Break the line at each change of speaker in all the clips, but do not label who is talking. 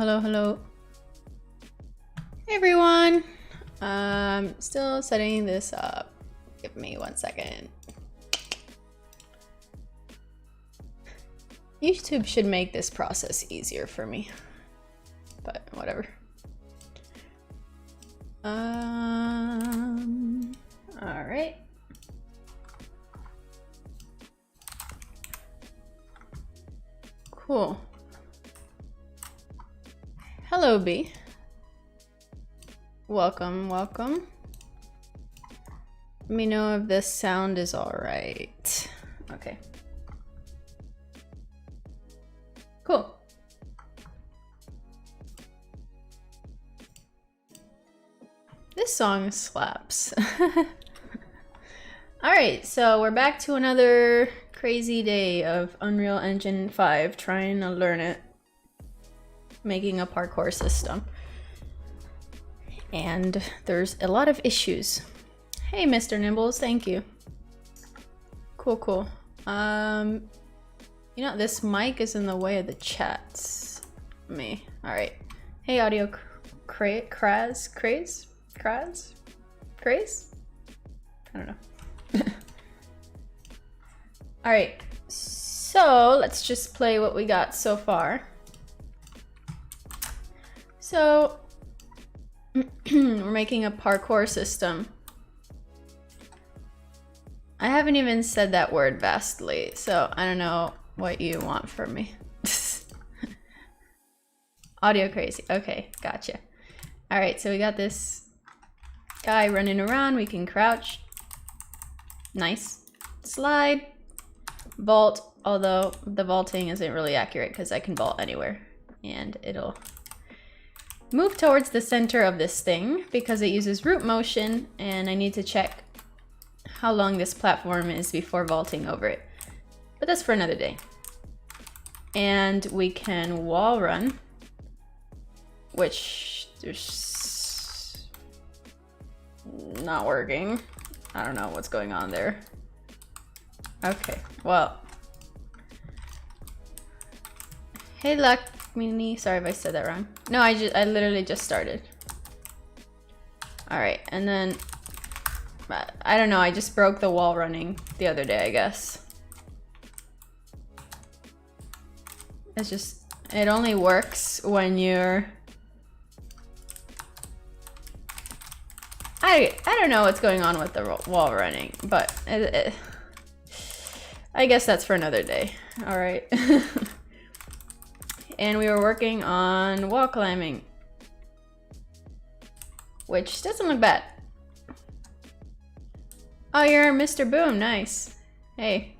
hello. Hey everyone. Still setting this up. Give me 1 second. YouTube should make this process easier for me, but whatever. All right. Cool. Hello, B. Welcome, welcome. Let me know if this sound is all right. Okay. Cool. This song slaps. All right, so we're back to another crazy day of Unreal Engine 5, trying to learn it, making a parkour system. And there's a lot of issues. Hey, Mr. Nimbles, thank you. Cool, cool. You know, this mic is in the way of the chats. Me. All right. Hey, audio craze? I don't know. All right, so let's just play what we got so far. So we're making a parkour system. I haven't even said that word vastly, so I don't know what you want from me. Audio crazy. Okay, gotcha. All right, so we got this guy running around. We can crouch. Nice. Slide. Vault, although the vaulting isn't really accurate because I can vault anywhere. And it'll move towards the center of this thing because it uses root motion, and I need to check how long this platform is before vaulting over it. But that's for another day. And we can wall run, which there's not working. I don't know what's going on there. Okay, well. Hey Luck Mini, sorry if I said that wrong. No, I literally just started. All right, and then I don't know, I just broke the wall running the other day, I guess. It's just, it only works when you're, I don't know what's going on with the wall running, but I guess that's for another day. All right. And we were working on wall climbing, which doesn't look bad. Oh, you're Mr. Boom, nice. Hey.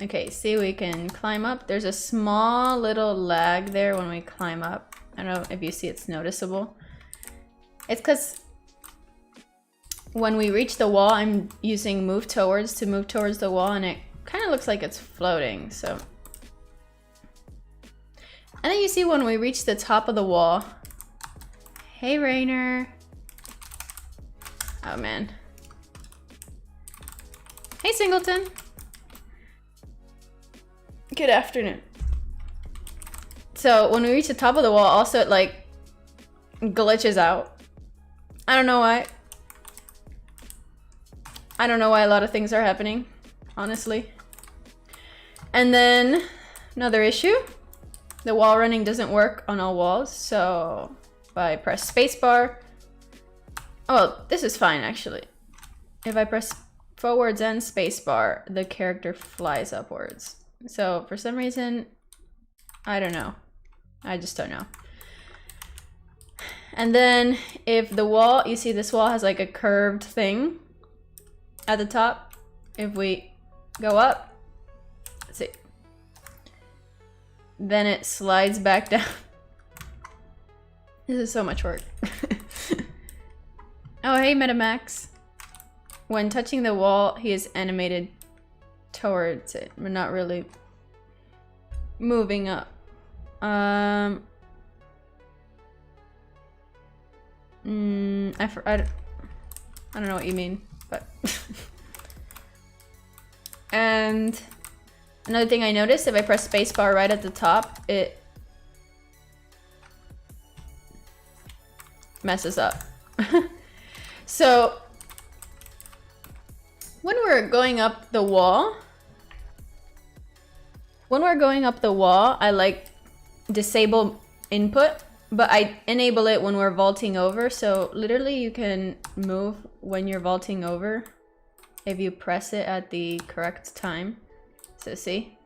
Okay, see, we can climb up. There's a small little lag there when we climb up. I don't know if you see it's noticeable. It's because when we reach the wall, I'm using move towards to move towards the wall, and it kind of looks like it's floating, so. And then you see when we reach the top of the wall. Hey, Rainer. Oh, man. Hey, Singleton. Good afternoon. So when we reach the top of the wall, also it like glitches out. I don't know why. I don't know why a lot of things are happening, honestly. And then another issue, the wall running doesn't work on all walls. So if I press spacebar, oh, well, this is fine actually. If I press forwards and spacebar, the character flies upwards. So for some reason, I don't know. I just don't know. And then if the wall, you see this wall has like a curved thing at the top. If we go up, let's see. Then it slides back down. This is so much work. Oh, hey, Metamax. When touching the wall, he is animated towards it. We're not really moving up. I don't know what you mean, but and Another thing I noticed, if I press spacebar right at the top, it messes up. So when we're going up the wall, I like disable input, but I enable it when we're vaulting over. So literally you can move when you're vaulting over if you press it at the correct time. So see?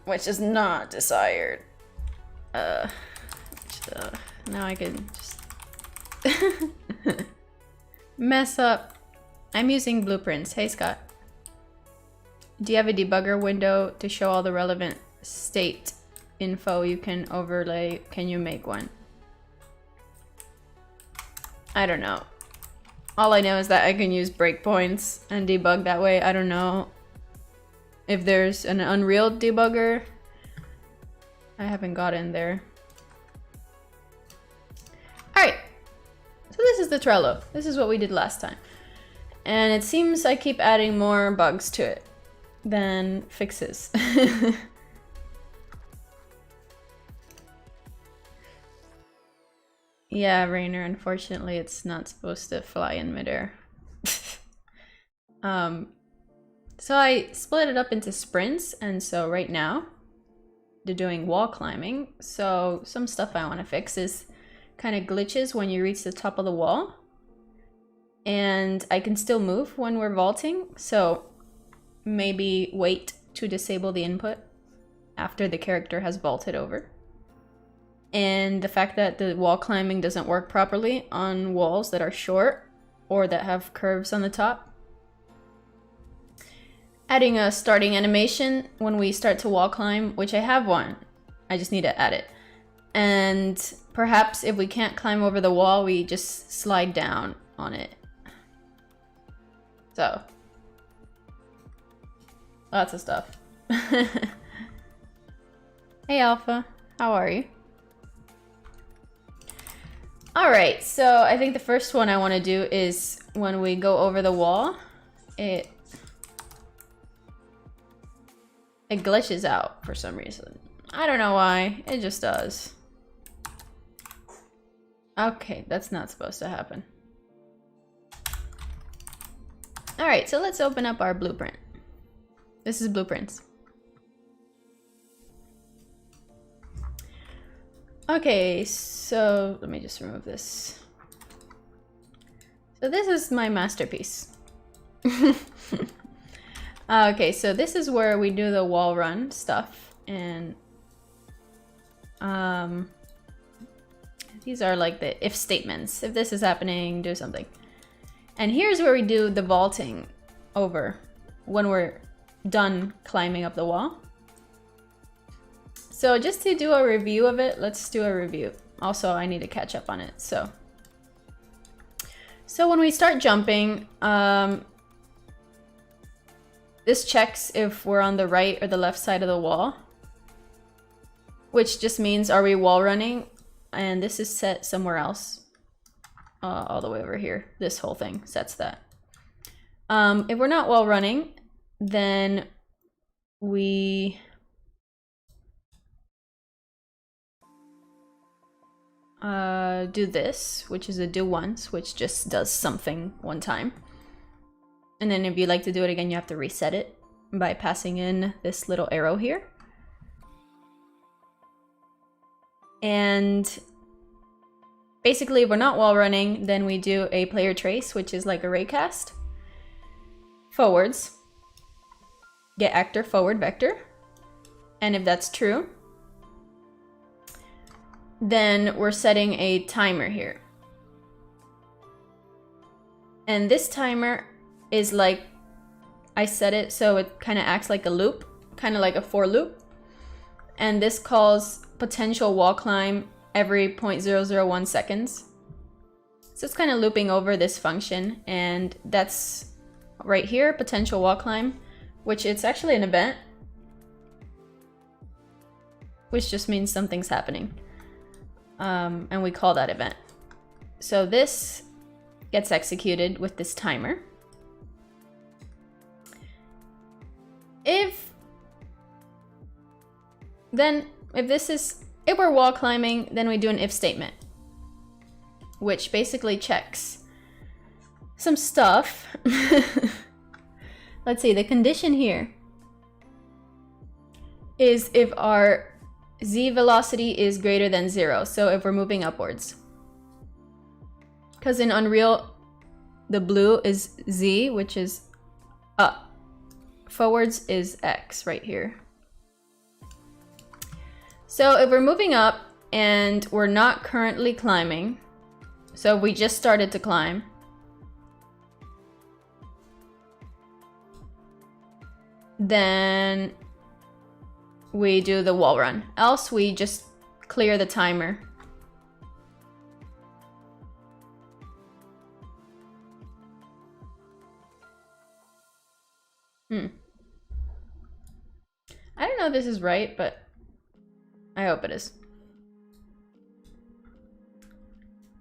Which is not desired. Now I can just mess up. I'm using blueprints. Hey Scott. Do you have a debugger window to show all the relevant state info you can overlay? Can you make one? I don't know. All I know is that I can use breakpoints and debug that way. I don't know if there's an Unreal debugger. I haven't got in there. Alright, so this is the Trello. This is what we did last time. And it seems I keep adding more bugs to it than fixes. Yeah, Rainer, unfortunately it's not supposed to fly in midair. So I split it up into sprints, and so right now they're doing wall climbing. So some stuff I want to fix is kind of glitches when you reach the top of the wall. And I can still move when we're vaulting, so maybe wait to disable the input after the character has vaulted over. And the fact that the wall climbing doesn't work properly on walls that are short or that have curves on the top. Adding a starting animation when we start to wall climb, which I have one. I just need to add it. And perhaps if we can't climb over the wall, we just slide down on it. So, lots of stuff. Hey Alpha, how are you? Alright, so I think the first one I want to do is when we go over the wall, it glitches out for some reason. I don't know why, it just does. Okay, that's not supposed to happen. Alright, so let's open up our blueprint. This is blueprints. Okay, so let me just remove this. So this is my masterpiece. Okay, so this is where we do the wall run stuff, and these are like the if statements. If this is happening, do something. And here's where we do the vaulting over when we're done climbing up the wall. So just to do a review of it, let's do a review. Also, I need to catch up on it. So when we start jumping, this checks if we're on the right or the left side of the wall, which just means are we wall running? And this is set somewhere else, all the way over here. This whole thing sets that. If we're not wall running, then we do this, which is a do once, which just does something one time. And then if you like to do it again, you have to reset it by passing in this little arrow here. And basically, if we're not wall running, then we do a player trace, which is like a raycast. Forwards. Get actor forward vector. And if that's true, then we're setting a timer here. And this timer is like, I set it so it kind of acts like a loop, kind of like a for loop. And this calls potential wall climb every 0.001 seconds. So it's kind of looping over this function, and that's right here, potential wall climb, which it's actually an event, which just means something's happening. And we call that event. So this gets executed with this timer. If we're wall climbing, then we do an if statement, which basically checks some stuff. Let's see, the condition here is if our z velocity is greater than 0, so if we're moving upwards. Because in Unreal, the blue is z, which is up. Forwards is x right here. So if we're moving up and we're not currently climbing, so we just started to climb, then we do the wall run. Else we just clear the timer. I don't know if this is right, but I hope it is.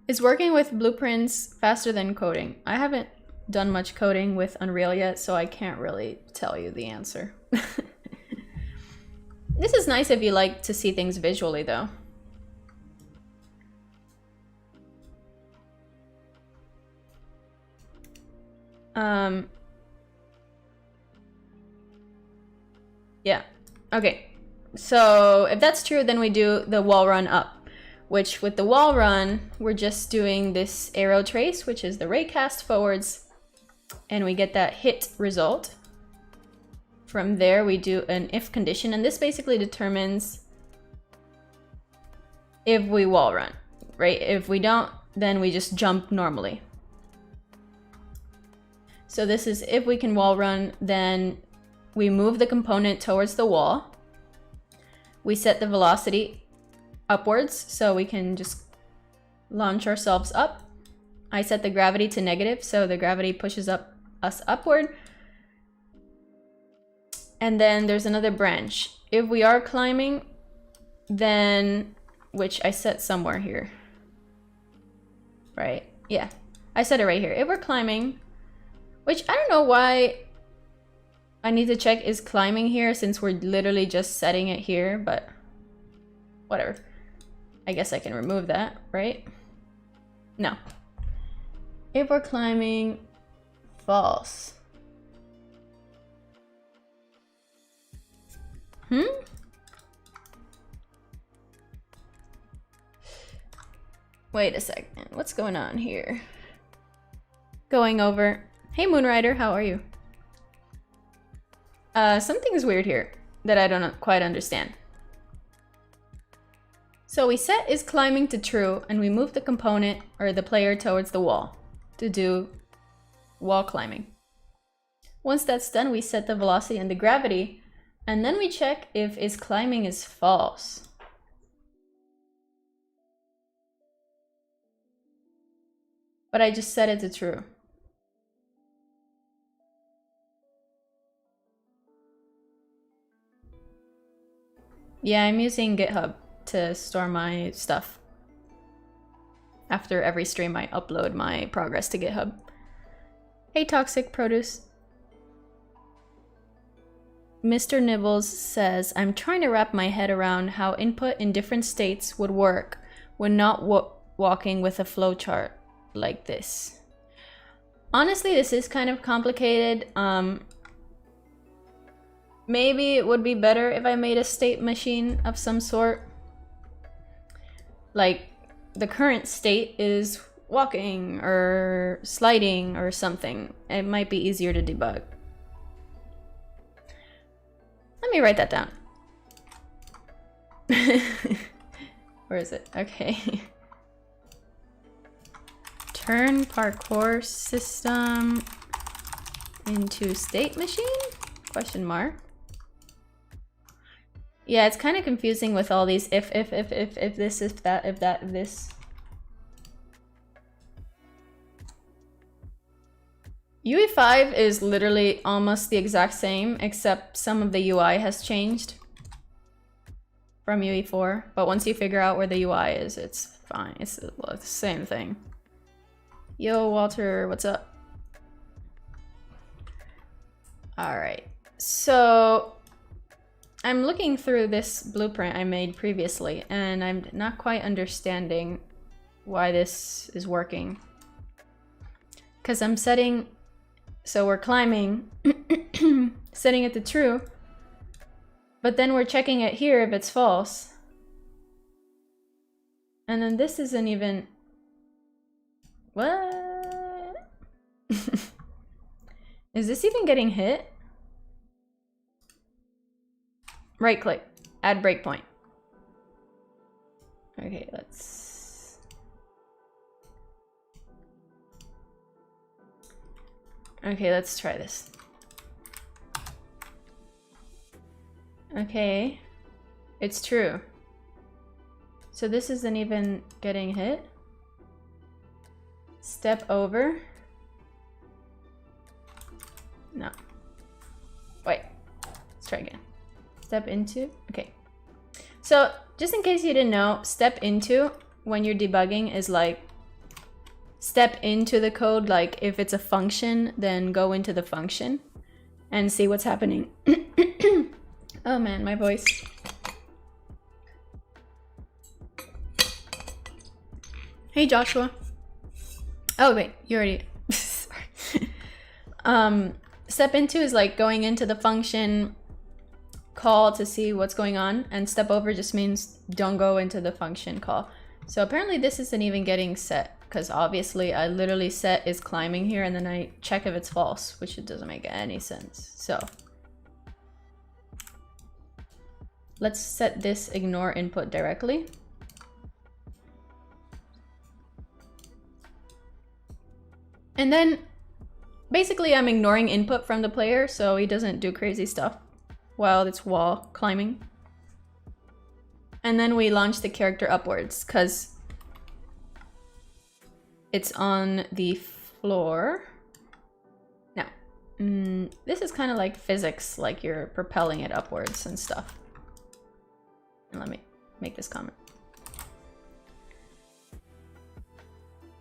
Is working with blueprints faster than coding? I haven't done much coding with Unreal yet, so I can't really tell you the answer. This is nice if you like to see things visually, though. Yeah. Okay. So if that's true, then we do the wall run up, which with the wall run, we're just doing this arrow trace, which is the raycast forwards, and we get that hit result. From there, we do an if condition, and this basically determines if we wall run, right? If we don't, then we just jump normally. So this is if we can wall run, then we move the component towards the wall. We set the velocity upwards, so we can just launch ourselves up. I set the gravity to negative, so the gravity pushes us upward. And then there's another branch. If we are climbing, then, which I set somewhere here. Right, yeah, I set it right here. If we're climbing, which I don't know why I need to check is climbing here since we're literally just setting it here, but whatever. I guess I can remove that, right? No. If we're climbing, false. Wait a second, what's going on here? Going over. Hey Moonrider, how are you? Something's weird here that I don't quite understand. So we set is climbing to true, and we move the component or the player towards the wall to do wall climbing. Once that's done, we set the velocity and the gravity, and then we check if is climbing is false. But I just set it to true. Yeah, I'm using GitHub to store my stuff. After every stream, I upload my progress to GitHub. Hey, Toxic Produce. Mr. Nibbles says, I'm trying to wrap my head around how input in different states would work when not walking with a flowchart like this. Honestly, this is kind of complicated. Maybe it would be better if I made a state machine of some sort. Like, the current state is walking or sliding or something. It might be easier to debug. Let me write that down. Where is it? Okay. Turn parkour system into state machine? Question mark. Yeah, it's kind of confusing with all these if this, if that, if that, if this. UE5 is literally almost the exact same, except some of the UI has changed from UE4. But once you figure out where the UI is, it's fine. It's the same thing. Yo, Walter, what's up? All right. So I'm looking through this blueprint I made previously, and I'm not quite understanding why this is working. Because I'm setting, so we're climbing, setting it to true, but then we're checking it here if it's false. And then this isn't even, what? Is this even getting hit? Right click, add breakpoint. Okay, let's... Okay, let's try this. Okay, it's true. So this isn't even getting hit. Step over. No. Wait, let's try again. Step into, okay. So just in case you didn't know, step into when you're debugging is like step into the code. Like if it's a function, then go into the function and see what's happening. Oh man, my voice. Hey Joshua. Oh wait, you already, sorry. Step into is like going into the function call to see what's going on, and step over just means don't go into the function call. So apparently this isn't even getting set, because obviously I literally set is climbing here and then I check if it's false, which it doesn't make any sense. So let's set this ignore input directly. And then basically I'm ignoring input from the player so he doesn't do crazy stuff while it's wall climbing. And then we launch the character upwards because it's on the floor. No, this is kind of like physics, like you're propelling it upwards and stuff. And let me make this comment.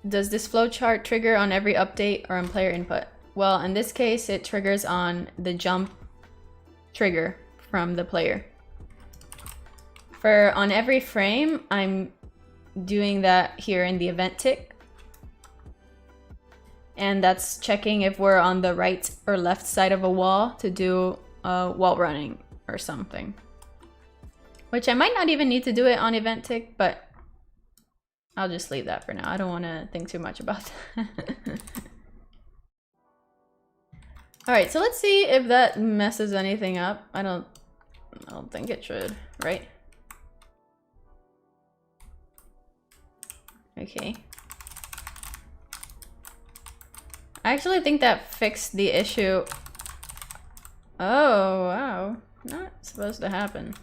Does this flowchart trigger on every update or on player input? Well, in this case, it triggers on the jump trigger from the player. For on every frame, I'm doing that here in the event tick. And that's checking if we're on the right or left side of a wall to do wall running or something. Which I might not even need to do it on event tick, but I'll just leave that for now. I don't want to think too much about that. All right, so let's see if that messes anything up. I don't think it should, right? Okay. I actually think that fixed the issue. Oh, wow. Not supposed to happen.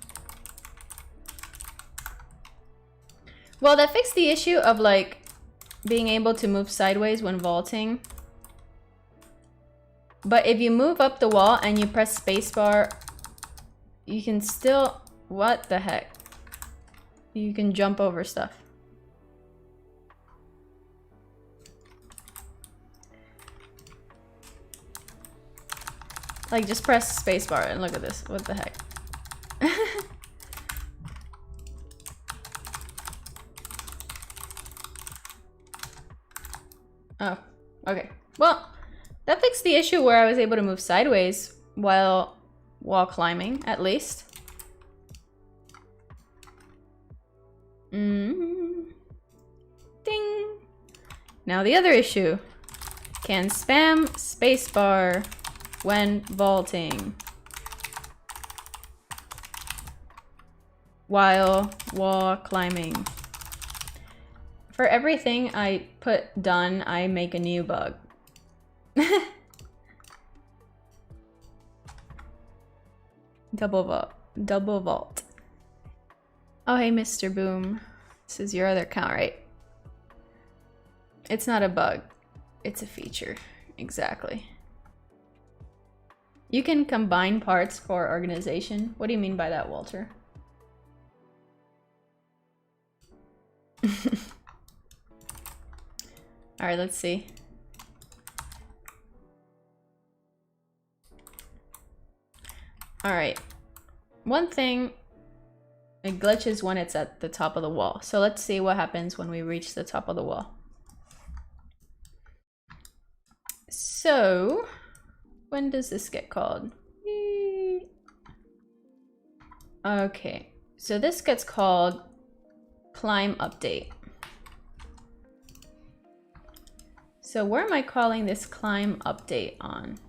Well, that fixed the issue of like being able to move sideways when vaulting. But if you move up the wall and you press spacebar, you can still, what the heck? You can jump over stuff. Like just press spacebar and look at this, what the heck? Oh, okay. Well, that fixed the issue where I was able to move sideways while climbing, at least. Ding! Now the other issue. Can spam spacebar when vaulting. While wall climbing. For everything I put done, I make a new bug. Double vault. Oh, hey, Mr. Boom. This is your other account, right? It's not a bug. It's a feature. Exactly. You can combine parts for organization. What do you mean by that, Walter? All right, let's see. All right. One thing, it glitches when it's at the top of the wall. So let's see what happens when we reach the top of the wall. So, when does this get called? Okay, so this gets called climb update. So where am I calling this climb update on?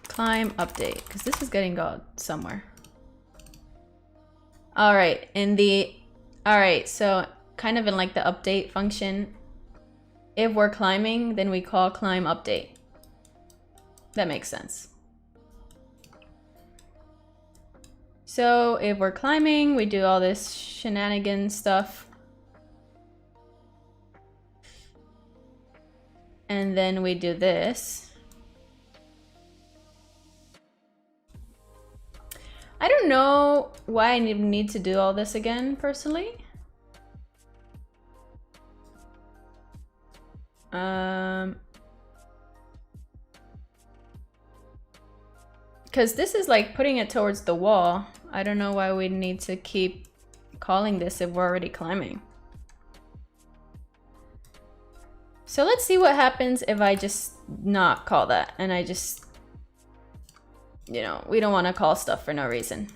Climb update, because this is getting called somewhere. All right, so kind of in like the update function, if we're climbing, then we call climb update. That makes sense. So if we're climbing, we do all this shenanigan stuff. And then we do this. I don't know why I need to do all this again, personally. Because this is like putting it towards the wall. I don't know why we need to keep calling this if we're already climbing. So let's see what happens if I just not call that and I just, you know, we don't want to call stuff for no reason.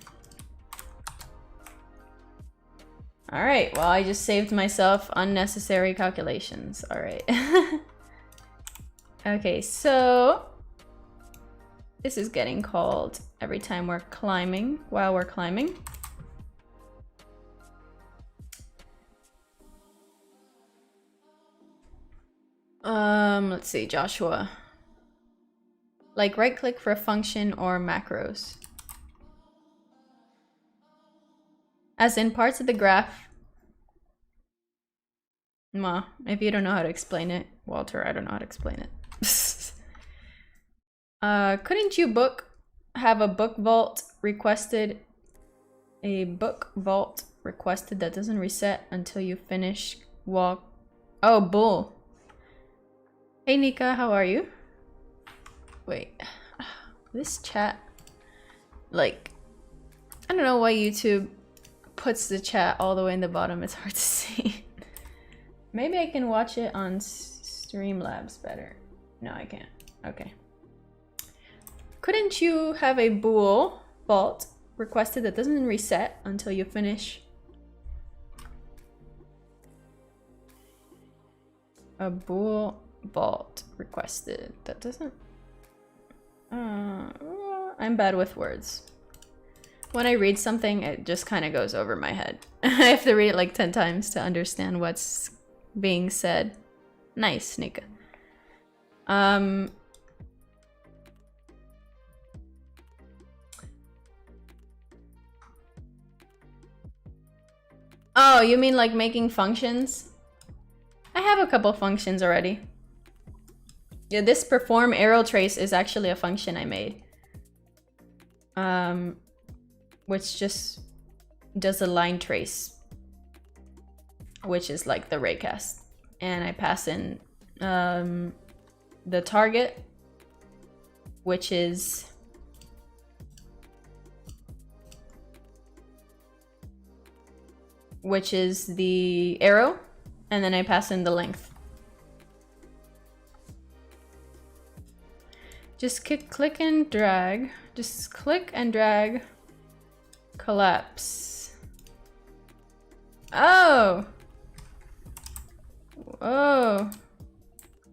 All right, well, I just saved myself unnecessary calculations. All right. Okay, so this is getting called every time we're climbing, while we're climbing. Let's see, Joshua. Like right click for a function or macros. As in parts of the graph. Ma, if you don't know how to explain it, Walter, I don't know how to explain it. Couldn't you have a book vault requested? A book vault requested that doesn't reset until you finish walk. Oh, bull. Hey Nika, how are you? Wait, this chat, like, I don't know why YouTube puts the chat all the way in the bottom. It's hard to see. Maybe I can watch it on Streamlabs better. No, I can't. Okay. Couldn't you have a bool vault requested that doesn't reset until you finish? A bool vault requested that doesn't. I'm bad with words. When I read something, it just kind of goes over my head. I have to read it like 10 times to understand what's being said. Nice, Nika. Oh, you mean like making functions? I have a couple functions already. Yeah, this perform arrow trace is actually a function I made. Which just does a line trace, which is like the raycast. And I pass in the target, which is the arrow, and then I pass in the length. Just click and drag. Just click and drag. Collapse. Oh! Oh.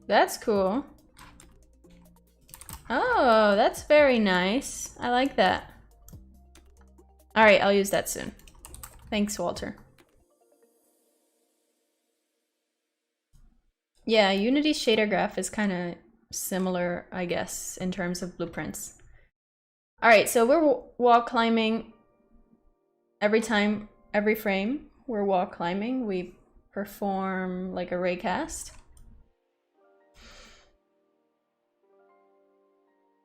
That's cool. Oh, that's very nice. I like that. Alright, I'll use that soon. Thanks, Walter. Yeah, Unity's shader graph is kind of similar, I guess, in terms of blueprints. All right, so we're wall climbing. Every frame we're wall climbing, we perform like a raycast.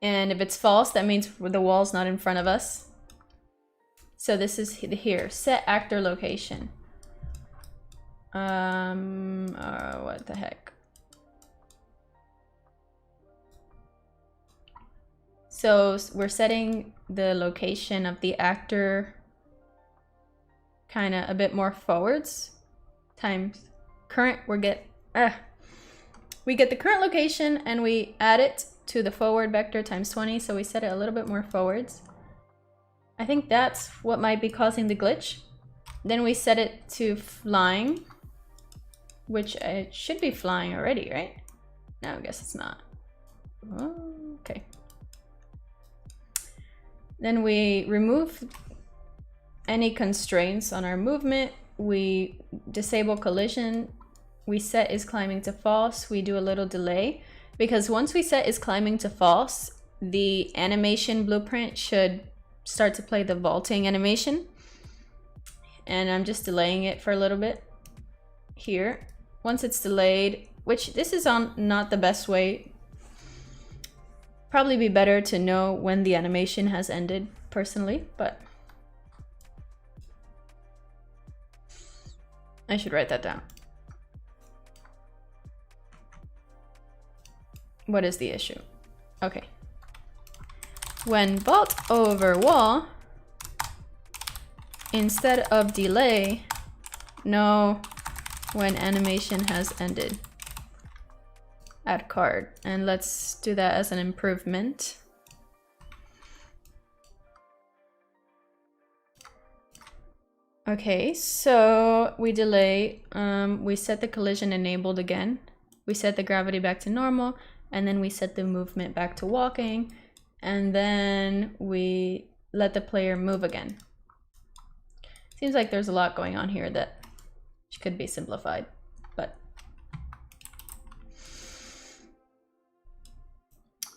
And if it's false, that means the wall's not in front of us. So this is here, set actor location. What the heck? So we're setting the location of the actor kind of a bit more forwards times current. We get the current location and we add it to the forward vector times 20. So we set it a little bit more forwards. I think that's what might be causing the glitch. Then we set it to flying, which it should be flying already, right? No, I guess it's not. Oh, okay. Then we remove any constraints on our movement. We disable collision. We set is climbing to false. We do a little delay because once we set is climbing to false, the animation blueprint should start to play the vaulting animation. And I'm just delaying it for a little bit here. Once it's delayed, which this is on not the best way, probably be better to know when the animation has ended personally, but I should write that down. What is the issue? Okay. When vault over wall, instead of delay, know when animation has ended. Add card. And let's do that as an improvement. Okay, so we delay, we set the collision enabled again. We set the gravity back to normal, and then we set the movement back to walking, and then we let the player move again. Seems like there's a lot going on here that could be simplified, but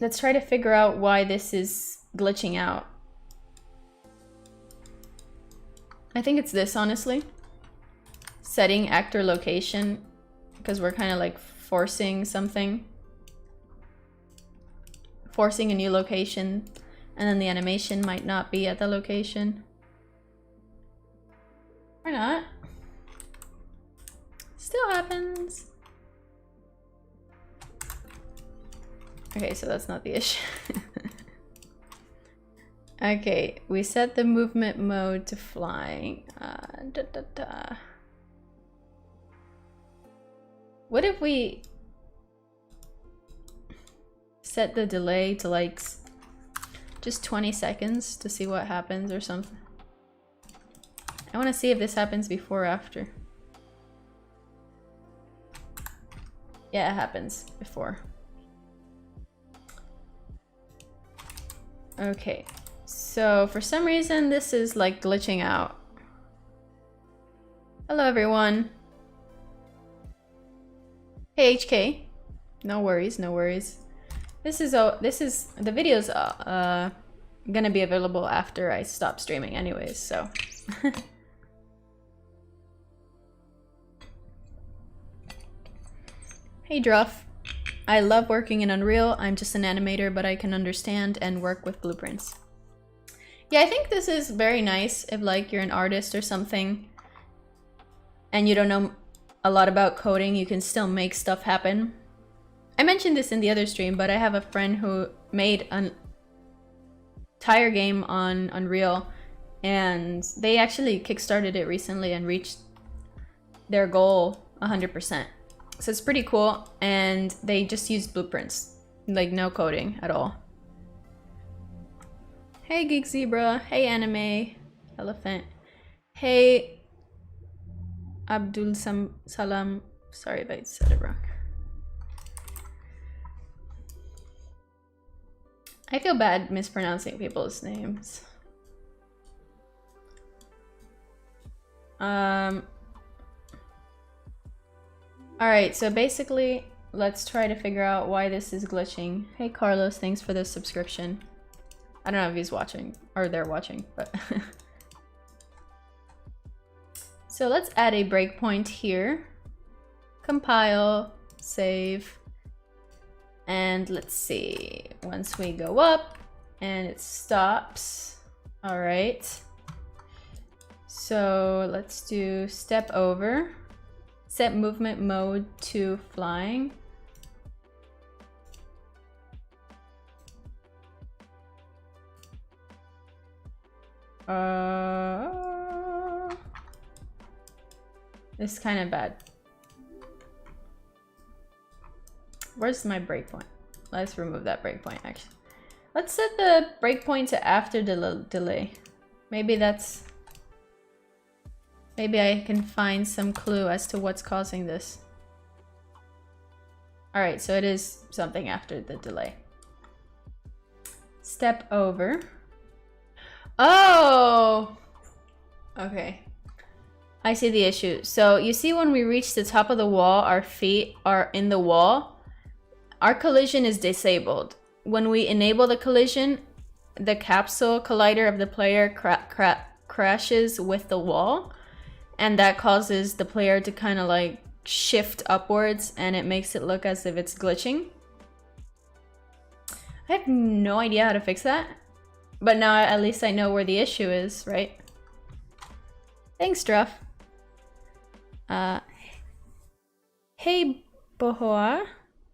let's try to figure out why this is glitching out. I think it's this, honestly. Setting actor location, because we're kind of like forcing something. Forcing a new location, and then the animation might not be at the location. Or not. Still happens. Okay, so that's not the issue. Okay, we set the movement mode to flying. What if we set the delay to like just 20 seconds to see what happens or something? I want to see if this happens before or after. Yeah, it happens before. Okay. So for some reason this is like glitching out. Hello everyone. Hey HK. No worries, no worries. This is the video's gonna be available after I stop streaming anyways, so. Hey Druff. I love working in Unreal. I'm just an animator, but I can understand and work with blueprints. Yeah, I think this is very nice if like you're an artist or something and you don't know a lot about coding, you can still make stuff happen. I mentioned this in the other stream, but I have a friend who made an entire game on Unreal and they actually kickstarted it recently and reached their goal 100%. So it's pretty cool, and they just use blueprints, like no coding at all. Hey Geek Zebra, hey Anime Elephant, hey Abdul Salam, sorry if I said it wrong. I feel bad mispronouncing people's names. Alright, so basically, let's try to figure out why this is glitching. Hey Carlos, thanks for the subscription. I don't know if he's watching, or they're watching, but... So let's add a breakpoint here. Compile, save, and let's see. Once we go up, and it stops. Alright. So let's do step over. Set movement mode to flying. This is kind of bad. Where's my breakpoint? Let's remove that breakpoint actually. Let's set the breakpoint to after the delay. Maybe that's... Maybe I can find some clue as to what's causing this. Alright, so it is something after the delay. Step over. Oh! Okay. I see the issue. So you see when we reach the top of the wall, our feet are in the wall. Our collision is disabled. When we enable the collision, the capsule collider of the player crashes with the wall. And that causes the player to kind of like shift upwards, and it makes it look as if it's glitching. I have no idea how to fix that. But now at least I know where the issue is, right? Thanks, Druff. Hey, Bohoa.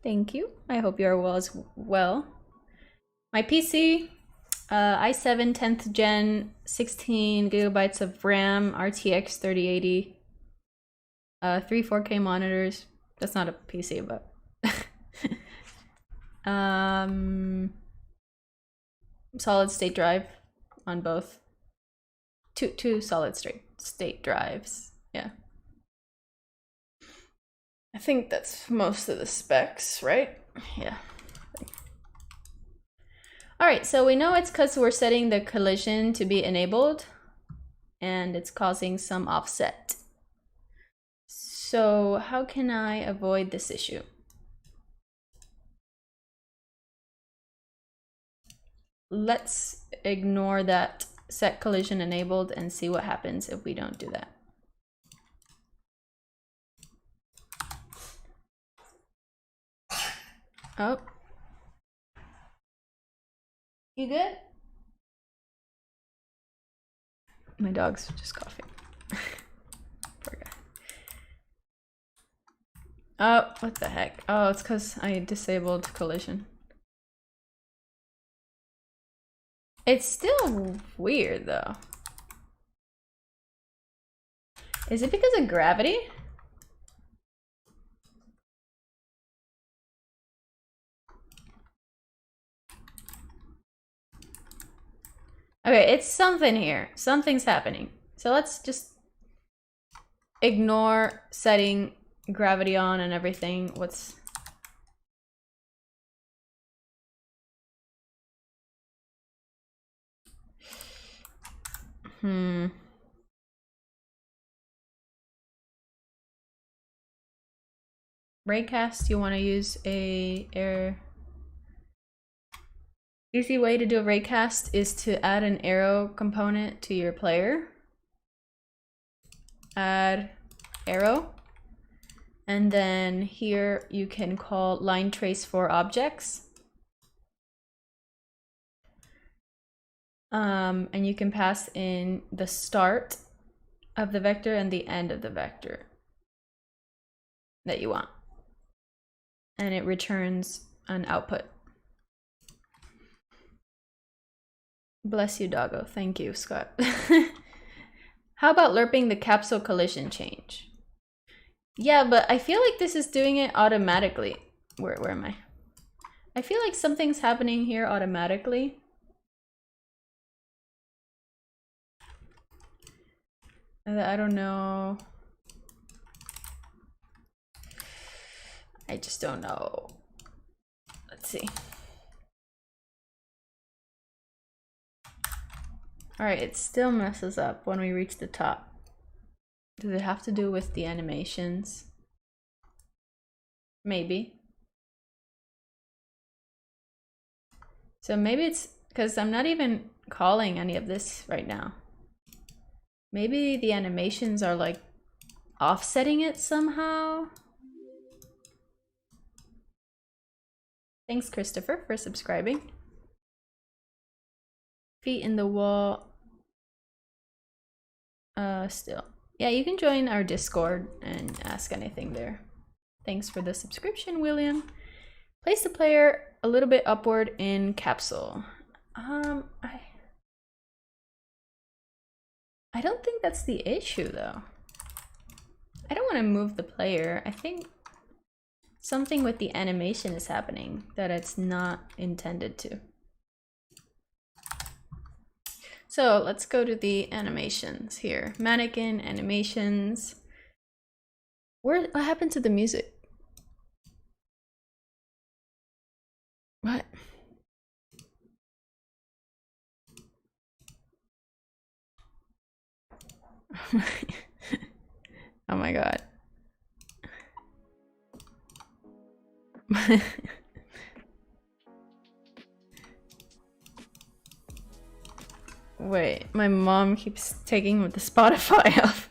Thank you. I hope you are well as well. My PC, i7 10th gen, 16 gigabytes of RAM, RTX 3080, 3 4K monitors. That's not a PC, but solid state drive on both. Two solid state drives. Yeah. I think that's most of the specs, right? Yeah. All right, so we know it's because we're setting the collision to be enabled and it's causing some offset. So how can I avoid this issue? Let's ignore that set collision enabled and see what happens if we don't do that. Oh. You good? My dog's just coughing. Poor guy. Oh, what the heck? Oh, it's because I disabled collision. It's still weird though. Is it because of gravity? Okay, it's something here. Something's happening. So let's just ignore setting gravity on and everything. What's... Raycast, you want to use a easy way to do a raycast is to add an arrow component to your player. Add arrow. And then here you can call line trace for objects. And you can pass in the start of the vector and the end of the vector that you want. And it returns an output. Bless you, doggo. Thank you, Scott. How about lerping the capsule collision change? Yeah, but I feel like this is doing it automatically. Where am I? I feel like something's happening here automatically. I don't know. I just don't know. Let's see. All right, it still messes up when we reach the top. Does it have to do with the animations? Maybe. So maybe it's because I'm not even calling any of this right now. Maybe the animations are like offsetting it somehow. Thanks, Christopher, for subscribing. Feet in the wall. Still. Yeah, you can join our Discord and ask anything there. Thanks for the subscription, William. Place the player a little bit upward in capsule. I don't think that's the issue though. I don't want to move the player. I think something with the animation is happening that it's not intended to. So let's go to the animations here. Mannequin, animations. What happened to the music? What? Oh my god. Wait, my mom keeps taking the Spotify off.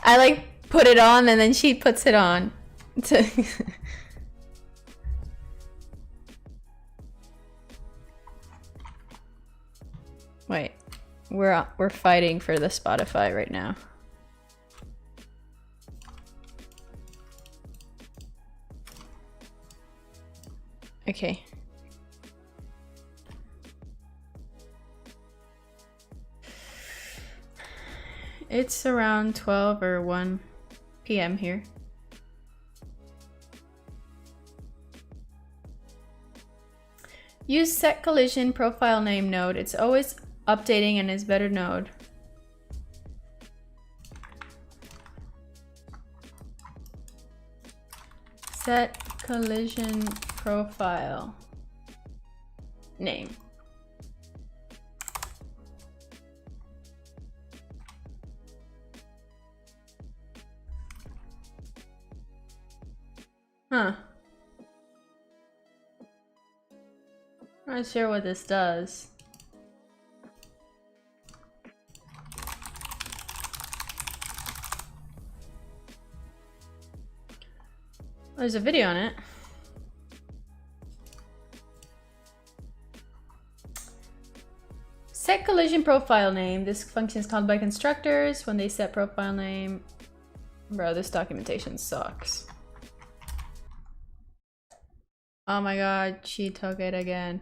I like put it on and then she puts it on. Wait, we're fighting for the Spotify right now. Okay. It's around 12 or 1 p.m. here. Use set collision profile name node. It's always updating and is better node. Set collision profile name. Huh. I'm not sure what this does. There's a video on it. Set collision profile name. This function is called by constructors when they set profile name. Bro, this documentation sucks. Oh my god, she took it again.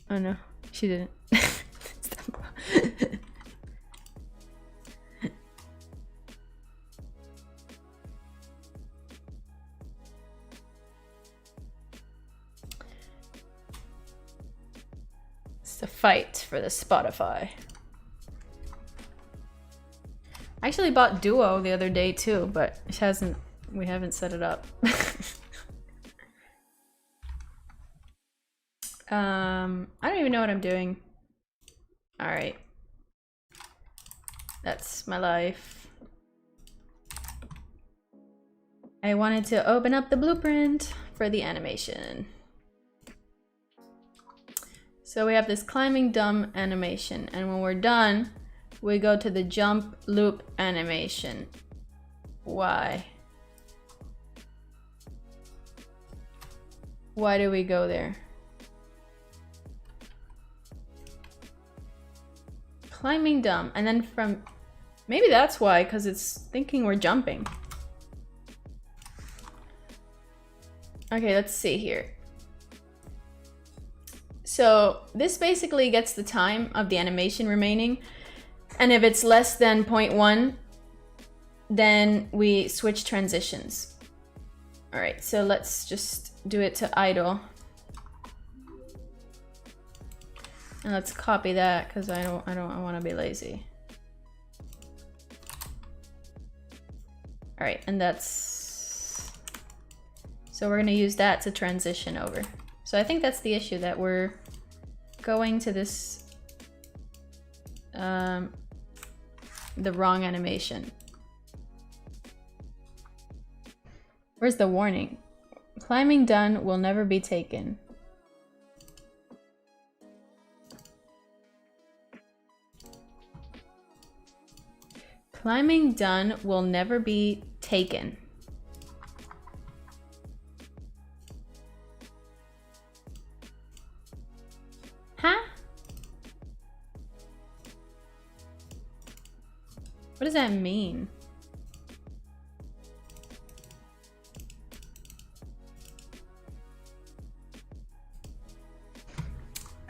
Oh no, she didn't. It's a fight for the Spotify. I actually bought Duo the other day too, but we haven't set it up. I don't even know what I'm doing. All right. That's my life. I wanted to open up the blueprint for the animation. So we have this climbing dumb animation, and when we're done, we go to the jump loop animation. Why? Why do we go there? Climbing dumb, and then from, maybe that's why, because it's thinking we're jumping. Okay, let's see here. So this basically gets the time of the animation remaining, and if it's less than 0.1, then we switch transitions. All right, so let's just do it to idle. And let's copy that because I want to be lazy. All right, and that's, so we're going to use that to transition over. So I think that's the issue, that we're going to this, the wrong animation. Where's the warning? Climbing done will never be taken. Climbing done will never be taken. Huh? What does that mean?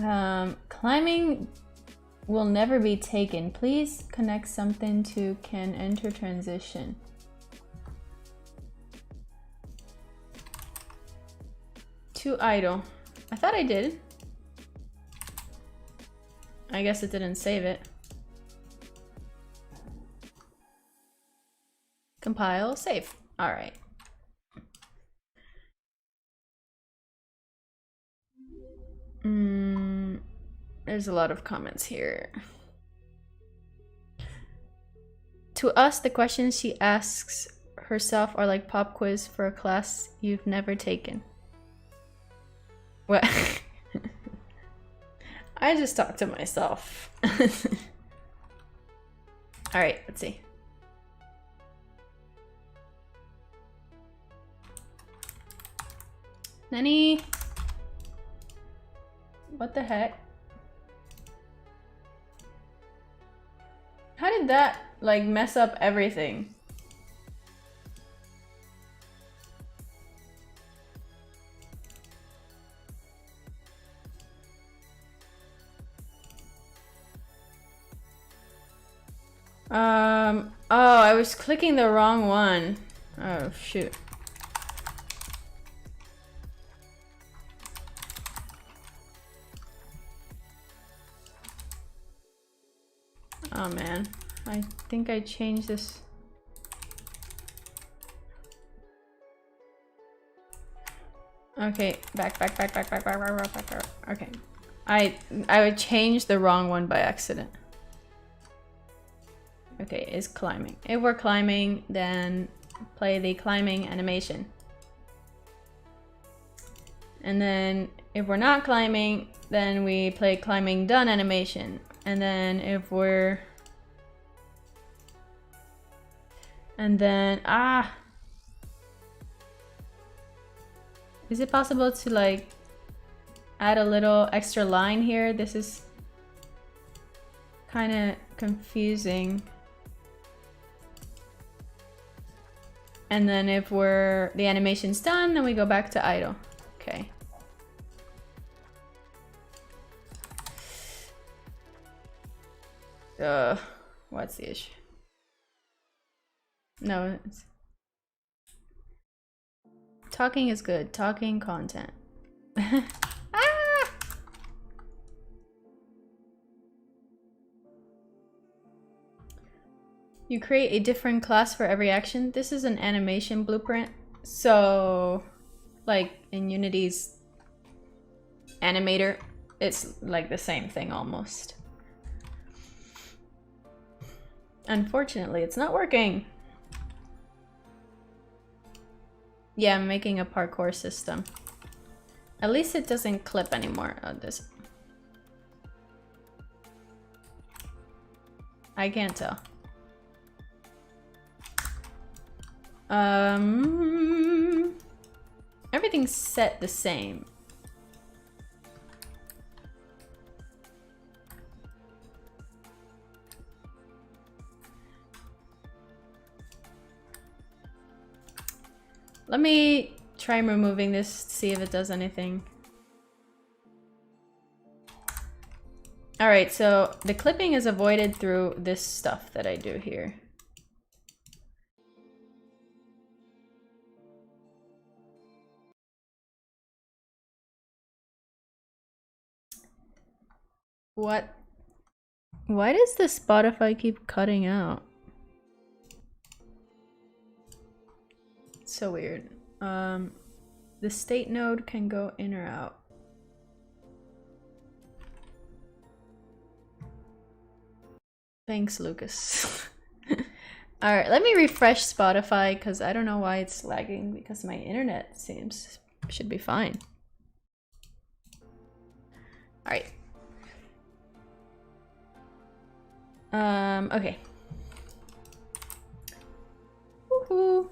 Climbing will never be taken. Please connect something to can enter transition. To idle. I thought I did. I guess it didn't save it. Compile, save. All right. There's a lot of comments here. To us, the questions she asks herself are like pop quiz for a class you've never taken. What? I just talk to myself. All right, let's see. Nani? What the heck? How did that like mess up everything? Oh, I was clicking the wrong one. Oh, shoot. Oh man, I think I changed this. Okay, back. Okay, I would change the wrong one by accident. Okay, is climbing. If we're climbing, then play the climbing animation. And then if we're not climbing, then we play climbing done animation. And then if we're... And then, is it possible to like add a little extra line here? This is kind of confusing. And then if the animation's done, then we go back to idle. Okay. What's the issue? No, talking is good. Talking content. You create a different class for every action. This is an animation blueprint. So, like in Unity's animator, it's like the same thing almost. Unfortunately, it's not working. Yeah, I'm making a parkour system. At least it doesn't clip anymore. Oh, this. I can't tell. Everything's set the same. Let me try removing this to see if it does anything. All right, so the clipping is avoided through this stuff that I do here. What? Why does the Spotify keep cutting out? It's so weird. The state node can go in or out. Thanks, Lucas. All right, let me refresh Spotify because I don't know why it's lagging because my internet should be fine. All right. Okay. Woohoo.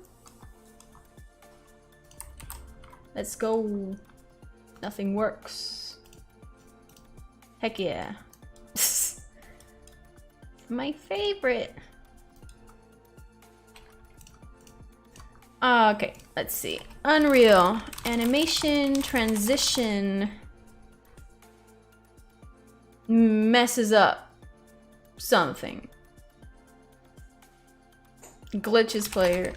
Let's go. Nothing works. Heck yeah. My favorite. Okay, let's see. Unreal. Animation, transition. messes up something. Glitches player.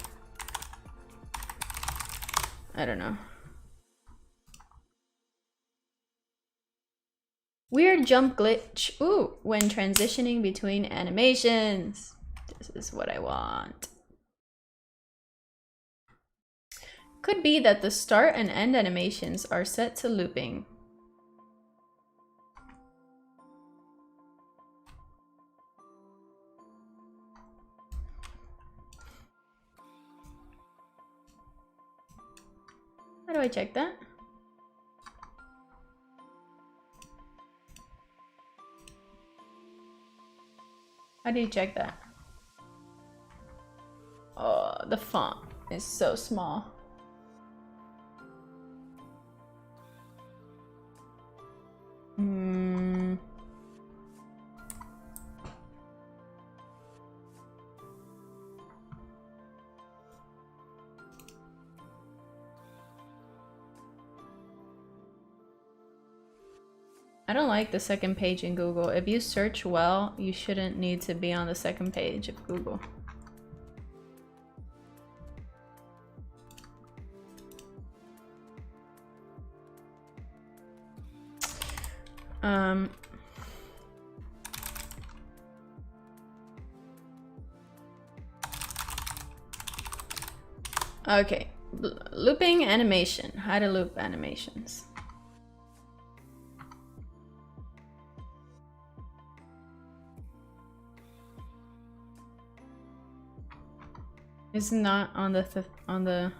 I don't know. Weird jump glitch. Ooh, when transitioning between animations. This is what I want. Could be that the start and end animations are set to looping. How do I check that? How do you check that? Oh, the font is so small. I don't like the second page in Google. If you search well, you shouldn't need to be on the second page of Google. Okay, looping animation. How to loop animations. It's not on the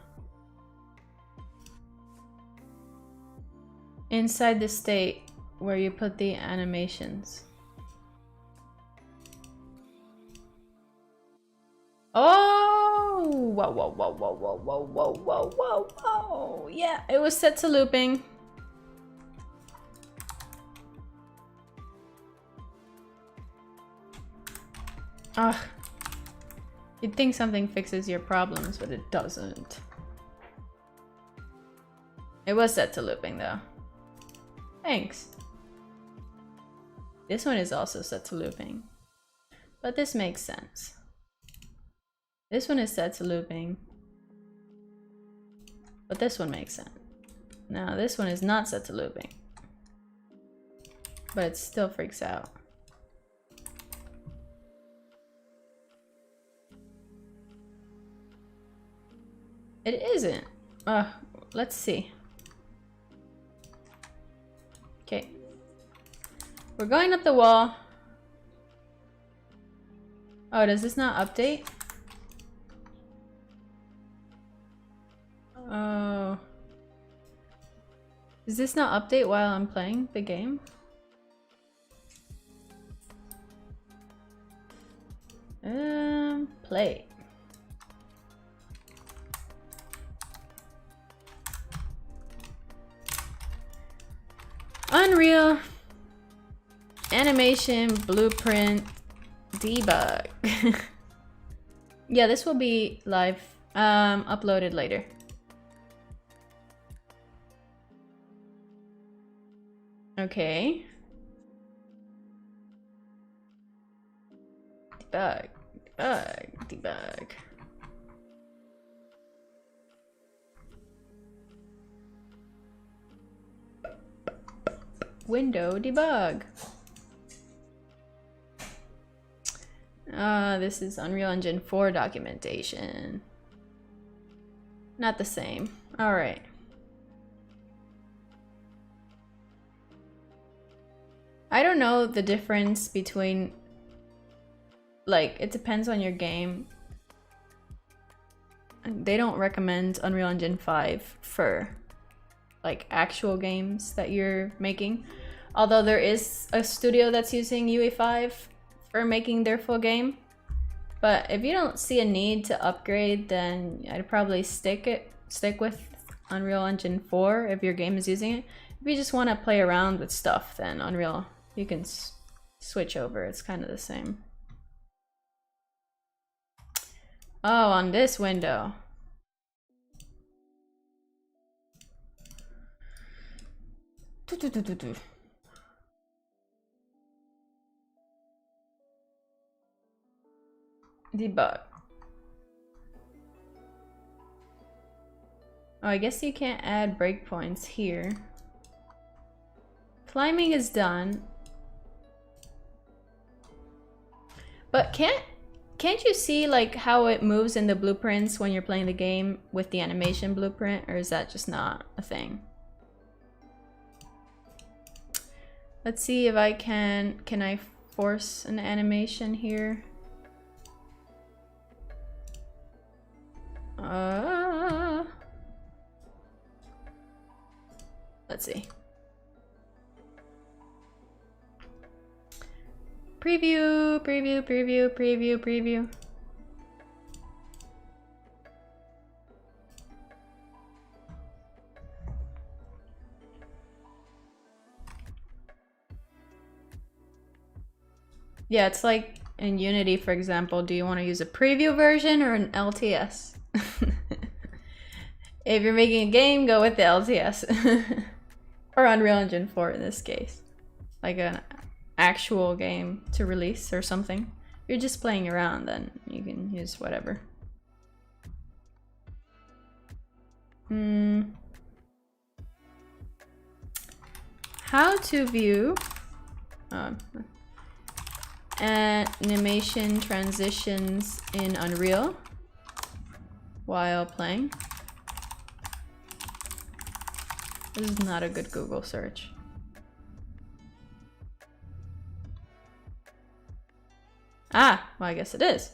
inside the state where you put the animations. Oh, whoa, whoa, whoa, whoa, whoa, whoa, whoa, whoa, whoa, whoa. Yeah, it was set to looping. Ugh. You'd think something fixes your problems, but it doesn't. It was set to looping though. Thanks. This one is also set to looping, but this makes sense. This one is set to looping, but this one makes sense. Now this one is not set to looping, but it still freaks out. It isn't. Let's see. Okay. We're going up the wall. Oh, does this not update? Oh. Does this not update while I'm playing the game? Play. Unreal Animation Blueprint Debug. Yeah, this will be live, uploaded later. Okay. Debug, debug, debug. Window debug. This is Unreal Engine 4 documentation. Not the same. All right. I don't know the difference between, like, it depends on your game. They don't recommend Unreal Engine 5 for like actual games that you're making. Although there is a studio that's using UE5 for making their full game. But if you don't see a need to upgrade, then I'd probably stick with Unreal Engine 4 if your game is using it. If you just want to play around with stuff, then Unreal, you can switch over. It's kind of the same. Oh, on this window. Debug. Oh, I guess you can't add breakpoints here. Climbing is done. But can't you see like how it moves in the blueprints when you're playing the game with the animation blueprint, or is that just not a thing? Let's see if I can I force an animation here? Let's see. Preview, preview, preview, preview, preview. Yeah, it's like in Unity, for example, do you want to use a preview version or an LTS? If you're making a game, go with the LTS. Or Unreal Engine 4 in this case. Like an actual game to release or something. If you're just playing around, then you can use whatever. How to view animation transitions in Unreal while playing. This is not a good Google search. Ah, well, I guess it is.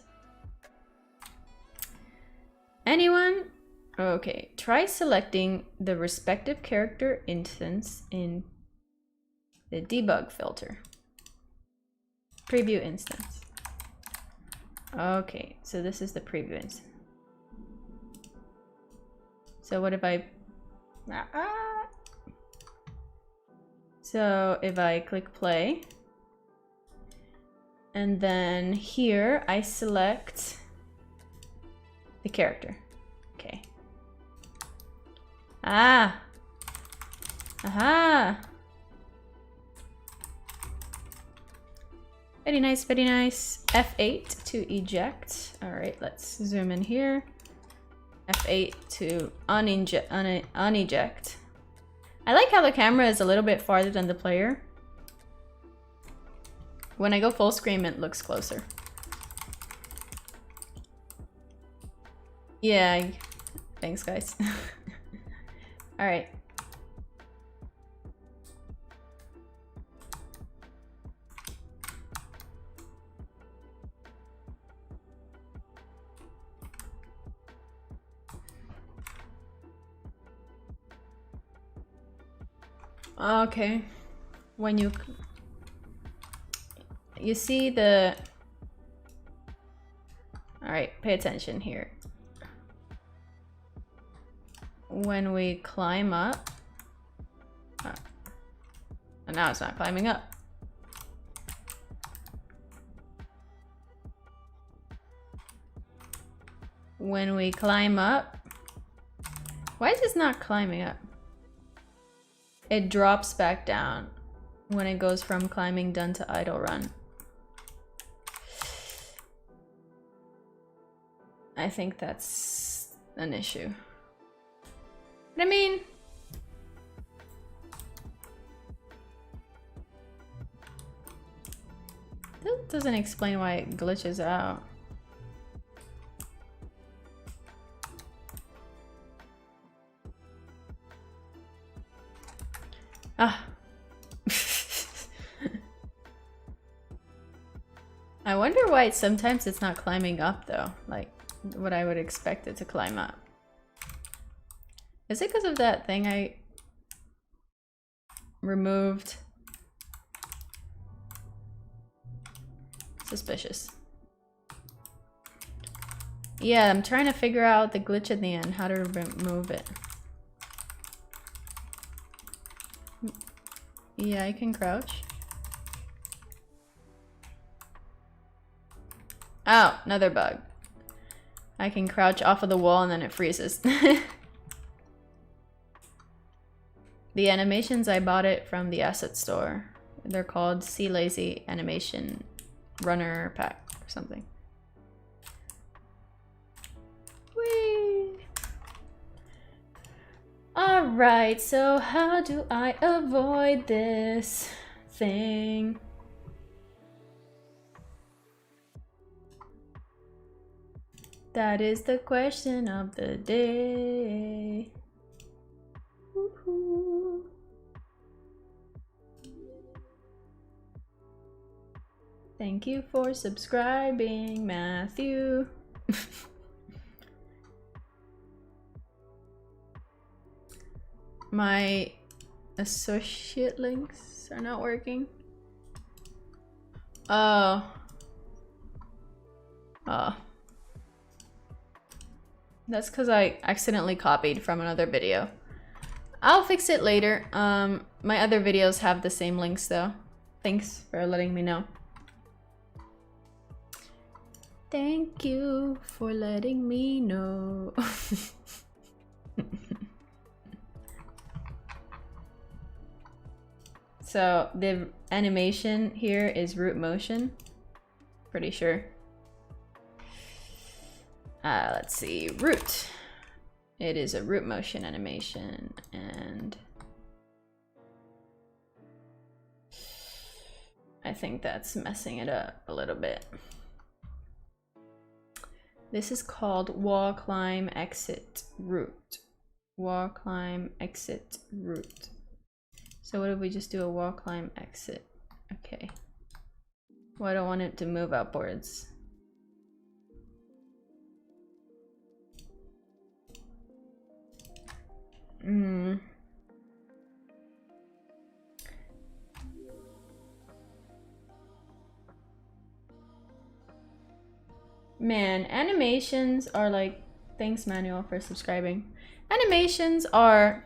Anyone? Okay, try selecting the respective character instance in the debug filter. Preview instance. Okay, so this is the preview instance. So what if I... So if I click play, and then here I select the character. Okay. Ah! Aha! Very nice, very nice. F8 to eject. Alright, let's zoom in here. F8 to uneject. I like how the camera is a little bit farther than the player. When I go full screen, it looks closer. Yeah, thanks guys. Alright. Okay, when you see the... Alright, pay attention here. When we climb up... and now it's not climbing up. When we climb up... Why is this not climbing up? It drops back down when it goes from climbing done to idle run. I think that's an issue. But I mean, that doesn't explain why it glitches out. Ah. I wonder why sometimes it's not climbing up though, like what I would expect it to climb up. Is it because of that thing I removed? Suspicious. Yeah, I'm trying to figure out the glitch at the end, how to remove it. Yeah, I can crouch. Oh, another bug. I can crouch off of the wall and then it freezes. The animations, I bought it from the asset store. They're called Sea Lazy Animation Runner Pack or something. Alright, so how do I avoid this thing? That is the question of the day. Woohoo. Thank you for subscribing, Matthew. My associate links are not working. Oh. Oh. That's because I accidentally copied from another video. I'll fix it later. My other videos have the same links though. Thanks for letting me know. Thank you for letting me know. So the animation here is root motion. Pretty sure. Let's see, root. It is a root motion animation, and I think that's messing it up a little bit. This is called wall climb exit root. Wall climb exit root. So what if we just do a wall climb exit? Okay. Well, I don't want it to move upwards. Man, animations are like, thanks Manuel for subscribing. Animations are,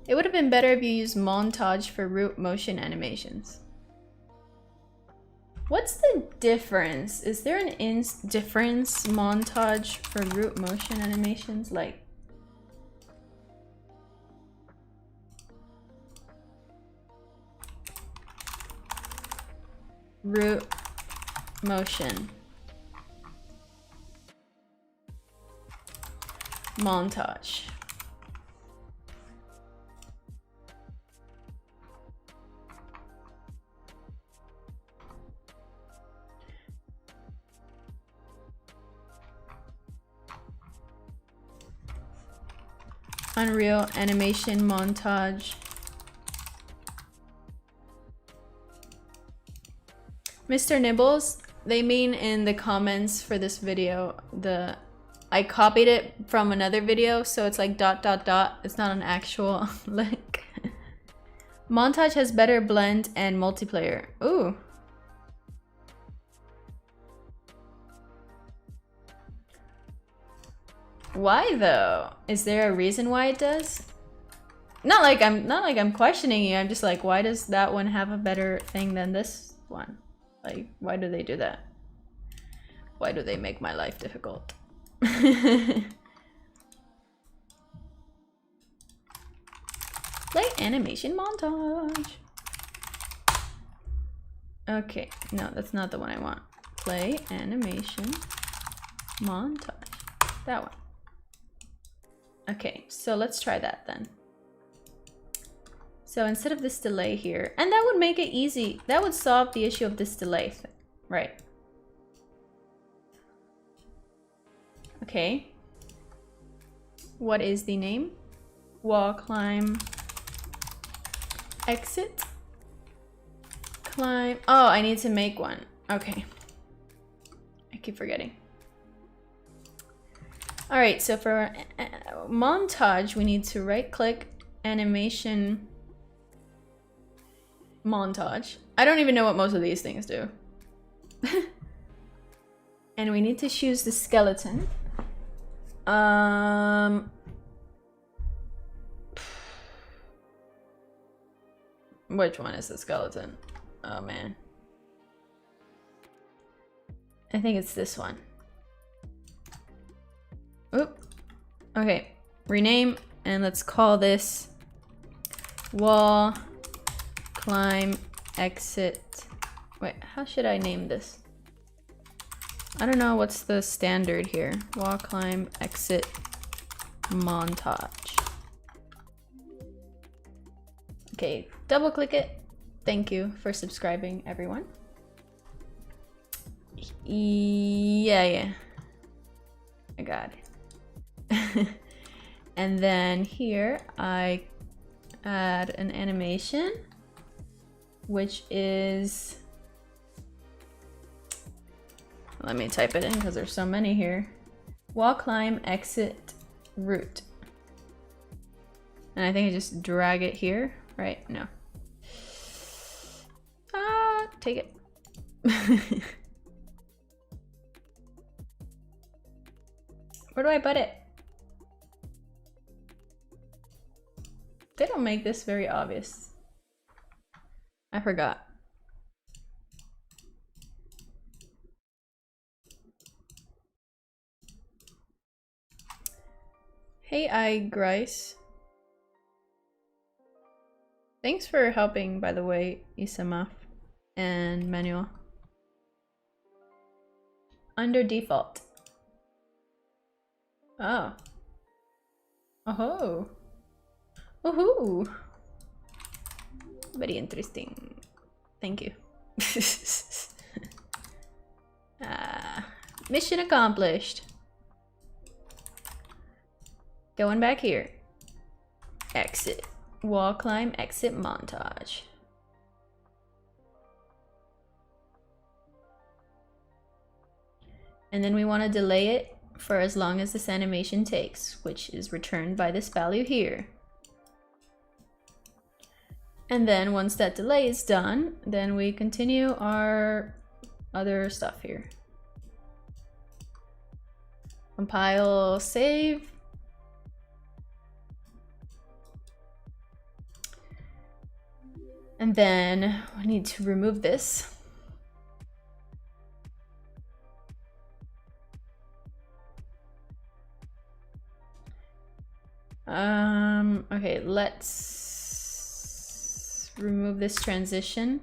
it would have been better if you used Montage for root motion animations. What's the difference? Is there an difference Montage for root motion animations? Like, root motion Montage. Unreal animation montage. Mr. Nibbles, they mean in the comments for this video, I copied it from another video, so it's like ... It's not an actual link. Montage has better blend and multiplayer. Ooh. Why though? Is there a reason why it does? Not like I'm questioning you. I'm just like, why does that one have a better thing than this one? Like, why do they do that? Why do they make my life difficult? Play animation montage. Okay, no, that's not the one I want. Play animation montage. That one. Okay, so let's try that then. So instead of this delay here, and that would make it easy. That would solve the issue of this delay thing, right? Okay. What is the name? Wall climb exit climb. Oh, I need to make one. Okay. I keep forgetting. All right, so for montage, we need to right click animation montage. I don't even know what most of these things do. And we need to choose the skeleton. Which one is the skeleton? Oh man. I think it's this one. Oop. Okay, rename, and let's call this wall climb exit. Wait, how should I name this? I don't know what's the standard here. Wall climb exit montage. Okay, double click it. Thank you for subscribing, everyone. Yeah. I got it. And then here I add an animation, which is, let me type it in because there's so many here. Wall climb, exit, root. And I think I just drag it here, right? No. Take it. Where do I put it? They don't make this very obvious. I forgot. Hey, Grice. Thanks for helping, by the way, Isamaf and Manuel. Under default. Oh. Oh. Woohoo! Very interesting. Thank you. Mission accomplished. Going back here. Exit. Wall climb, exit montage. And then we want to delay it for as long as this animation takes, which is returned by this value here. And then once that delay is done, then we continue our other stuff here. Compile, save. And then we need to remove this. Okay, let's remove this transition.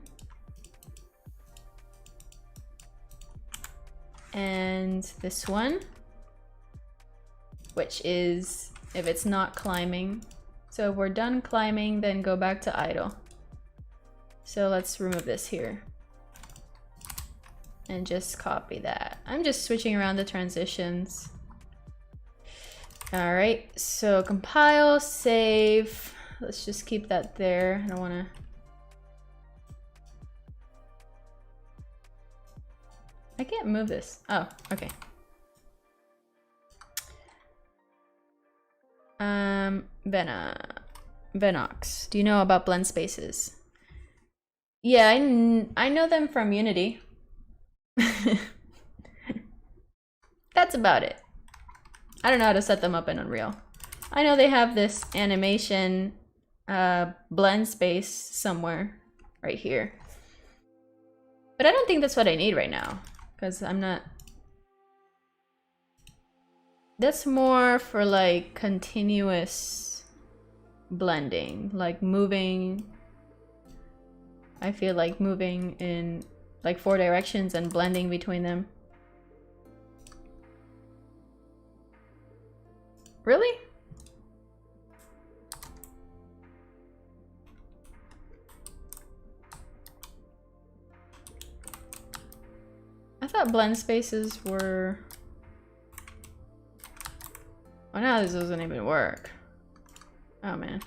And this one, which is if it's not climbing. So if we're done climbing, then go back to idle. So let's remove this here. And just copy that. I'm just switching around the transitions. All right, so compile, save. Let's just keep that there. I don't want to. I can't move this. Oh, okay. Venox. Do you know about blend spaces? Yeah, I know them from Unity. That's about it. I don't know how to set them up in Unreal. I know they have this animation blend space somewhere right here. But I don't think that's what I need right now, because I'm not... That's more for like continuous blending, like moving. I feel like moving in like 4 directions and blending between them. Really? I thought blend spaces were... Oh, now this doesn't even work. Oh, man.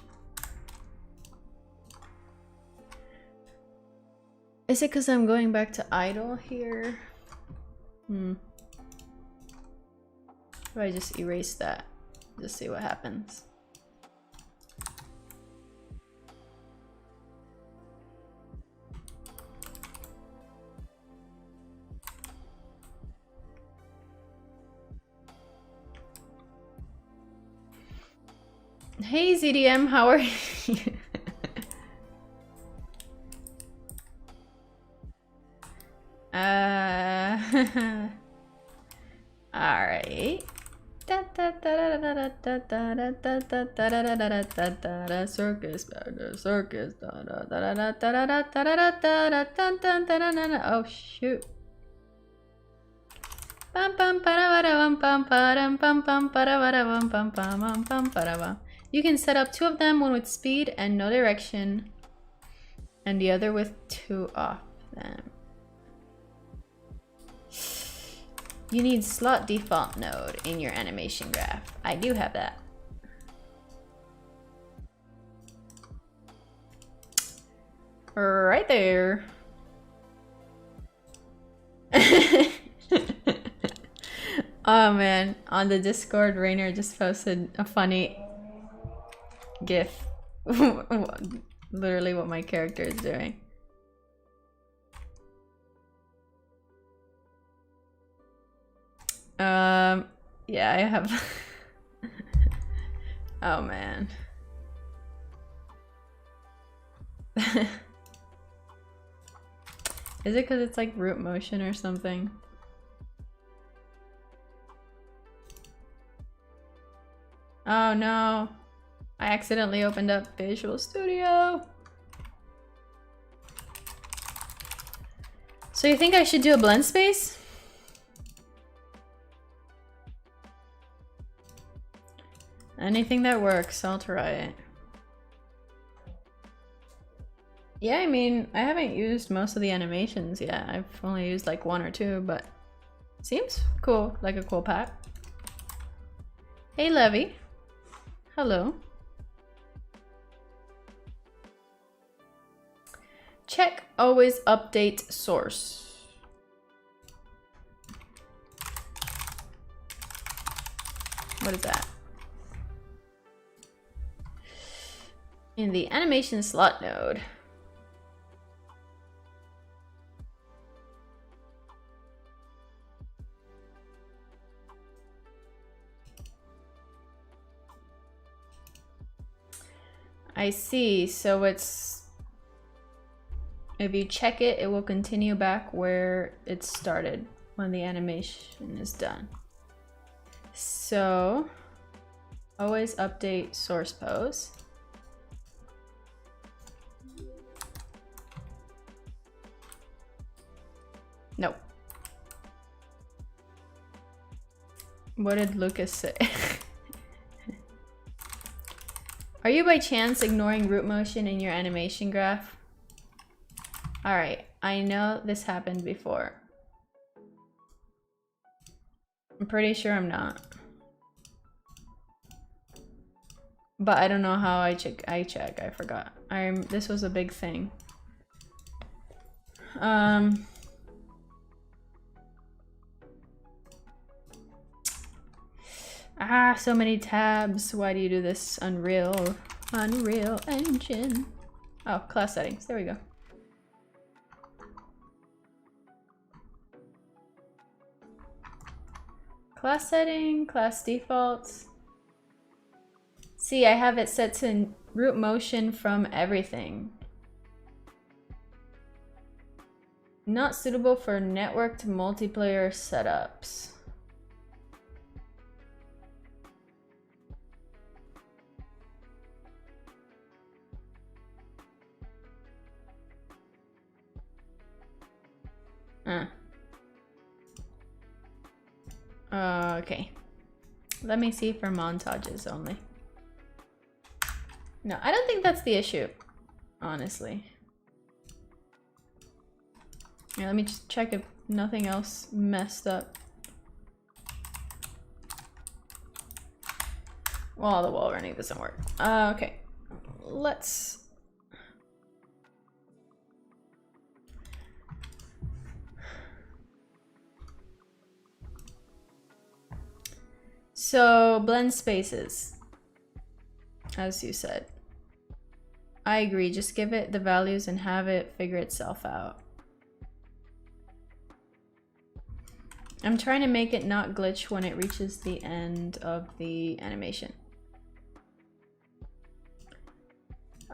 Is it because I'm going back to idle here? Do I just erase that? Just see what happens. Hey ZDM, how are you? All right. Circus, circus. Oh shoot. You can set up 2 of them, one with speed and no direction, and the other with 2 off them. You need slot default node in your animation graph. I do have that. Right there. Oh man, on the Discord, Rainer just posted a funny GIF. Literally what my character is doing. Yeah, I have. Oh man. Is it because it's like root motion or something? Oh no, I accidentally opened up Visual Studio. So you think I should do a blend space? Anything that works, I'll try it. Yeah, I mean, I haven't used most of the animations yet. I've only used like 1 or 2, but seems cool, like a cool pack. Hey Levy. Hello. Check always update source. What is that? In the animation slot node. I see, so it's, if you check it, it will continue back where it started when the animation is done. So, always update source pose. Nope. What did Lucas say? Are you by chance ignoring root motion in your animation graph? Alright, I know this happened before. I'm pretty sure I'm not. But I don't know how I check. I forgot. This was a big thing. So many tabs. Why do you do this? Unreal Engine. Oh, class settings. There we go. Class setting, class defaults. See, I have it set to root motion from everything. Not suitable for networked multiplayer setups. Okay. Let me see for montages only. No, I don't think that's the issue, honestly. Yeah, let me just check if nothing else messed up. Well, the wall running doesn't work. Okay. Let's... So, blend spaces, as you said. I agree, just give it the values and have it figure itself out. I'm trying to make it not glitch when it reaches the end of the animation.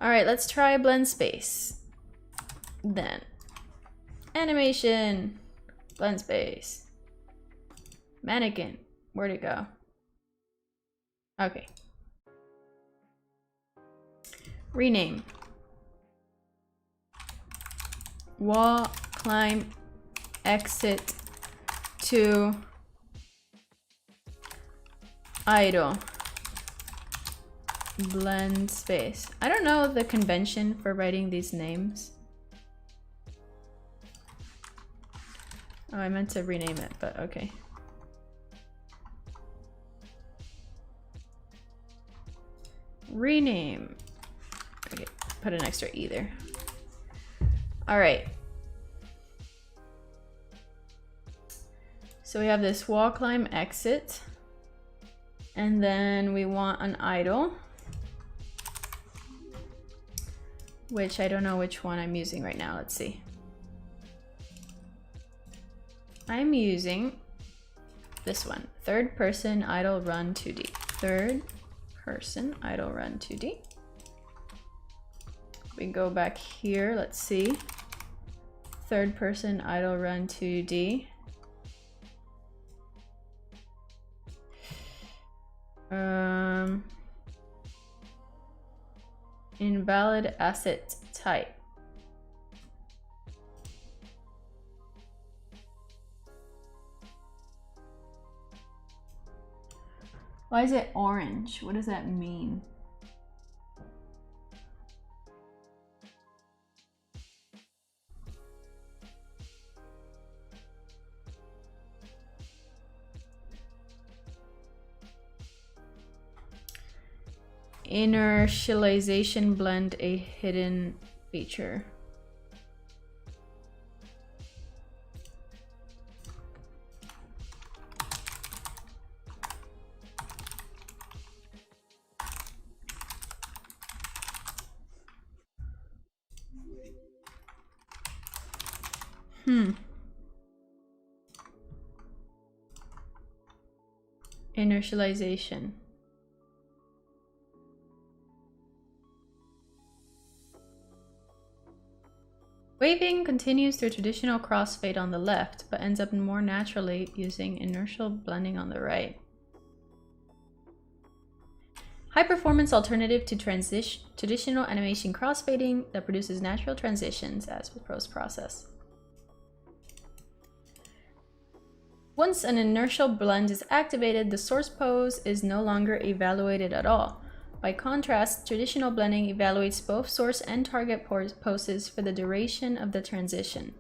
Alright, let's try blend space. Then, animation, blend space, mannequin, where'd it go? Okay. Rename. Wall, climb, exit to idle blend space. I don't know the convention for writing these names. Oh, I meant to rename it, but okay. Rename. Okay, put an extra E there. All right. So we have this wall climb exit, and then we want an idle, which I don't know which one I'm using right now. Let's see. I'm using this one, third person idle run 2D. Third person idle run 2D. We go back here, let's see. Third person idle run 2D. Invalid asset type. Why is it orange? What does that mean? Inertialization blend, a hidden feature. Inertialization. Waving continues through traditional crossfade on the left, but ends up more naturally using inertial blending on the right. High performance alternative to traditional animation crossfading that produces natural transitions as with post-process. Once an inertial blend is activated, the source pose is no longer evaluated at all. By contrast, traditional blending evaluates both source and target poses for the duration of the transition.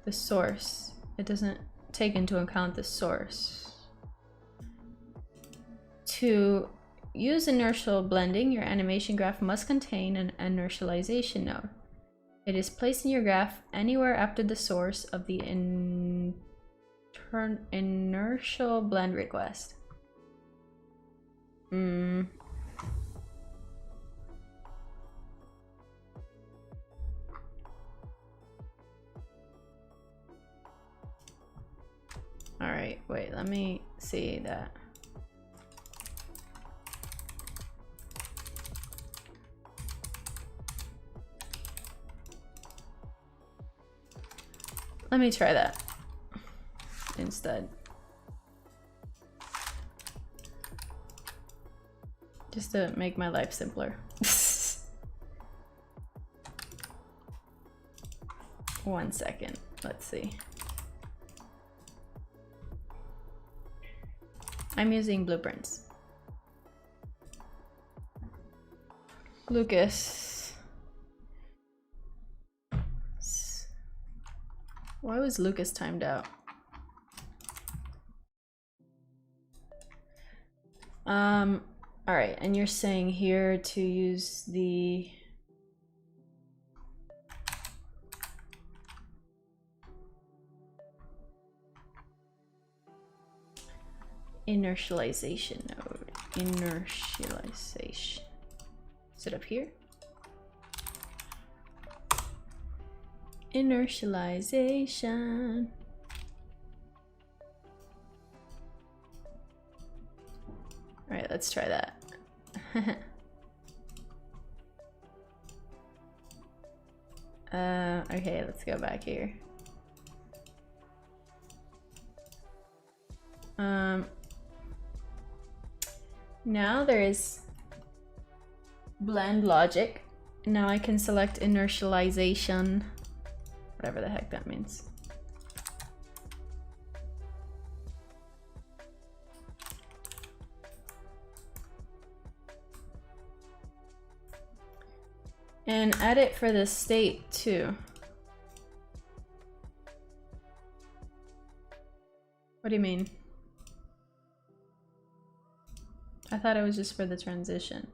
The source. It doesn't take into account the source. To use inertial blending, your animation graph must contain an inertialization node. It is placed in your graph anywhere after the source of the inertial blend request. All right, wait, let me see that. Let me try that instead. Just to make my life simpler. 1 second, let's see. I'm using blueprints. Lucas. Why was Lucas timed out? All right, and you're saying here to use the inertialization node. Inertialization. Is it up here? Inertialization. All right, let's try that. Okay, let's go back here. Now there is blend logic. Now I can select inertialization, whatever the heck that means. And edit for the state too. What do you mean? I thought it was just for the transition.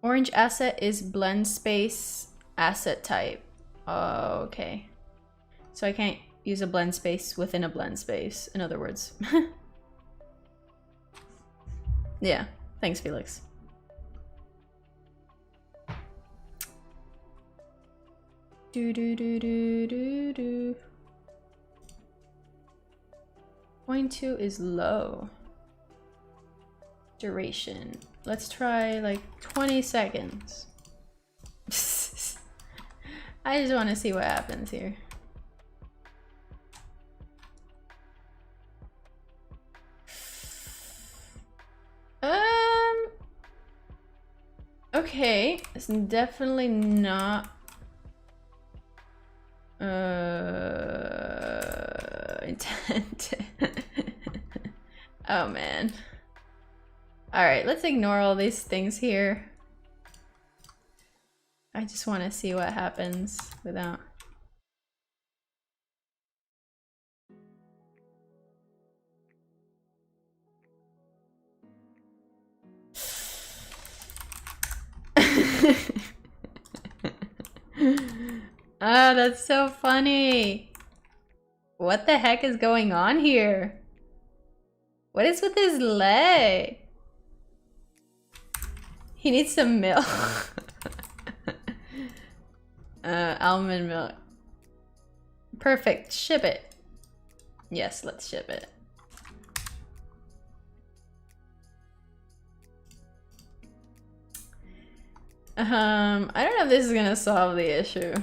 Orange asset is blend space asset type. Oh, okay. So I can't use a blend space within a blend space, in other words. Yeah, thanks, Felix. Do do do do do do. 0.2 is low. Duration. Let's try like 20 seconds. I just want to see what happens here. Okay, it's definitely not intent. Oh man. All right, let's ignore all these things here. I just want to see what happens without. Ah, that's so funny. What the heck is going on here? What is with his leg? He needs some milk. Almond milk. Perfect. Ship it. Yes, let's ship it. I don't know if this is gonna solve the issue.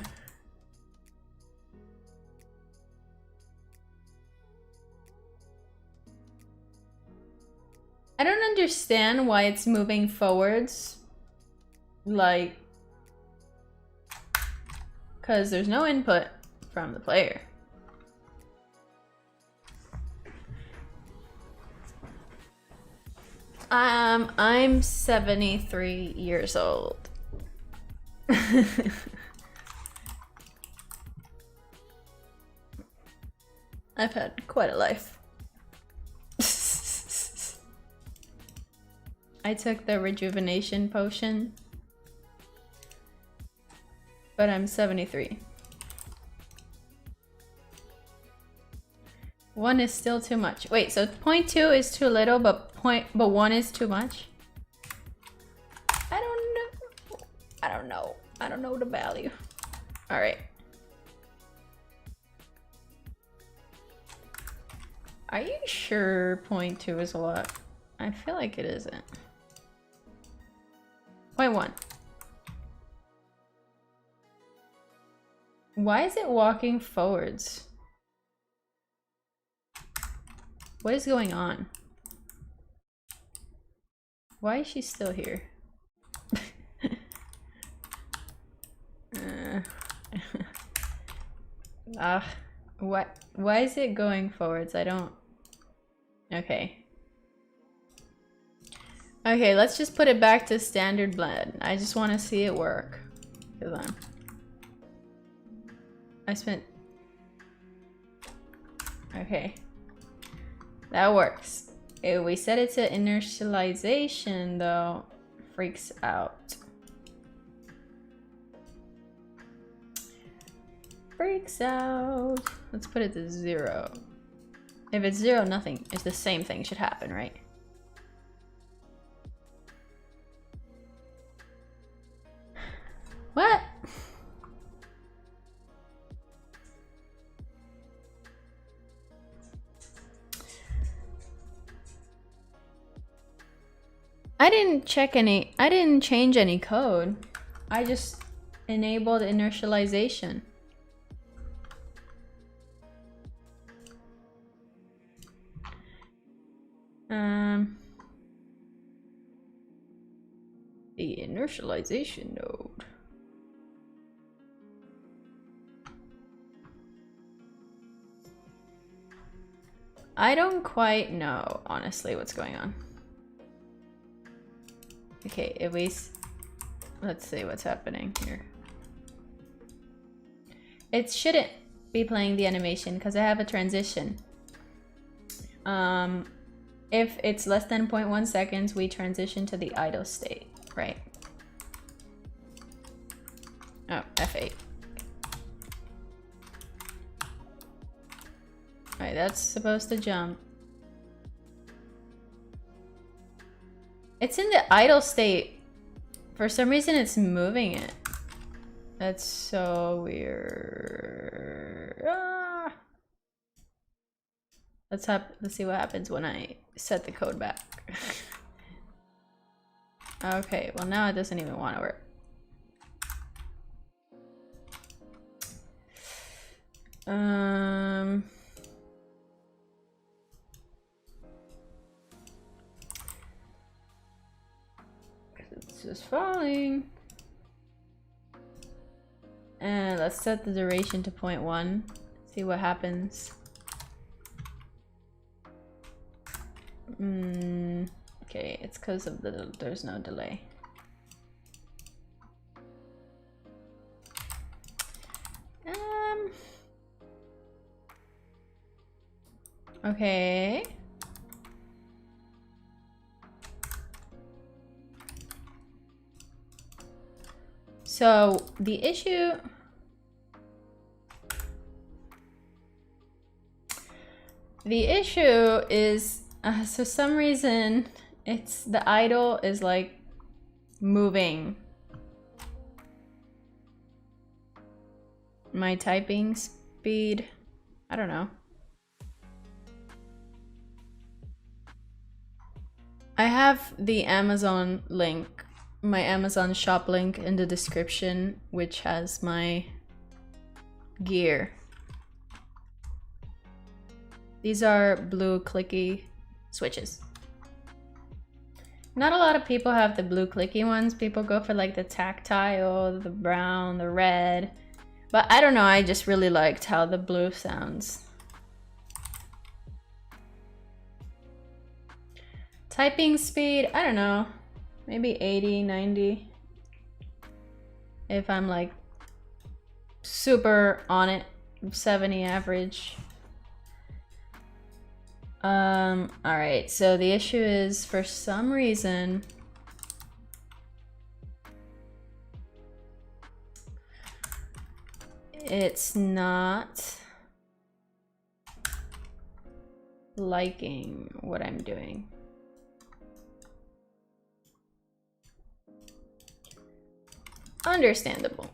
I don't understand why it's moving forwards. Like, because there's no input from the player. I'm 73 years old. I've had quite a life. I took the rejuvenation potion, but I'm 73. 1 is still too much. Wait, so 0.2 is too little, but 1 is too much? I don't know. I don't know the value. All right. Are you sure 0.2 is a lot? I feel like it isn't. 0.1. Why is it walking forwards? What is going on? Why is she still here? What? Why is it going forwards? I don't. Okay. Okay, let's just put it back to standard blend. I just want to see it work. Because I spent. Okay. That works. If we set it to inertialization though, freaks out. Freaks out. Let's put it to 0. If it's 0, nothing. It's the same thing should happen, right? What? I didn't change any code. I just enabled inertialization. The inertialization node. I don't quite know, honestly, what's going on. Okay, if we... Let's see what's happening here. It shouldn't be playing the animation because I have a transition. If it's less than 0.1 seconds, we transition to the idle state, right? Oh, F8. Alright, that's supposed to jump. It's in the idle state. For some reason, it's moving it. That's so weird. Ah. Let's see what happens when I set the code back. Okay, well now it doesn't even want to work. It's just falling. And let's set the duration to 0.1. See what happens. Okay, it's because of there's no delay. Okay. So the issue is for some reason it's the idle is like moving my typing speed. I don't know. I have the Amazon link, my Amazon shop link in the description, which has my gear. These are blue clicky switches. Not a lot of people have the blue clicky ones. People go for like the tactile, the brown, the red. But I don't know, I just really liked how the blue sounds. Typing speed, I don't know, maybe 80, 90. If I'm like super on it, 70 average. All right, so the issue is for some reason, it's not liking what I'm doing. Understandable.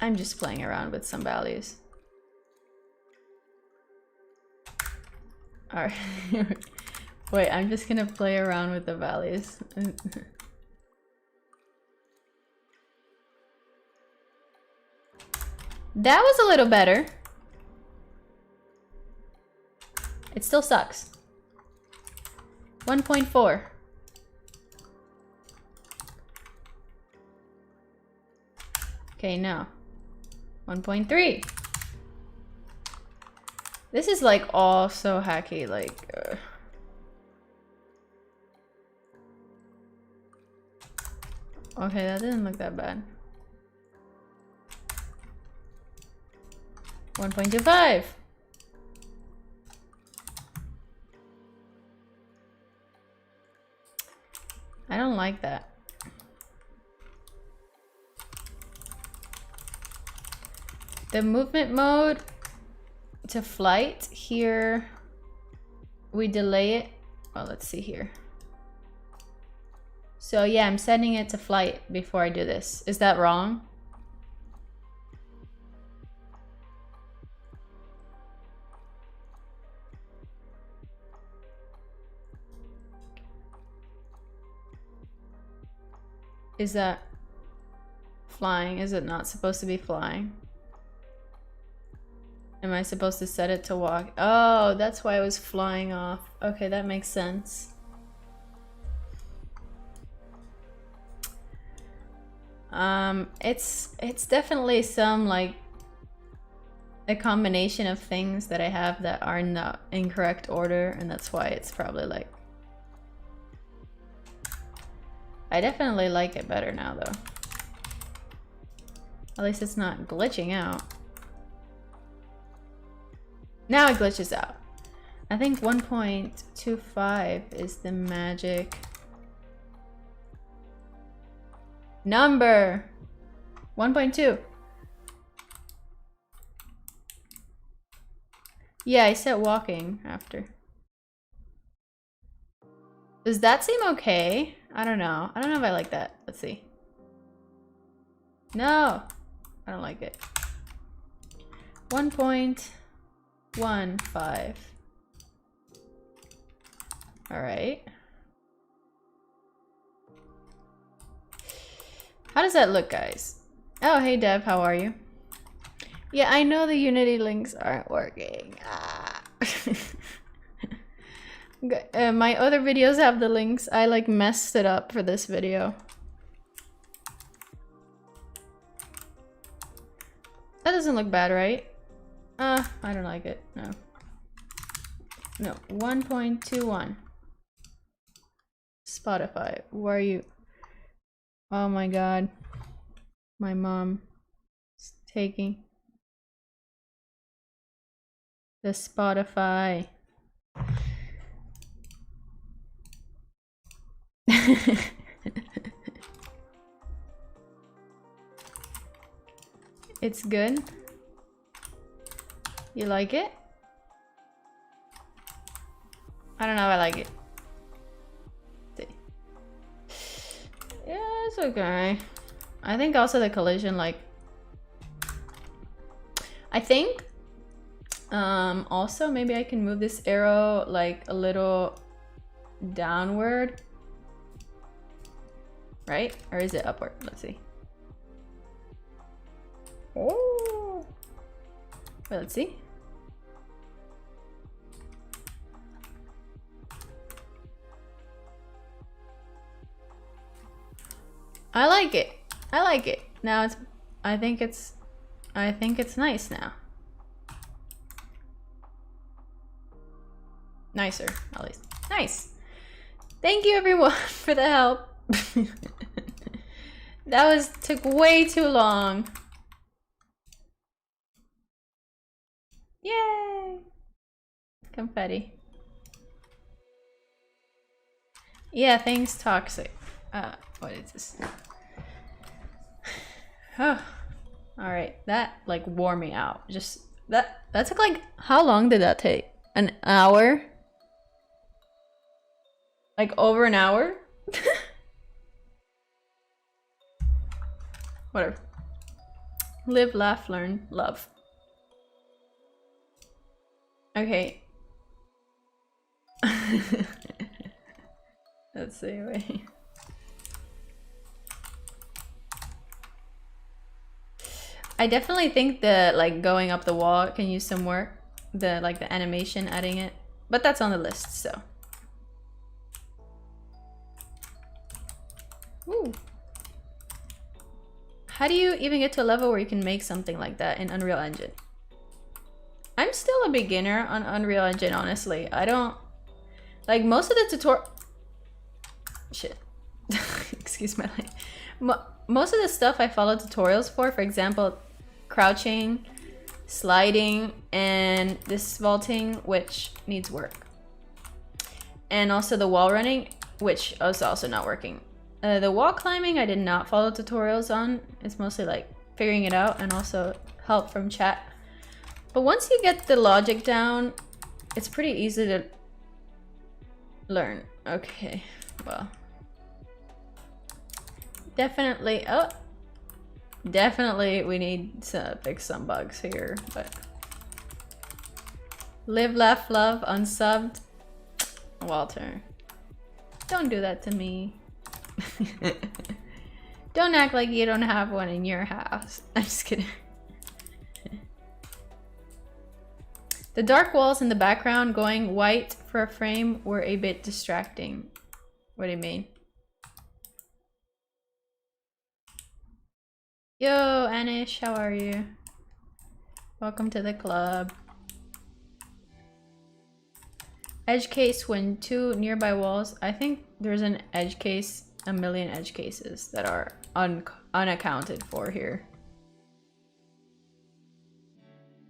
I'm just playing around with some values. All right. Wait, I'm just gonna play around with the values. That was a little better. It still sucks. 1.4. Okay, now 1.3. This is like all so hacky, like okay, that didn't look that bad. 1.25. I don't like that. The movement mode to flight here, we delay it. Oh, let's see here. So yeah, I'm setting it to flight before I do this. Is that wrong? Is that flying? Is it not supposed to be flying? Am I supposed to set it to walk? Oh, that's why it was flying off. Okay, that makes sense. It's definitely some like a combination of things that I have that are not in correct order, and that's why it's probably like... I definitely like it better now though. At least it's not glitching out. Now it glitches out. I think 1.25 is the magic number. 1.2. Yeah, I said walking after. Does that seem okay? I don't know. I don't know if I like that. Let's see. No, I don't like it. 1.15. All right. How does that look, guys? Oh, hey Deb, how are you? Yeah, I know the Unity links aren't working. Ah. My other videos have the links. I like messed it up for this video. That doesn't look bad, right? I don't like it. No. No, 1.21. Spotify, where are you? Oh my god. My mom is taking the Spotify. It's good. You like it? I don't know if I like it. See. Yeah, it's okay. I think also the collision, like... I think also maybe I can move this arrow like a little downward. Right? Or is it upward? Let's see. Oh. Wait, let's see. I like it. I like it. Now it's I think it's nice now. Nicer, at least. Nice. Thank you everyone for the help. That took way too long. Yay! Confetti. Yeah, thanks, Toxic. What is this? Oh, all right. That like wore me out. Just that took like, how long did that take? An hour? Like over an hour? Whatever. Live, laugh, learn, love. Okay. Let's see, wait. I definitely think that like going up the wall can use some work. The animation, adding it. But that's on the list, so. Ooh. How do you even get to a level where you can make something like that in Unreal Engine? I'm still a beginner on Unreal Engine, honestly. I don't... Like, most of the tutorial... Shit. Excuse my language. Most of the stuff I follow tutorials for example, crouching, sliding, and this vaulting, which needs work. And also the wall running, which is also not working. The wall climbing, I did not follow tutorials on. It's mostly like figuring it out and also help from chat. But once you get the logic down, it's pretty easy to learn. Okay, well. Definitely, definitely we need to fix some bugs here, but. Live, laugh, love, unsubbed. Walter, don't do that to me. Don't act like you don't have one in your house. I'm just kidding. The dark walls in the background going white for a frame were a bit distracting. What do you mean? Yo, Anish, how are you? Welcome to the club. Edge case when two nearby walls. I think there's an edge case, a million edge cases that are unaccounted for here.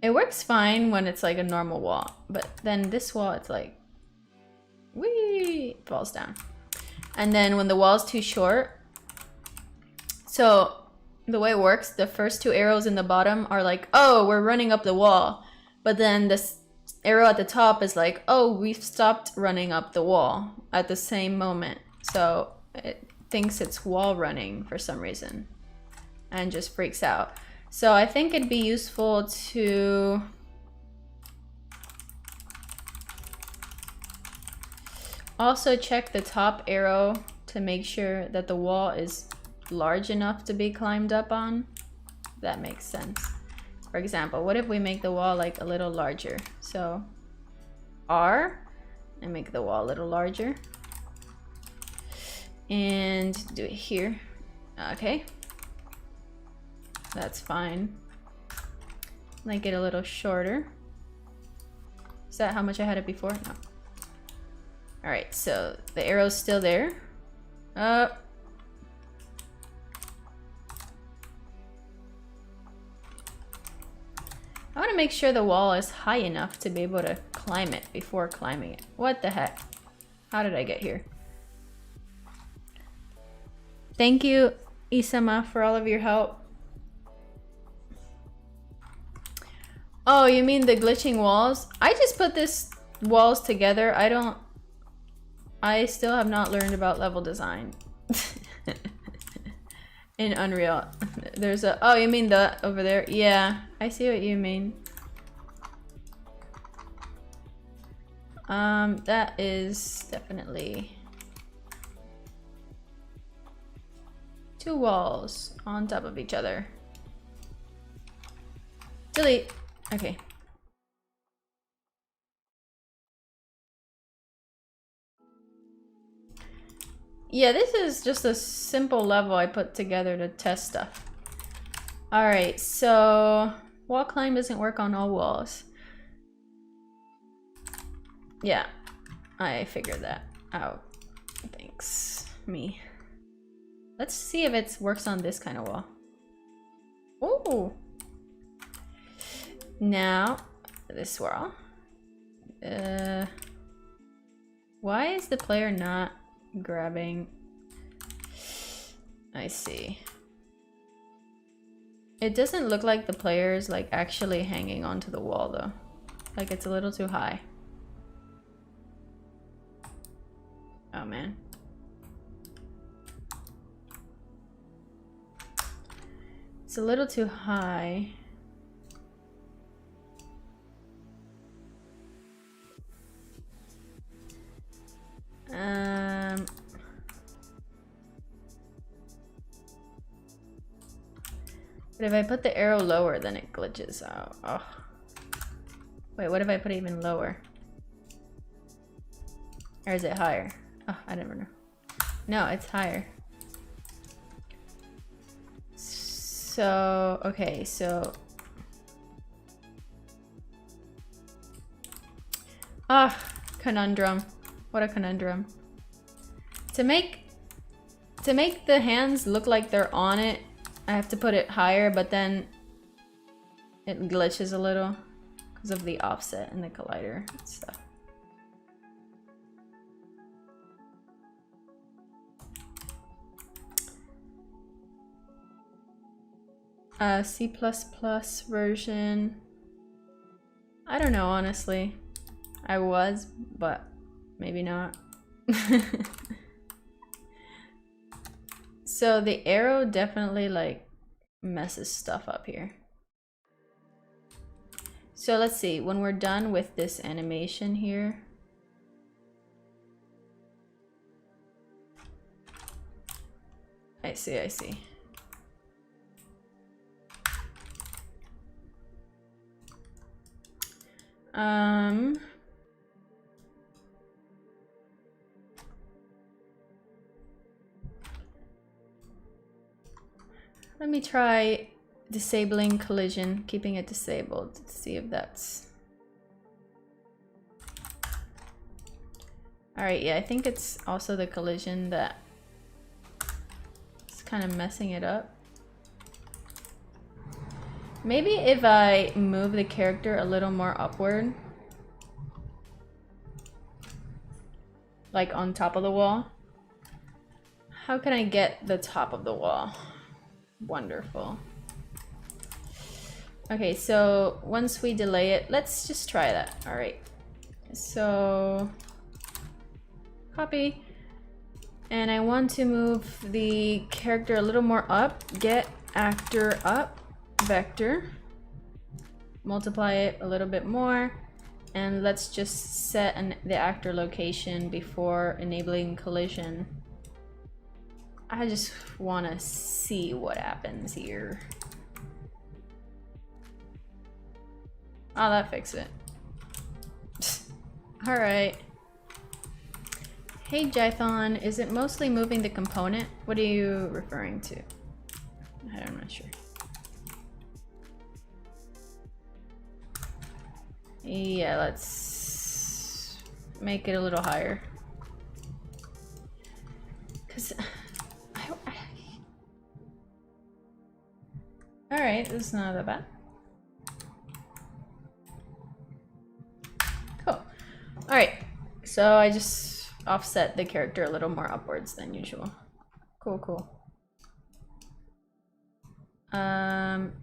It works fine when it's like a normal wall, but then this wall, it's like, whee, it falls down. And then when the wall's too short, so the way it works, the first two arrows in the bottom are like, oh, we're running up the wall. But then this arrow at the top is like, oh, we've stopped running up the wall at the same moment. So it thinks it's wall running for some reason and just freaks out. So I think it'd be useful to also check the top arrow to make sure that the wall is large enough to be climbed up on. That makes sense. For example, what if we make the wall like a little larger? So R and make the wall a little larger. And do it here. Okay. That's fine. Make it a little shorter. Is that how much I had it before? No. Alright, so the arrow's still there. I want to make sure the wall is high enough to be able to climb it before climbing it. What the heck? How did I get here? Thank you, Isama, for all of your help. Oh, you mean the glitching walls? I just put this walls together. I still have not learned about level design. In Unreal. There's a, oh, you mean the over there? Yeah, I see what you mean. That is definitely two walls on top of each other. Delete. Okay. Yeah, this is just a simple level I put together to test stuff. Alright, so wall climb doesn't work on all walls. Yeah, I figured that out. Thanks, me. Let's see if it works on this kind of wall. Ooh. Now, this wall. Why is the player not grabbing? I see. It doesn't look like the player is like actually hanging onto the wall though. Like it's a little too high. Oh man. It's a little too high. But if I put the arrow lower, then it glitches out. Oh. Wait, what if I put it even lower? Or is it higher? Oh, I never know. No, it's higher. So, okay, so... Ah, conundrum. What a conundrum. To make the hands look like they're on it, I have to put it higher, but then it glitches a little because of the offset and the collider and stuff. C++ version. I don't know, honestly. I was, but maybe not. So the arrow definitely like messes stuff up here. So let's see, when we're done with this animation here. I see. Let me try disabling collision, keeping it disabled to see if that's... Alright, yeah, I think it's also the collision that is kind of messing it up. Maybe if I move the character a little more upward, like on top of the wall. How can I get the top of the wall? Wonderful. Okay, so once we delay it, let's just try that. All right, so copy, and I want to move the character a little more up. Get actor up vector, multiply it a little bit more, and let's just set the actor location before enabling collision. I just want to see what happens here. Oh, that fixed it. All right. Hey Jython, is it mostly moving the component? What are you referring to? I'm not sure. Yeah, let's make it a little higher. Cause all right, this is not that bad. Cool. All right, so I just offset the character a little more upwards than usual. Cool, cool.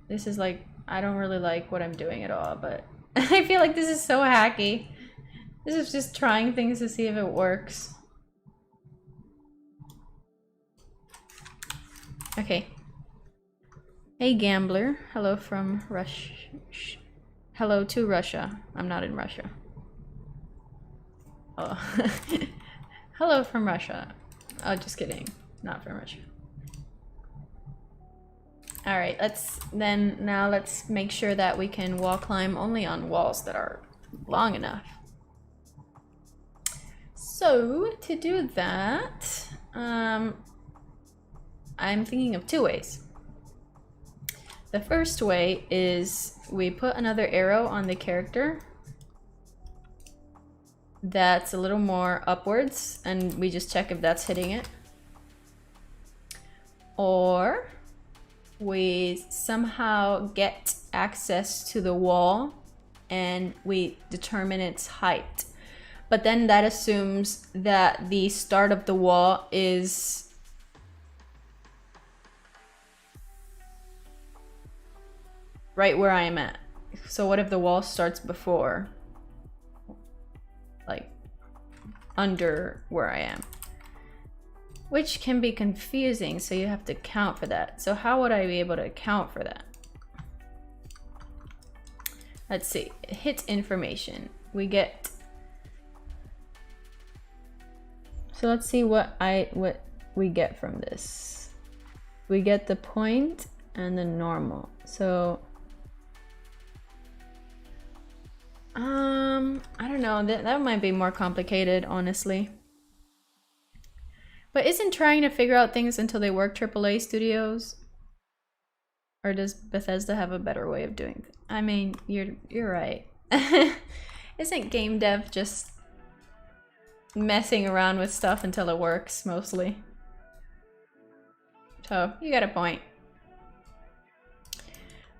This is like, I don't really like what I'm doing at all, but I feel like this is so hacky. This is just trying things to see if it works. Okay. Hey Gambler, hello from Russia. Hello to Russia. I'm not in Russia. Oh. Hello from Russia. Oh, just kidding. Not from Russia. All right, now let's make sure that we can wall climb only on walls that are long enough. So to do that, I'm thinking of two ways. The first way is we put another arrow on the character that's a little more upwards, and we just check if that's hitting it. Or we somehow get access to the wall and we determine its height. But then that assumes that the start of the wall is right where I am at. So what if the wall starts before, like under where I am? Which can be confusing, so you have to account for that. So how would I be able to account for that? Let's see, hit information. We get, so let's see what we get from this. We get the point and the normal. So I don't know, that might be more complicated, honestly. But isn't trying to figure out things until they work AAA studios? Or does Bethesda have a better way of doing things? I mean, you're right. Isn't game dev just messing around with stuff until it works, mostly? So, you got a point.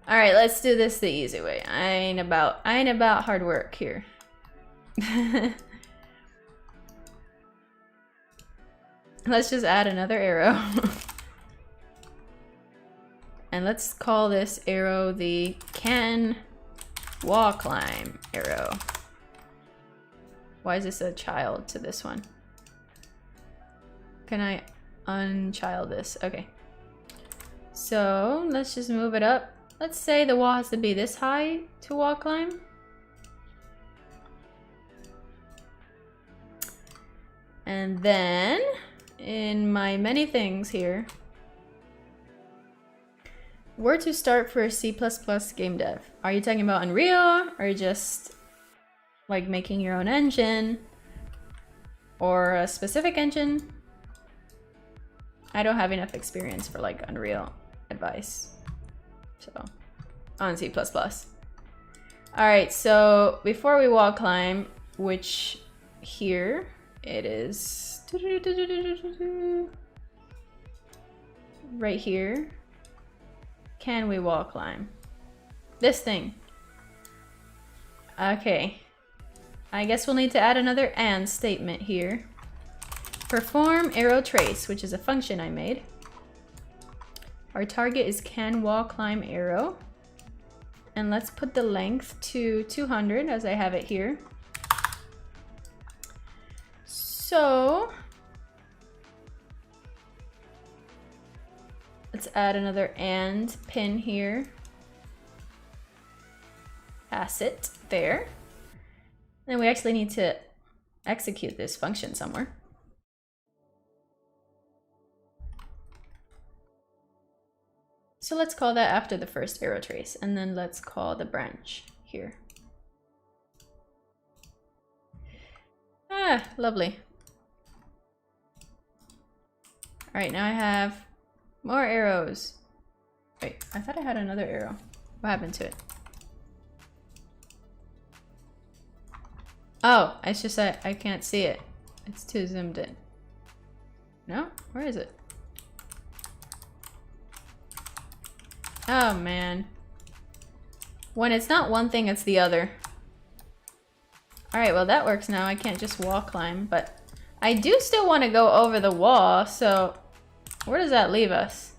Alright, let's do this the easy way. I ain't about hard work here. Let's just add another arrow. And let's call this arrow the can wall climb arrow. Why is this a child to this one? Can I unchild this? Okay. So let's just move it up. Let's say the wall has to be this high to wall climb. And then in my many things here, where to start for C++ game dev? Are you talking about Unreal? Or just like making your own engine? Or a specific engine? I don't have enough experience for like Unreal. advice. So on C++. Alright, so before we wall climb, which here it is right here, can we wall climb? This thing. Okay. I guess we'll need to add another and statement here. Perform arrow trace, which is a function I made. Our target is can wall climb arrow. And let's put the length to 200 as I have it here. So let's add another and pin here. Pass it there. And we actually need to execute this function somewhere. So let's call that after the first arrow trace, and then let's call the branch here. Ah, lovely. All right, now I have more arrows. Wait, I thought I had another arrow. What happened to it? Oh, it's just that I can't see it. It's too zoomed in. No? Where is it? Oh man. When it's not one thing, it's the other. Alright, well that works now. I can't just wall climb, but I do still want to go over the wall, so where does that leave us?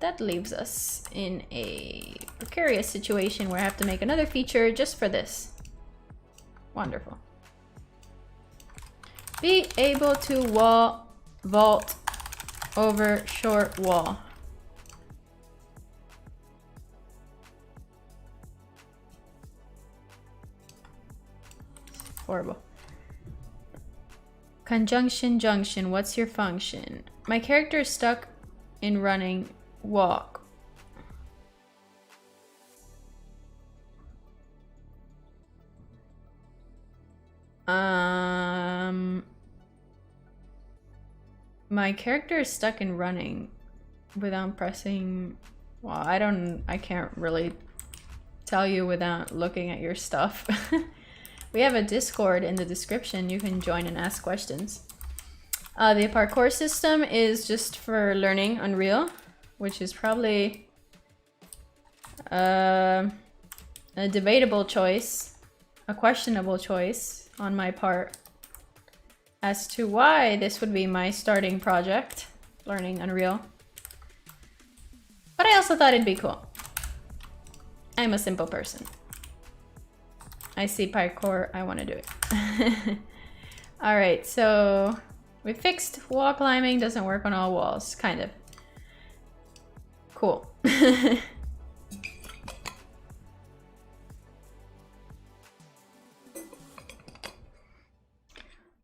That leaves us in a precarious situation where I have to make another feature just for this. Wonderful. Be able to vault over short wall. Horrible. Conjunction junction, what's your function? My character is stuck in running walk. My character is stuck in running without pressing. Well, I can't really tell you without looking at your stuff. We have a Discord in the description. You can join and ask questions. The parkour system is just for learning Unreal, which is probably a debatable choice, a questionable choice on my part as to why this would be my starting project, learning Unreal. But I also thought it'd be cool. I'm a simple person. I see parkour, I want to do it. Alright, so we fixed wall climbing, doesn't work on all walls, kind of. Cool.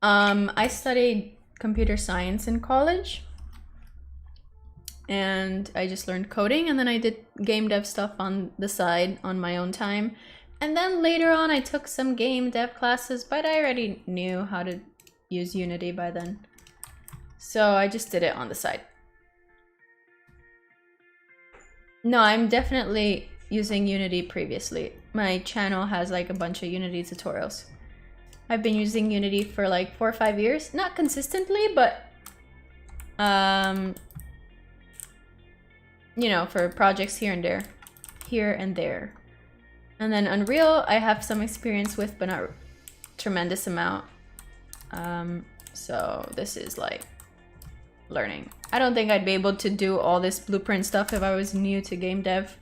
I studied computer science in college, and I just learned coding, and then I did game dev stuff on the side on my own time. And then later on I took some game dev classes, but I already knew how to use Unity by then. So I just did it on the side. No, I'm definitely using Unity previously. My channel has like a bunch of Unity tutorials. I've been using Unity for like 4 or 5 years. Not consistently, but you know, for projects here and there. And then Unreal, I have some experience with, but not tremendous amount. So this is like learning. I don't think I'd be able to do all this blueprint stuff if I was new to game dev.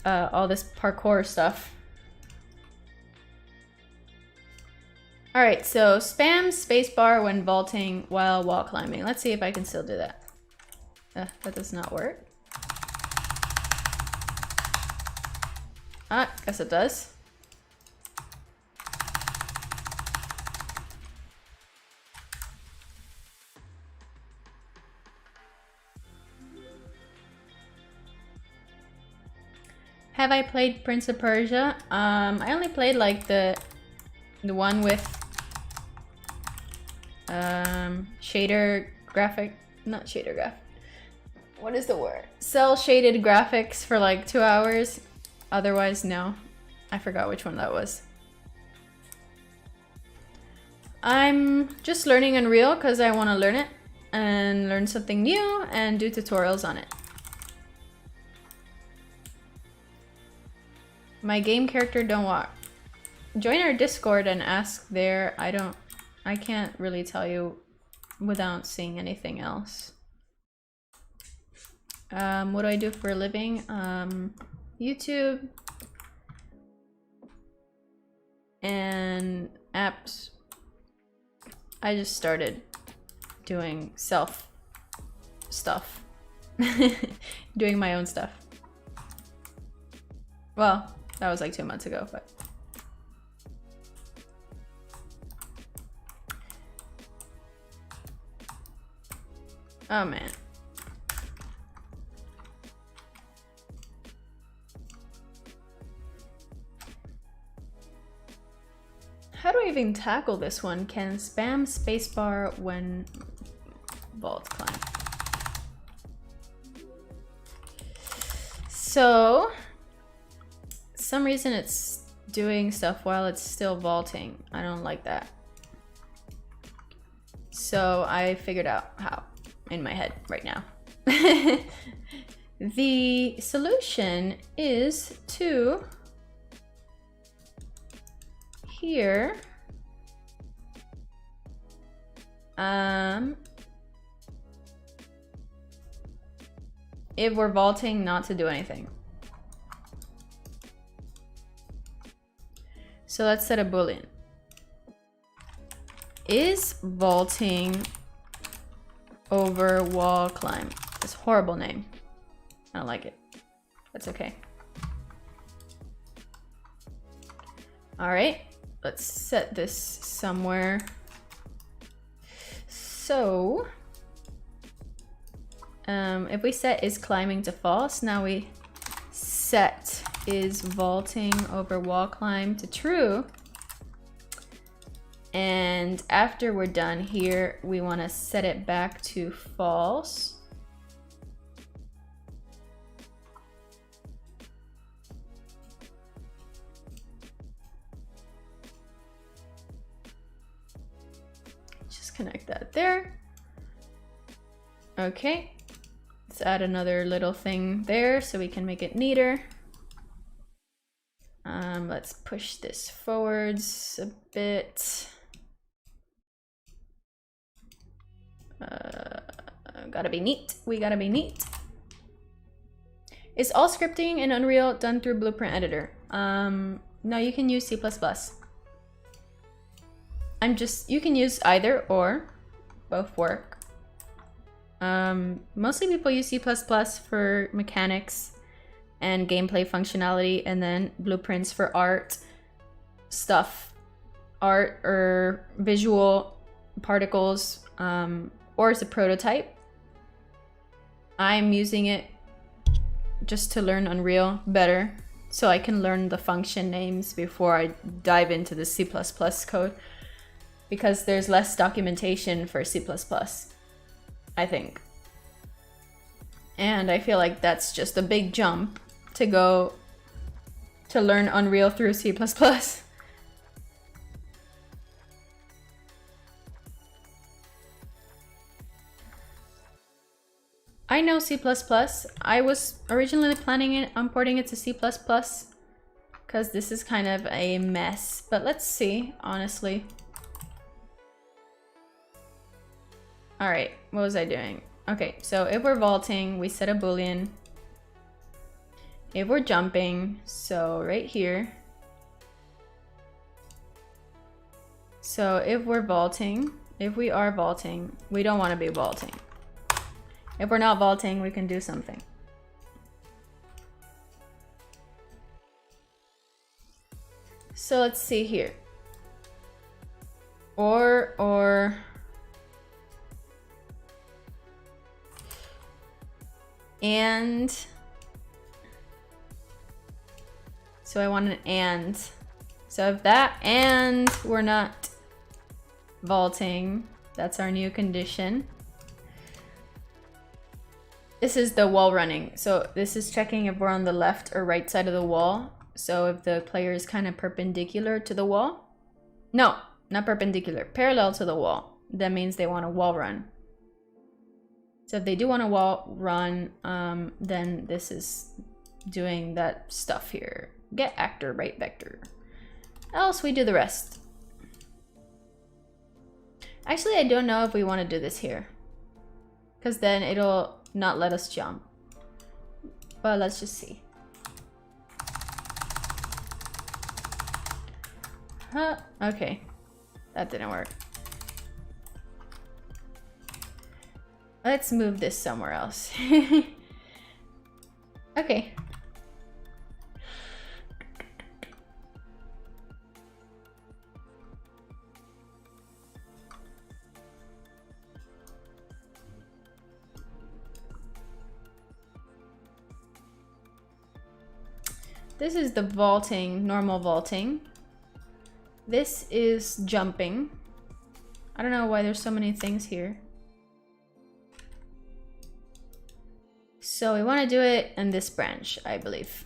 All this parkour stuff. Alright, so spam spacebar when vaulting while wall climbing. Let's see if I can still do that. That does not work. Ah, guess it does. Have I played Prince of Persia? I only played like the one with shader graphic, not shader graphic. What is the word? Cell shaded graphics for like 2 hours. Otherwise, no. I forgot which one that was. I'm just learning Unreal because I want to learn it and learn something new and do tutorials on it. My game character don't walk. Join our Discord and ask there. I can't really tell you without seeing anything else. What do I do for a living? YouTube and apps. I just started doing self stuff. Doing my own stuff. Well, that was like 2 months ago, but oh man. How do I even tackle this one? Can spam spacebar when vault climb. So, some reason it's doing stuff while it's still vaulting. I don't like that. So I figured out how in my head right now. The solution is to here if we're vaulting, not to do anything. So let's set a boolean. Is vaulting over wall climb? This horrible name. I don't like it. That's okay. All right, let's set this somewhere. So, if we set is climbing to false, now we set is vaulting over wall climb to true. And after we're done here, we want to set it back to false. Just connect that there. Okay, let's add another little thing there so we can make it neater. Let's push this forwards a bit. Gotta be neat. We gotta be neat. Is all scripting in Unreal done through Blueprint Editor? No, you can use C++. You can use either or, both work. Mostly people use C++ for mechanics and gameplay functionality, and then blueprints for art stuff, art or visual particles, or as a prototype. I'm using it just to learn Unreal better, so I can learn the function names before I dive into the C++ code, because there's less documentation for C++, I think. And I feel like that's just a big jump to go to learn Unreal through C++. I know C++. I was originally planning on porting it to C++ because this is kind of a mess, but let's see, honestly. All right, what was I doing? Okay, so if we're vaulting, we set a boolean. If we're jumping, so right here. So if we're vaulting, if we are vaulting, we don't want to be vaulting. If we're not vaulting, we can do something. So let's see here. And so I want an and. So if that and we're not vaulting, That's our new condition. This is the wall running. So this is checking if we're on the left or right side of the wall. So if the player is kind of perpendicular to the wall. No, not perpendicular, parallel to the wall. That means they want a wall run. So if they do want a wall run, then this is doing that stuff here. Get actor, right vector. Else we do the rest. Actually, I don't know if we want to do this here, because then it'll not let us jump. But let's just see. Huh, okay. That didn't work. Let's move this somewhere else. Okay. This is the vaulting, normal vaulting. This is jumping. I don't know why there's so many things here. So we want to do it in this branch, I believe.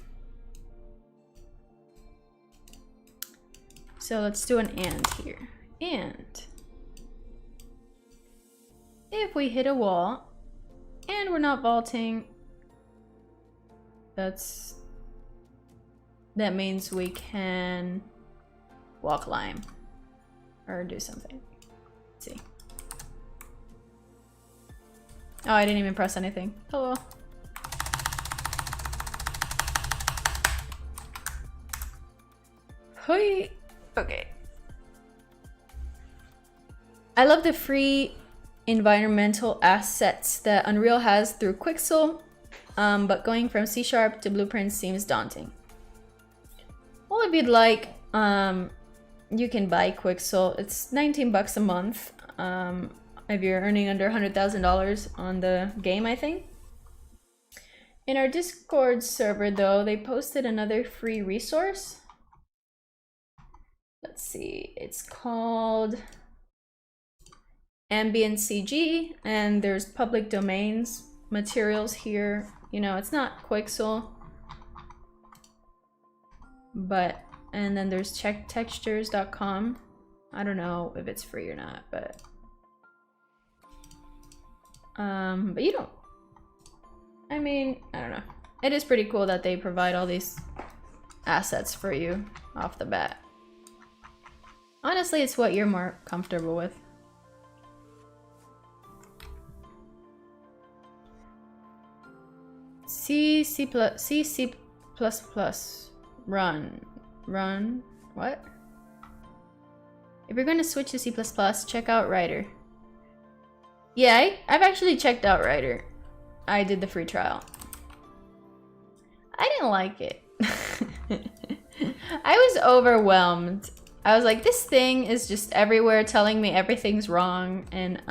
So let's do an and here. And if we hit a wall and we're not vaulting, that means we can wall climb or do something. Let's see. Oh, I didn't even press anything. Hello. Hoi. Okay. I love the free environmental assets that Unreal has through Quixel, but going from C# to Blueprint seems daunting. Well, if you'd like, you can buy Quixel. It's 19 bucks a month. If you're earning under $100,000 on the game, I think. In our Discord server, though, they posted another free resource. Let's see, it's called Ambient CG, and there's public domains materials here. You know, it's not Quixel, but, and then there's checktextures.com. I don't know if it's free or not, but you don't, I mean, I don't know. It is pretty cool that they provide all these assets for you off the bat. Honestly, it's what you're more comfortable with. C++, run, what? If you're gonna switch to C++, check out Writer. Yeah, I've actually checked out Writer. I did the free trial. I didn't like it. I was overwhelmed. I was like, this thing is just everywhere telling me everything's wrong, and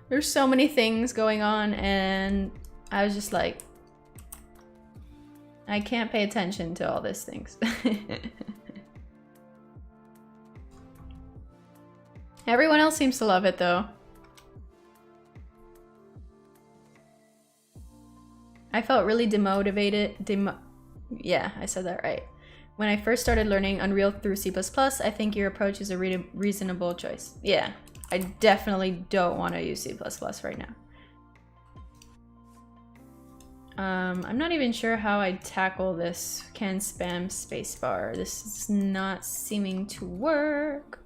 there's so many things going on, and I was just like, I can't pay attention to all these things. Everyone else seems to love it though. I felt really demotivated. Yeah, I said that right. When I first started learning Unreal through C++, I think your approach is a reasonable choice. Yeah, I definitely don't want to use C++ right now. I'm not even sure how I tackle this can spam spacebar. This is not seeming to work.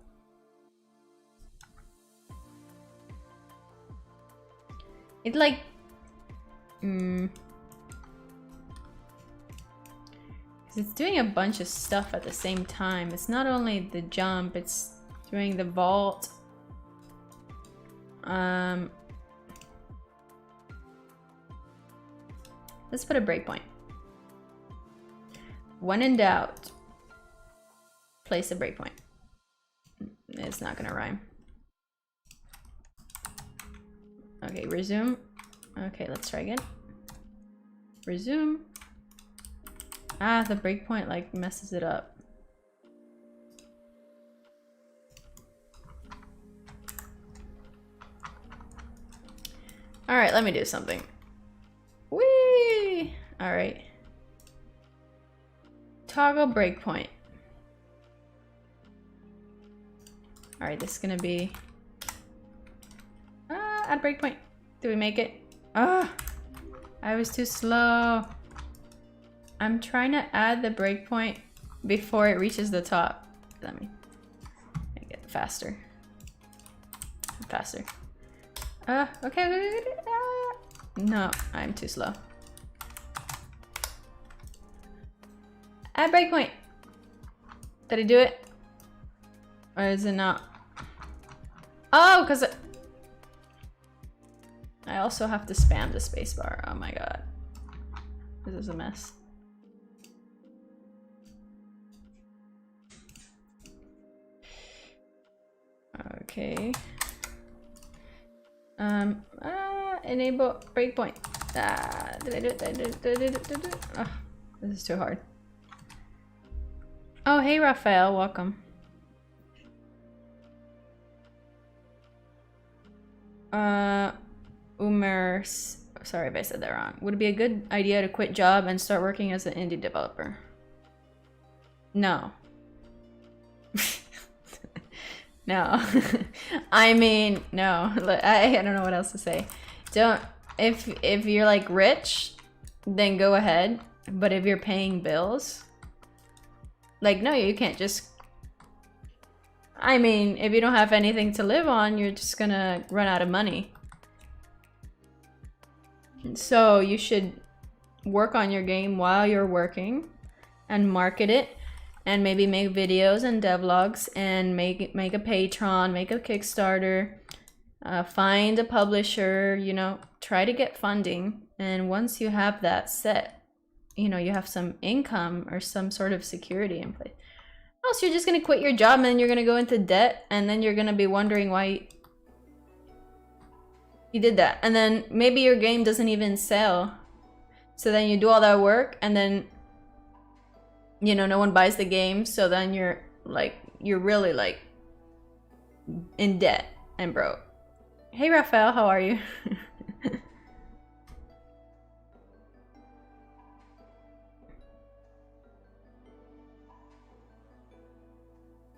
It like... It's doing a bunch of stuff at the same time. It's not only the jump, it's doing the vault. Let's put a breakpoint. When in doubt, place a breakpoint. It's not gonna rhyme. Okay, resume. Okay, let's try again. Resume. Ah, the breakpoint like messes it up. All right, let me do something. Whee! All right. Toggle breakpoint. All right, this is gonna be add breakpoint. Do we make it? Ah, I was too slow. I'm trying to add the breakpoint before it reaches the top. Let me make it faster. Faster. Okay. No, I'm too slow. Add breakpoint. Did I do it? Or is it not? Oh, because I also have to spam the spacebar. Oh my god. This is a mess. Okay. Enable breakpoint. Did I do it? Did I do it? Oh, this is too hard. Oh, hey, Raphael, welcome. Sorry if I said that wrong. Would it be a good idea to quit job and start working as an indie developer? No. No. I mean, no. I don't know what else to say. Don't. If you're like rich, then go ahead. But if you're paying bills, like, no, you can't just. I mean, if you don't have anything to live on, you're just gonna run out of money. So you should work on your game while you're working and market it, and maybe make videos and devlogs and make a Patreon, make a Kickstarter, find a publisher, you know, try to get funding. And once you have that set, you know, you have some income or some sort of security in place. Else you're just gonna quit your job and then you're gonna go into debt, and then you're gonna be wondering why you did that. And then maybe your game doesn't even sell. So then you do all that work and then, you know, no one buys the game. So then you're really like in debt and broke. Hey Raphael, how are you?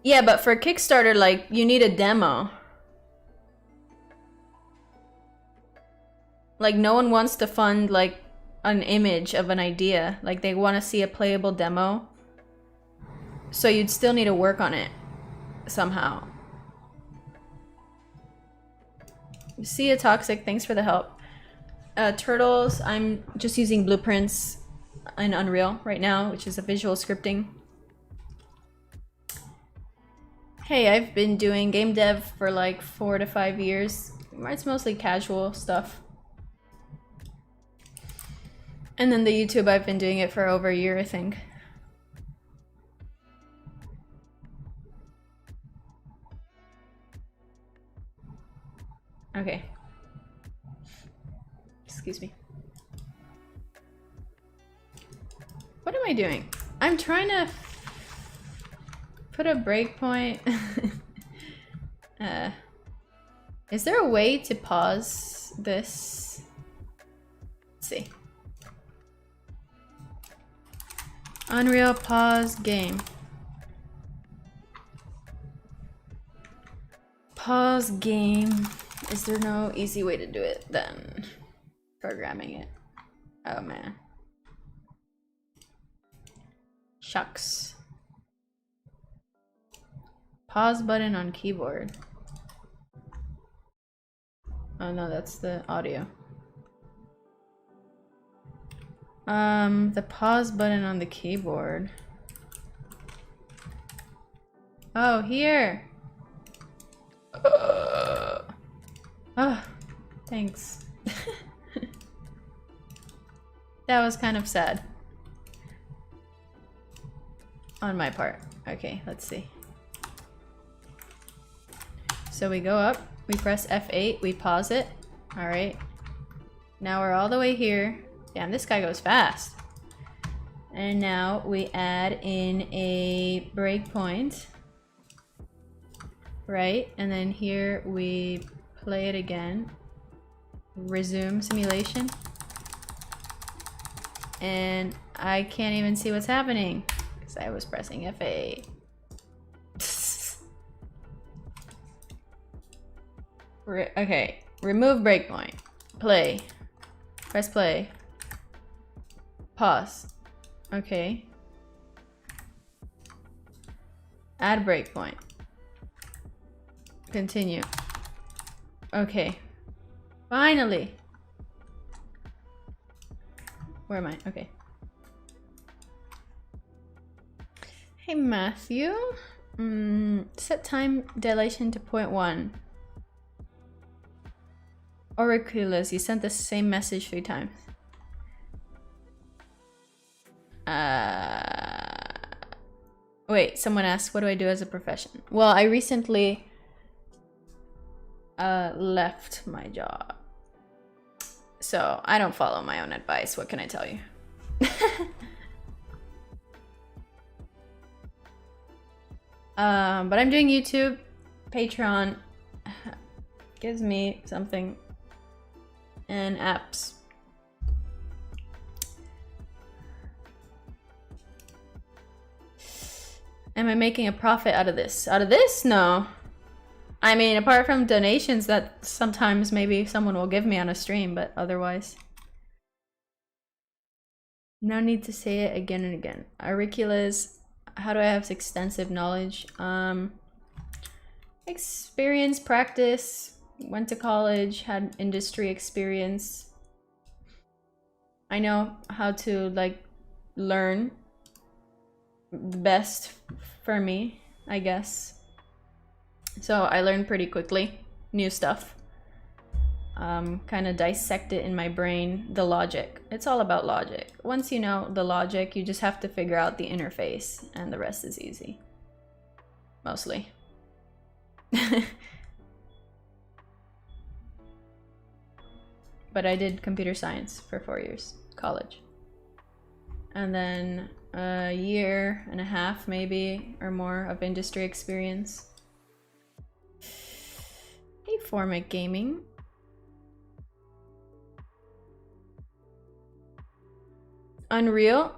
Yeah, but for Kickstarter, like, you need a demo. Like, no one wants to fund, like, an image of an idea. Like, they want to see a playable demo. So you'd still need to work on it somehow. See ya, Toxic. Thanks for the help. Turtles, I'm just using blueprints in Unreal right now, which is a visual scripting. Hey, I've been doing game dev for like 4 to 5 years. It's mostly casual stuff. And then the YouTube, I've been doing it for over a year, I think. Okay. Excuse me. What am I doing? I'm trying to put a breakpoint. Is there a way to pause this? Let's see. Unreal pause game. Pause game. Is there no easy way to do it than programming it? Oh man. Shucks. Pause button on keyboard. Oh no, that's the audio. The pause button on the keyboard. Oh, here. Oh, thanks. That was kind of sad. On my part. Okay, let's see. So we go up, we press F8, we pause it. Alright. Now we're all the way here. Damn, this guy goes fast. And now we add in a breakpoint. Right, and then here we play it again. Resume simulation. And I can't even see what's happening because I was pressing FA. Okay, remove breakpoint. Play. Press play. Pause. Okay. Add breakpoint. Continue. Okay. Finally. Where am I? Okay. Hey Matthew. Set time dilation to 0.1. Oraculous, you sent the same message 3 times. Wait, someone asked, what do I do as a profession? Well, I recently left my job. So I don't follow my own advice. What can I tell you? But I'm doing YouTube. Patreon gives me something. And apps. Am I making a profit out of this? Out of this? No. I mean, apart from donations that sometimes maybe someone will give me on a stream, but otherwise. No need to say it again and again. Auricula's, how do I have extensive knowledge? Experience, practice, went to college, had industry experience. I know how to like learn the best for me, I guess. So I learned pretty quickly new stuff. Kind of dissect it in my brain, the logic. It's all about logic. Once you know the logic, you just have to figure out the interface and the rest is easy. Mostly. But I did computer science for 4 years, college. And then a year and a half maybe or more of industry experience. Hey, Formic Gaming. Unreal.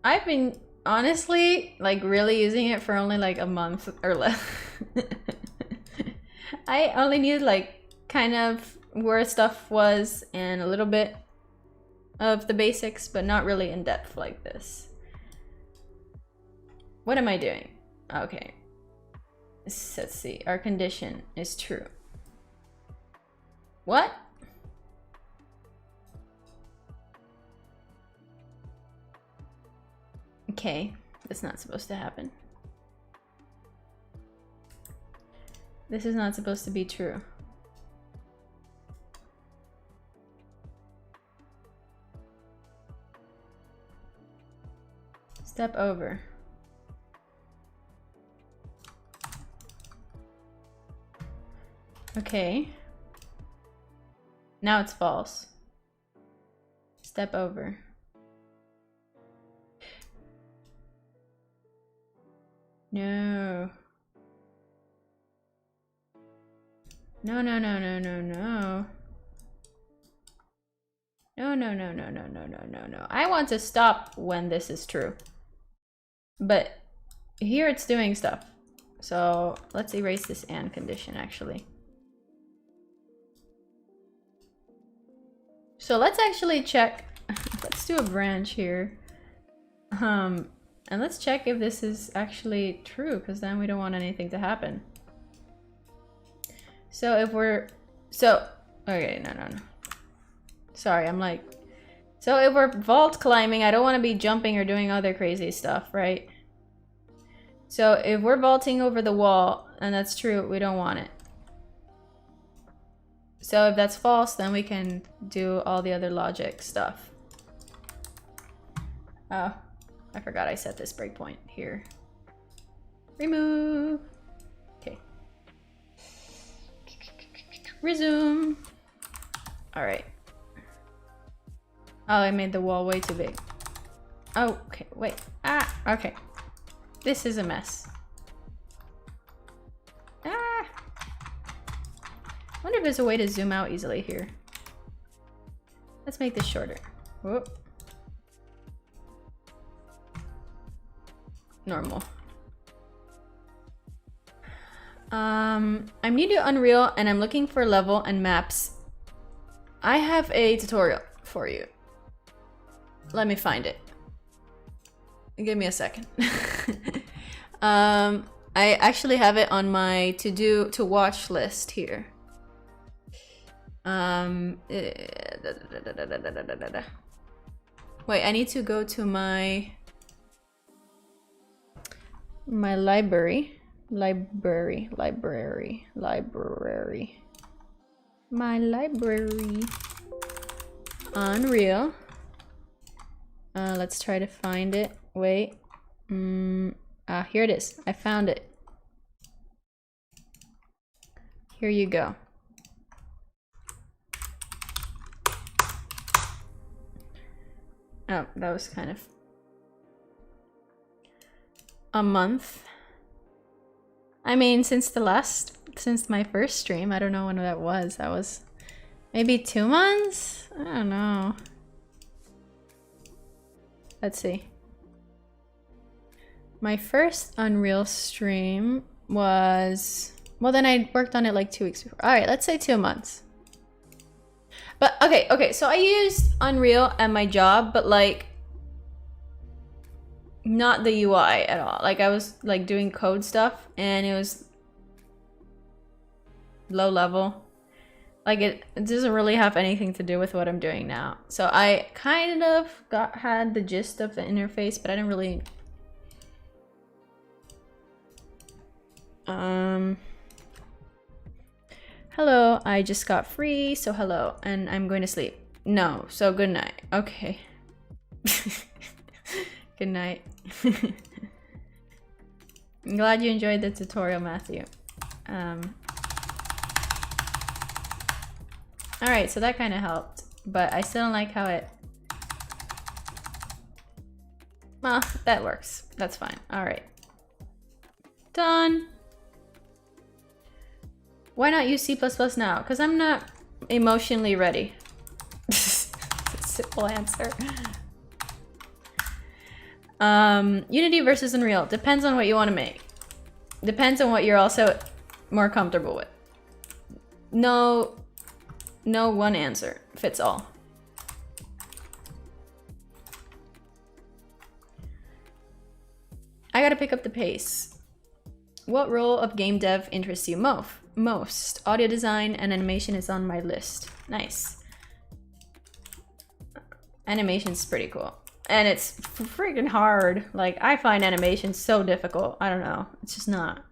I've been honestly like really using it for only like a month or less. I only knew like kind of where stuff was and a little bit of the basics, but not really in depth like this. What am I doing? Okay. Let's see. Our condition is true. What? Okay, that's not supposed to happen. This is not supposed to be true. Step over. Okay. Now it's false. Step over. No. No, no, no, no, no, no. No, no, no, no, no, no, no, no, no. I want to stop when this is true. But here it's doing stuff. So let's erase this and condition actually. So let's actually check. Let's do a branch here. And let's check if this is actually true, because then we don't want anything to happen. So if we're, okay, no. Sorry, I'm like, so if we're vault climbing, I don't want to be jumping or doing other crazy stuff, right? So if we're vaulting over the wall, and that's true, we don't want it. So if that's false, then we can do all the other logic stuff. Oh, I forgot I set this breakpoint here. Remove. Okay. Resume. All right. Oh, I made the wall way too big. Oh, okay, wait. Ah, okay. This is a mess. Ah. wonder if there's a way to zoom out easily here. Let's make this shorter. Whoop. Normal. I'm new to Unreal and I'm looking for level and maps. I have a tutorial for you. Let me find it. Give me a second. I actually have it on my to watch list here. Wait, I need to go to my library. My library. Unreal. Let's try to find it. Wait. Here it is. I found it. Here you go. Oh, that was kind of a month. I mean, since my first stream, I don't know when that was. That was maybe 2 months? I don't know. Let's see. My first Unreal stream was, well, then I worked on it like 2 weeks before. All right, let's say 2 months. But okay, so I used Unreal at my job, but like not the UI at all. Like I was like doing code stuff and it was low level. Like it doesn't really have anything to do with what I'm doing now. So I kind of had the gist of the interface, but I didn't really hello, I just got free, so hello, and I'm going to sleep. No, so good night. Okay. Good night. I'm glad you enjoyed the tutorial, Matthew. Alright, so that kind of helped, but I still don't like how it... Well, that works. That's fine. Alright. Done. Why not use C++ now? Because I'm not emotionally ready. Simple answer. Unity versus Unreal. Depends on what you want to make. Depends on what you're also more comfortable with. No one answer fits all. I gotta pick up the pace. What role of game dev interests you most? Audio design and animation is on my list. Nice. Animation's pretty cool. And it's freaking hard. Like, I find animation so difficult. I don't know. It's just not.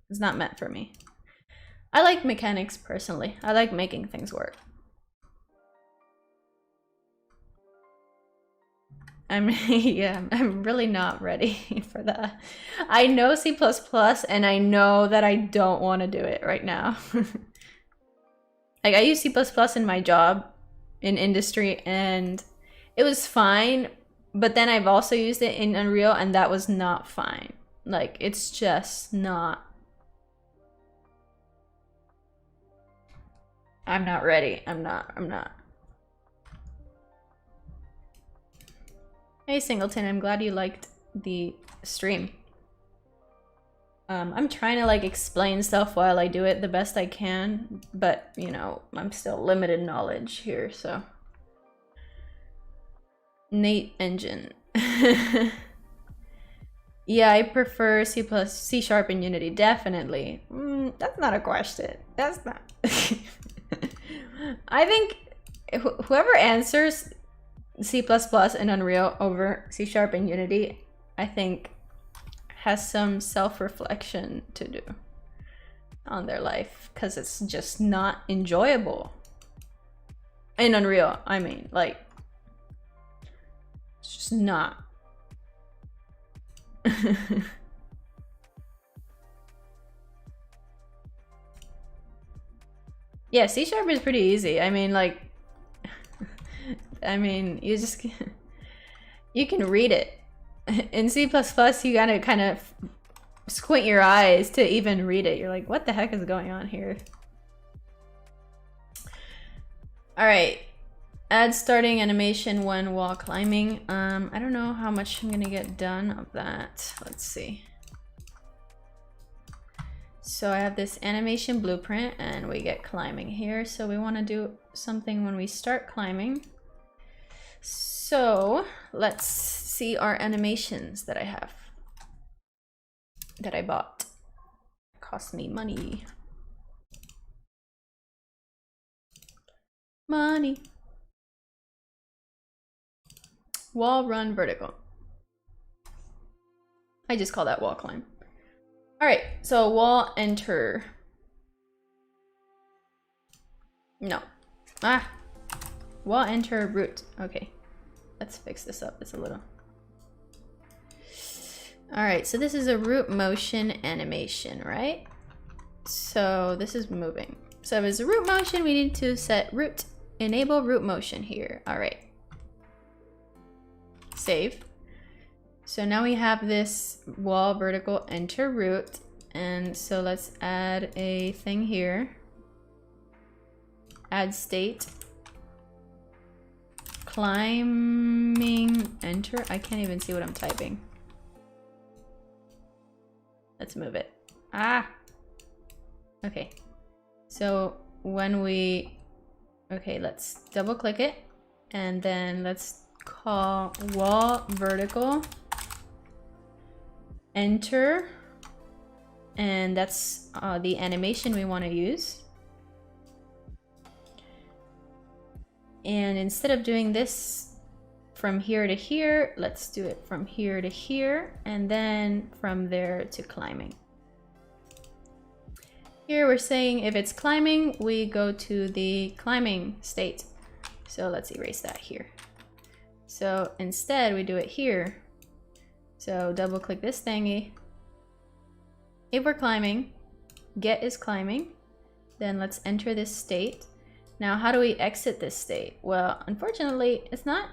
It's not meant for me. I like mechanics personally. I like making things work. Yeah, I'm really not ready for that. I know C++ and I know that I don't want to do it right now. Like, I use C++ in my job in industry and it was fine, but then I've also used it in Unreal and that was not fine. Like, it's just not. I'm not ready. I'm not. Hey Singleton, I'm glad you liked the stream. I'm trying to like explain stuff while I do it the best I can, but you know, I'm still limited knowledge here, so. Nate Engine. Yeah, I prefer C++, C# and Unity, definitely. That's not a question. That's not. I think whoever answers C++ and Unreal over C# and Unity, I think has some self-reflection to do on their life, because it's just not enjoyable. In Unreal, I mean, like, it's just not. Yeah, C# is pretty easy. I mean, like, I mean, you can read it. In C++, you gotta kind of squint your eyes to even read it. You're like, what the heck is going on here? All right. Add starting animation when while climbing. I don't know how much I'm gonna get done of that. Let's see. So I have this animation blueprint and we get climbing here. So we want to do something when we start climbing. So let's see our animations that I have, that I bought. Cost me money. Money. Wall run vertical. I just call that wall climb. All right, so wall enter. No. Wall enter root. Okay, let's fix this up. It's a little. All right, so this is a root motion animation, right? So this is moving. So if it's a root motion, we need to set root, enable root motion here. All right. Save. So now we have this wall vertical enter root, and so let's add a thing here. Add state. Climbing enter. I can't even see what I'm typing. Let's move it. Okay. So when we, okay, let's double click it, and then let's call wall vertical enter, and that's the animation we want to use. And instead of doing this from here to here, let's do it from here to here, and then from there to climbing. Here we're saying if it's climbing, we go to the climbing state. So let's erase that here. So instead we do it here. So double click this thingy. If we're climbing, get is climbing. Then let's enter this state. Now how do we exit this state? Well, unfortunately, it's not,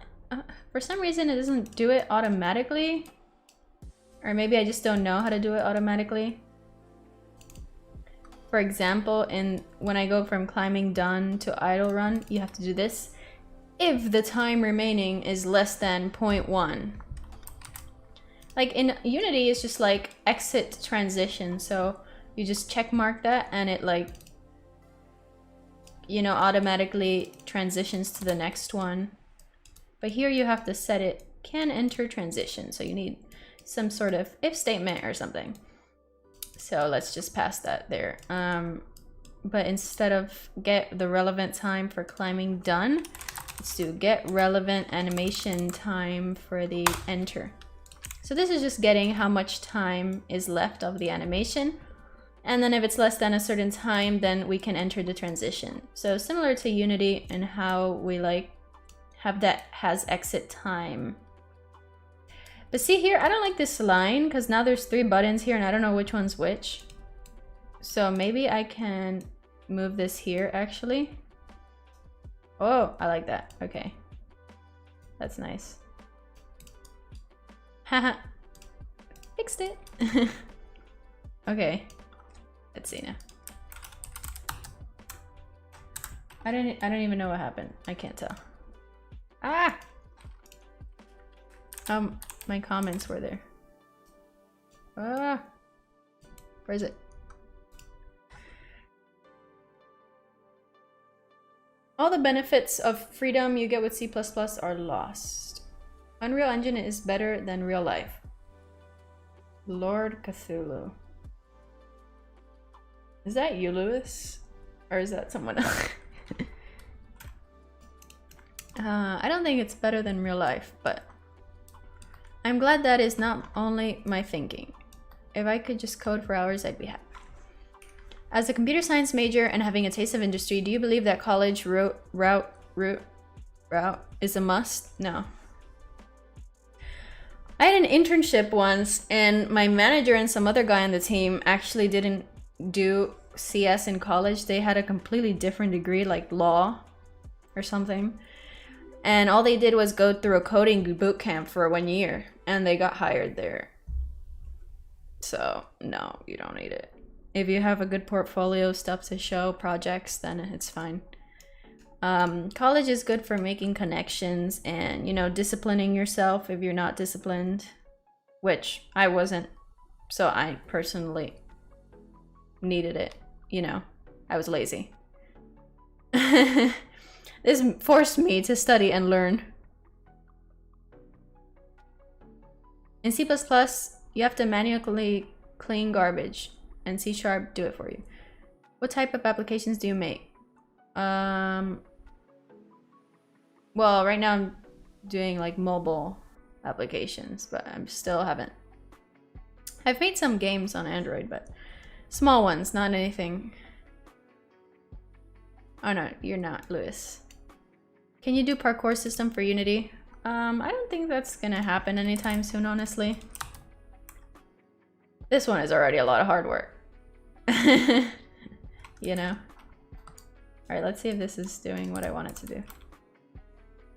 for some reason it doesn't do it automatically. Or maybe I just don't know how to do it automatically. For example, when I go from climbing done to idle run, you have to do this if the time remaining is less than 0.1. Like in Unity, it's just like exit transition. So you just check mark that and it like, you know, automatically transitions to the next one. But here you have to set it can enter transition. So you need some sort of if statement or something. So let's just pass that there. But instead of get the relevant time for climbing done, let's do get relevant animation time for the enter. So this is just getting how much time is left of the animation. And then if it's less than a certain time, then we can enter the transition. So similar to Unity and how we like have that has exit time. But see here, I don't like this line because now there's 3 buttons here and I don't know which one's which. So maybe I can move this here actually. Oh, I like that. Okay. That's nice. Haha. Fixed it. Okay. Let's see now. I don't even know what happened. I can't tell. My comments were there. Where is it? All the benefits of freedom you get with C++ are lost. Unreal Engine is better than real life. Lord Cthulhu. Is that you, Lewis? Or is that someone else? I don't think it's better than real life, but I'm glad that is not only my thinking. If I could just code for hours, I'd be happy. As a computer science major and having a taste of industry, do you believe that college route is a must? No. I had an internship once, and my manager and some other guy on the team actually didn't do CS in college. They had a completely different degree, like law or something. And all they did was go through a coding boot camp for 1 year, and they got hired there. So, no, you don't need it. If you have a good portfolio, stuff to show, projects, then it's fine. College is good for making connections and, you know, disciplining yourself if you're not disciplined, which I wasn't. So I personally needed it, you know, I was lazy. This forced me to study and learn. In C++, you have to manually clean garbage, and C# do it for you. What type of applications do you make? Well, right now I'm doing like mobile applications, but I still haven't. I've made some games on Android, but small ones, not anything. Oh no, you're not, Lewis. Can you do parkour system for Unity? I don't think that's gonna happen anytime soon, honestly. This one is already a lot of hard work. You know? Alright, let's see if this is doing what I want it to do.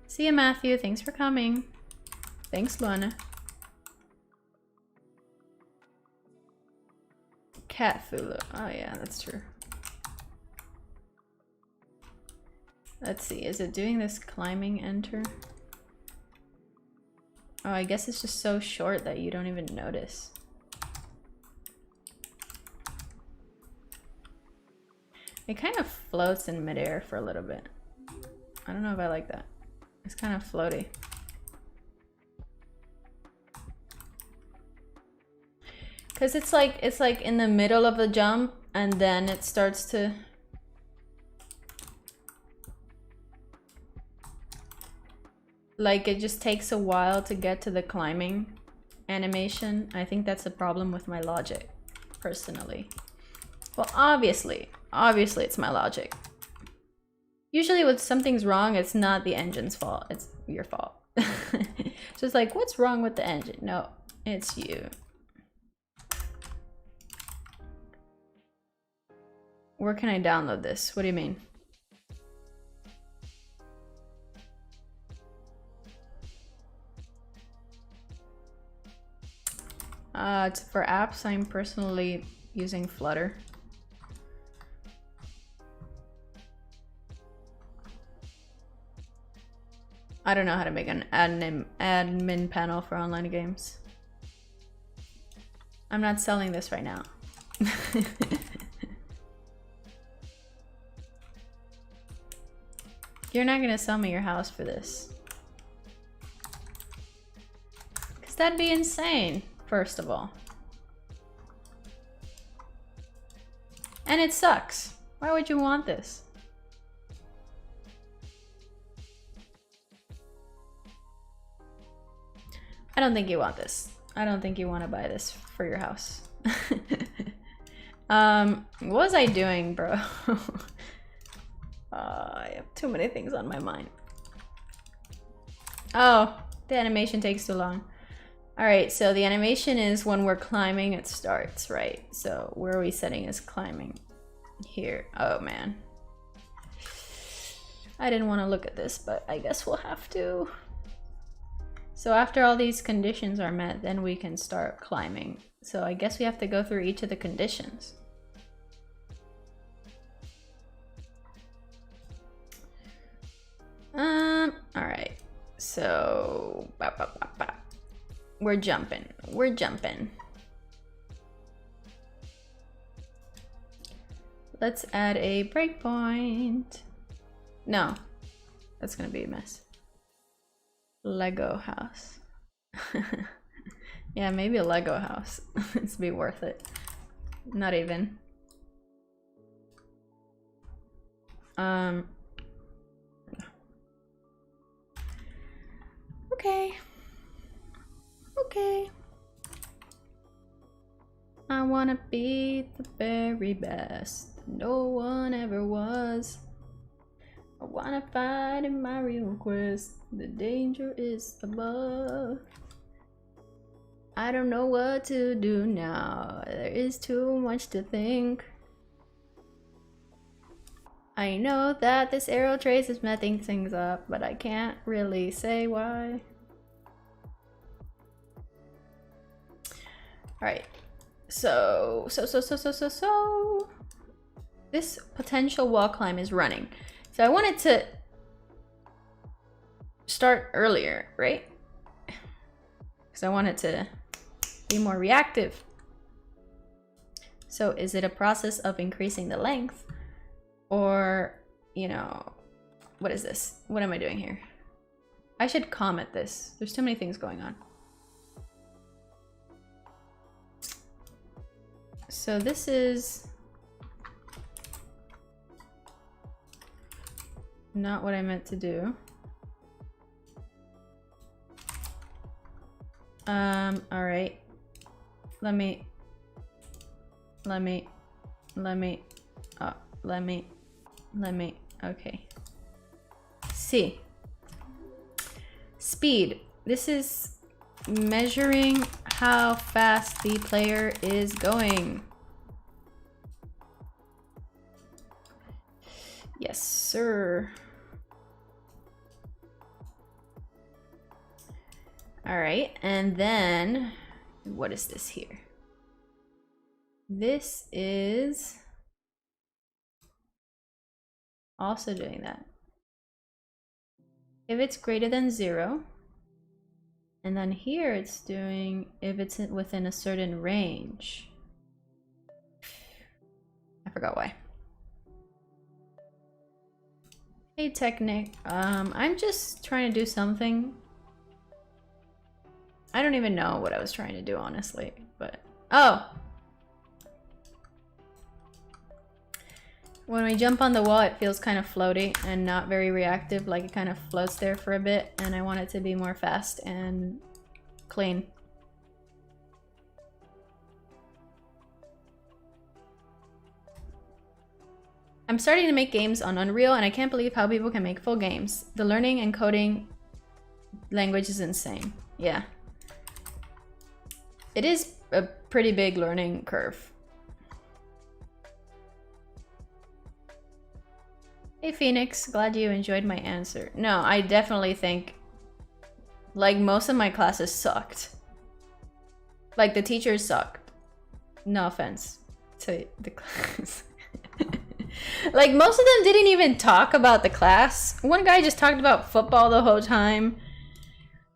See you, Matthew. Thanks for coming. Thanks, Luana. Cat Thulu. Oh yeah, that's true. Let's see, is it doing this climbing enter? Oh, I guess it's just so short that you don't even notice. It kind of floats in midair for a little bit. I don't know if I like that. It's kind of floaty. Cause it's like in the middle of a jump and then it starts to like it just takes a while to get to the climbing animation. I think that's a problem with my logic, personally. Well, obviously it's my logic. Usually when something's wrong, it's not the engine's fault, it's your fault. So it's like, what's wrong with the engine? No, it's you. Where can I download this? What do you mean? It's for apps. I'm personally using Flutter. I don't know how to make an admin panel for online games. I'm not selling this right now. You're not gonna sell me your house for this. Because that'd be insane, first of all. And it sucks. Why would you want this? I don't think you want this. I don't think you want to buy this for your house. What was I doing, bro? I have too many things on my mind. Oh, the animation takes too long. Alright, so the animation is when we're climbing, it starts, right? So where are we setting as climbing? Here. Oh, man. I didn't want to look at this, but I guess we'll have to. So after all these conditions are met, then we can start climbing. So I guess we have to go through each of the conditions. Alright. So we're jumping. We're jumping. Let's add a breakpoint. No, that's gonna be a mess. Lego house. Yeah, maybe a Lego house. It's be worth it. Not even. Okay. Okay. I wanna be the very best. No one ever was. I wanna fight in my real quest. The danger is above. I don't know what to do now. There is too much to think. I know that this arrow trace is messing things up, but I can't really say why. Alright. So this potential wall climb is running. So I wanted to start earlier, right? Because I want it to be more reactive. So is it a process of increasing the length? Or, you know, what is this? What am I doing here? I should comment this. There's too many things going on. So this is not what I meant to do. All right. Let me, okay. See. Speed. This is measuring how fast the player is going. Yes, sir. All right, and then what is this here? This is also doing that. If it's greater than 0, and then here it's doing if it's within a certain range. I forgot why. Hey Technic, I'm just trying to do something. I don't even know what I was trying to do, honestly, but oh! When we jump on the wall, it feels kind of floaty and not very reactive, like it kind of floats there for a bit, and I want it to be more fast and clean. I'm starting to make games on Unreal, and I can't believe how people can make full games. The learning and coding language is insane. Yeah. It is a pretty big learning curve. Hey Phoenix, glad you enjoyed my answer. No, I definitely think, like, most of my classes sucked. Like, the teachers sucked. No offense to the class. Like, most of them didn't even talk about the class. One guy just talked about football the whole time.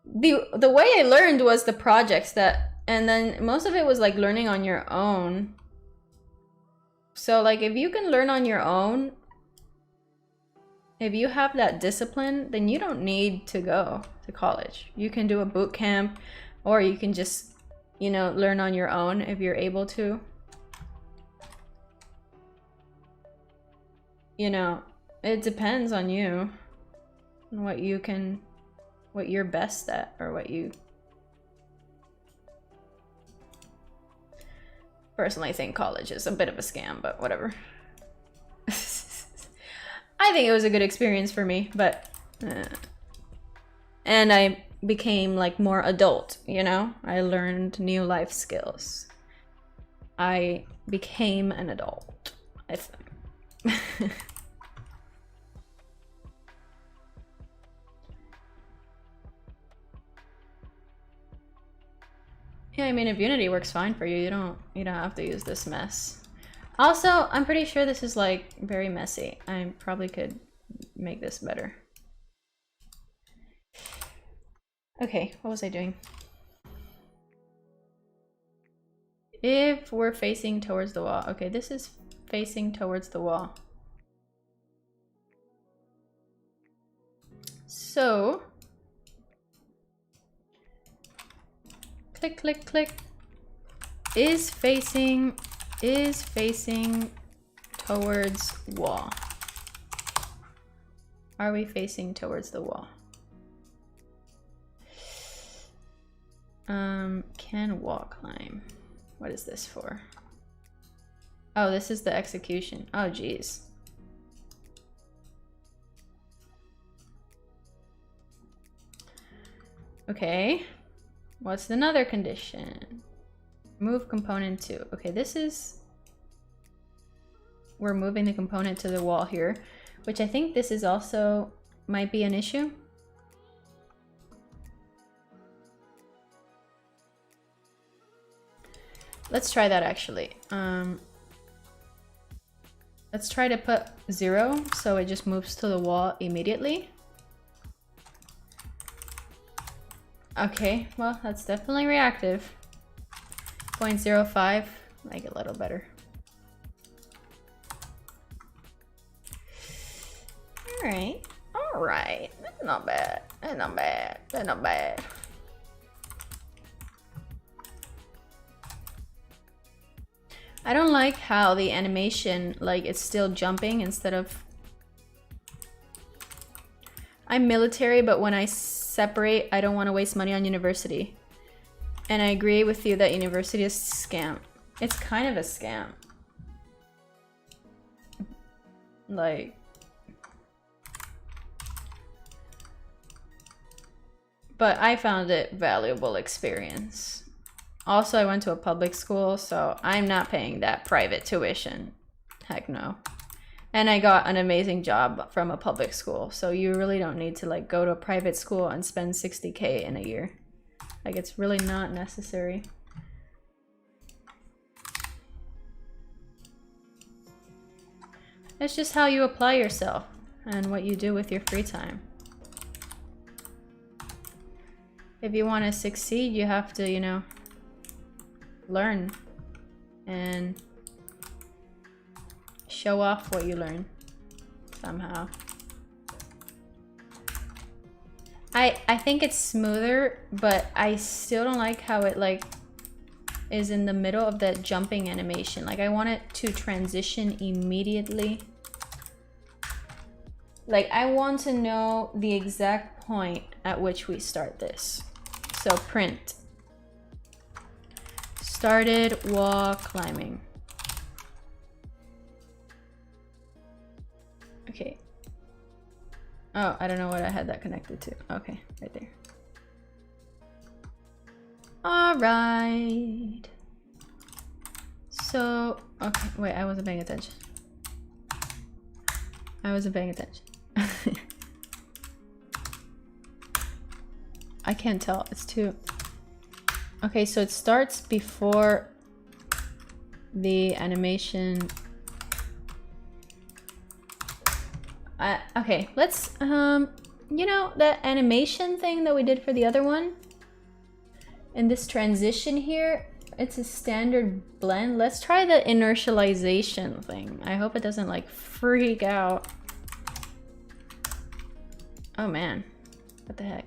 The way I learned was the projects that, and then most of it was like learning on your own. So like, if you can learn on your own, if you have that discipline, then you don't need to go to college. You can do a boot camp, or you can just, you know, learn on your own if you're able to. You know, it depends on you, and what you can, what you're best at, or what you personally think college is a bit of a scam, but whatever. I think it was a good experience for me, but and I became like more adult, you know? I learned new life skills. I became an adult, I think. Yeah, I mean, if Unity works fine for you, you don't have to use this mess. Also, I'm pretty sure this is like very messy. I probably could make this better. Okay, what was I doing? If we're facing towards the wall. Okay, this is facing towards the wall. So, click, click, click. Is facing towards wall. Are we facing towards the wall? Can wall climb. What is this for? Oh, this is the execution. Oh, geez. Okay. What's another condition? Move component to. Okay, this is... We're moving the component to the wall here, which I think this is also might be an issue. Let's try that actually. Let's try to put 0 so it just moves to the wall immediately. Okay, well, that's definitely reactive. 0.05, make it a little better. Alright, alright. That's not bad. That's not bad. That's not bad. I don't like how the animation, like, it's still jumping instead of... I'm military, but when I separate, I don't want to waste money on university. And I agree with you that university is a scam. It's kind of a scam. Like... But I found it valuable experience. Also, I went to a public school, so I'm not paying that private tuition. Heck no. And I got an amazing job from a public school, so you really don't need to like go to a private school and spend 60K in a year. Like, it's really not necessary. It's just how you apply yourself and what you do with your free time. If you want to succeed, you have to, you know, learn and show off what you learn somehow. I think it's smoother, but I still don't like how it like is in the middle of that jumping animation. Like, I want it to transition immediately. Like, I want to know the exact point at which we start this. So print. Started wall climbing. Okay. Oh, I don't know what I had that connected to. Okay, right there. All right. So, okay, wait, I wasn't paying attention. I wasn't paying attention. I can't tell, it's too... Okay, so it starts before the animation. Okay, let's, you know, that animation thing that we did for the other one? In this transition here, it's a standard blend. Let's try the inertialization thing. I hope it doesn't like freak out. Oh man, what the heck?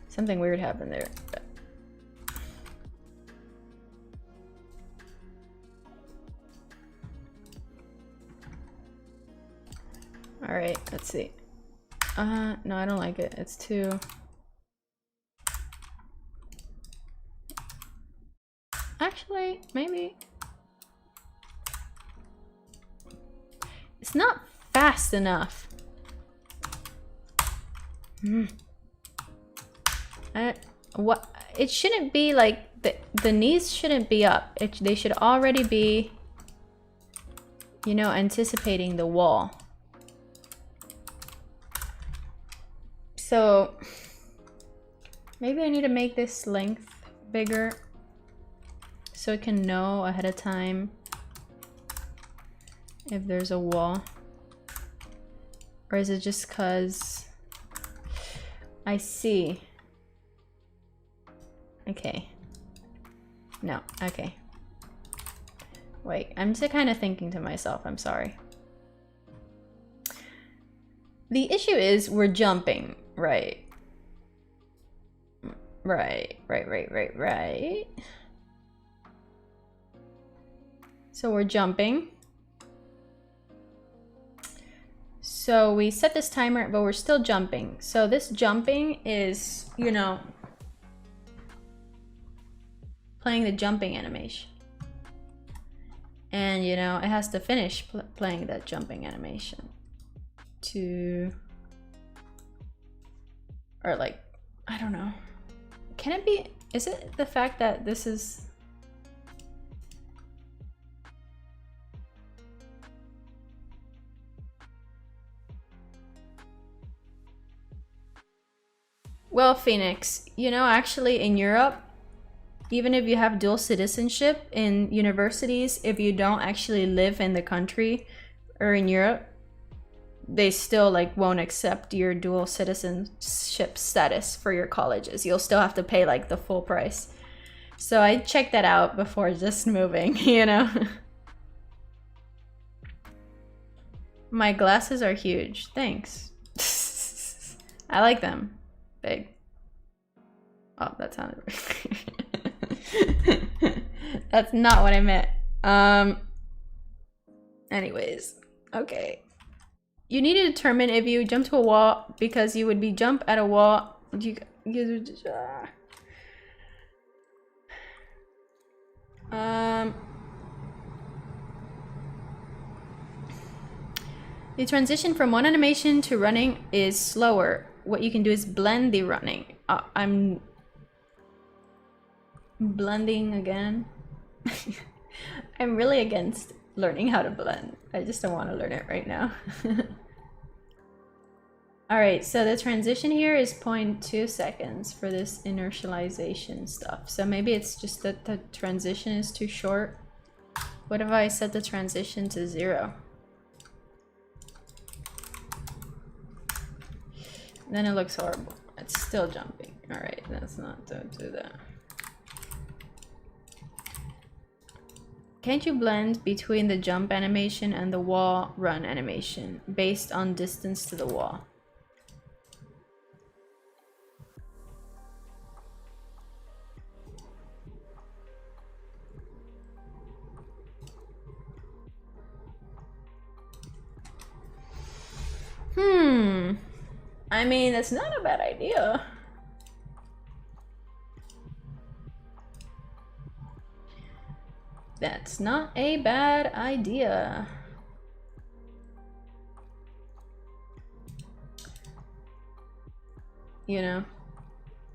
Something weird happened there. All right, let's see. No, I don't like it. It's too... Actually, maybe. It's not fast enough. What? It shouldn't be like the knees shouldn't be up. They should already be, you know, anticipating the wall. So maybe I need to make this length bigger so it can know ahead of time if there's a wall. Or is it just because I see? Okay. No, okay. Wait, I'm just kind of thinking to myself, I'm sorry. The issue is we're jumping, right? Right. So we're jumping. So we set this timer, but we're still jumping. So this jumping is, you know, playing the jumping animation. And, you know, it has to finish playing that jumping animation. Or like, I don't know. Can it be, is it the fact that this is... Well, Phoenix, you know, actually in Europe, even if you have dual citizenship in universities, if you don't actually live in the country or in Europe, they still like won't accept your dual citizenship status for your colleges. You'll still have to pay like the full price. So I checked that out before just moving, you know. My glasses are huge. Thanks. I like them. Big. Oh, that sounded weird. That's not what I meant. Anyways, okay. You need to determine if you jump to a wall because you would be jump at a wall. The transition from one animation to running is slower. What you can do is blend the running. I'm blending again. I'm really against learning how to blend. I just don't want to learn it right now. All right, so the transition here is 0.2 seconds for this inertialization stuff. So maybe it's just that the transition is too short. What if I set the transition to 0? Then it looks horrible. It's still jumping. All right, don't do that. Can't you blend between the jump animation and the wall run animation based on distance to the wall? I mean, that's not a bad idea. That's not a bad idea. You know,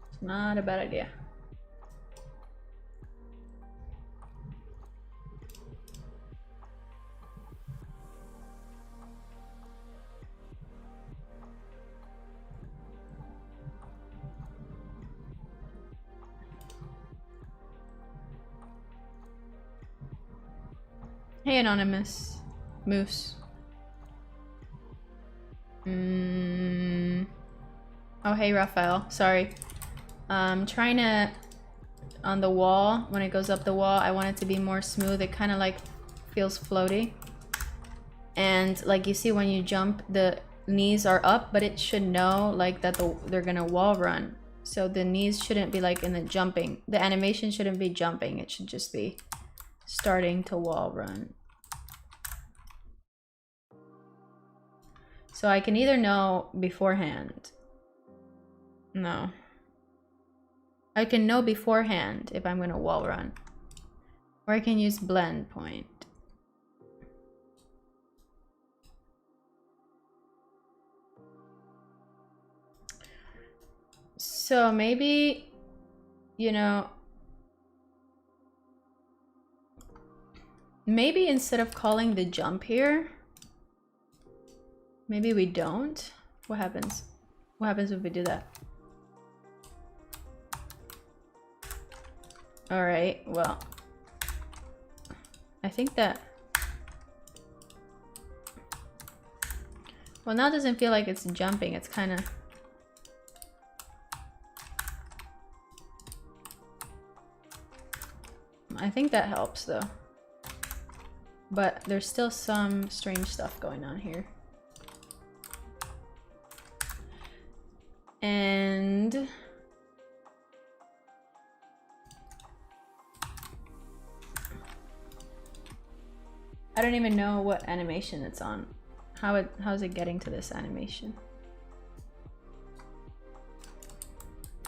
it's not a bad idea. Hey, Anonymous Moose. Oh, hey, Raphael. Sorry. Trying to, on the wall, when it goes up the wall, I want it to be more smooth. It kind of like feels floaty. And like you see when you jump, the knees are up, but it should know like that they're gonna wall run. So the knees shouldn't be like in the jumping. The animation shouldn't be jumping. It should just be starting to wall run. So I can either know beforehand. No. I can know beforehand if I'm gonna wall run. Or I can use blend point. So maybe, you know, maybe instead of calling the jump here, maybe we don't. What happens? What happens if we do that? All right, well, I think that, well, now it doesn't feel like it's jumping. It's kind of, I think that helps though. But there's still some strange stuff going on here. And I don't even know what animation it's on. How's it getting to this animation?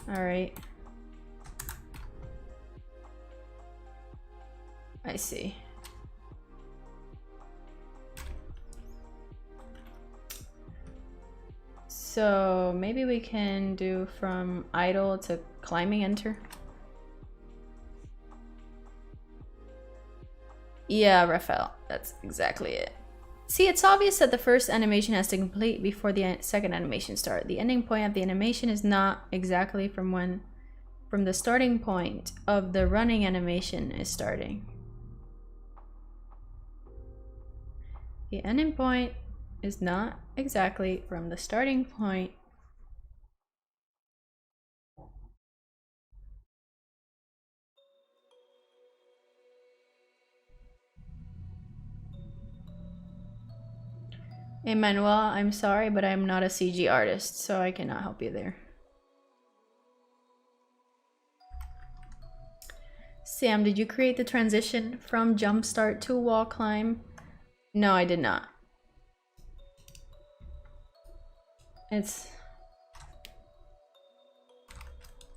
All right. I see. So maybe we can do from idle to climbing enter. Yeah, Raphael, that's exactly it. See, it's obvious that the first animation has to complete before the second animation starts. The ending point of the animation is not exactly from the starting point of the running animation is starting. The ending point is not exactly from the starting point. Emmanuel, I'm sorry, but I'm not a CG artist, so I cannot help you there. Sam, did you create the transition from jump start to wall climb? No, I did not.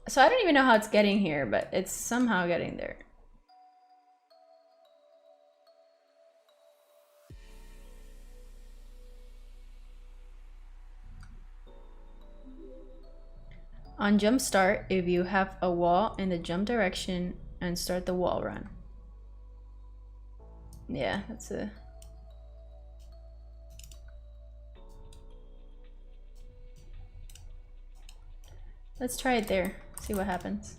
So I don't even know how it's getting here, but it's somehow getting there. On jump start, if you have a wall in the jump direction and start the wall run. Yeah, that's a... Let's try it there, see what happens.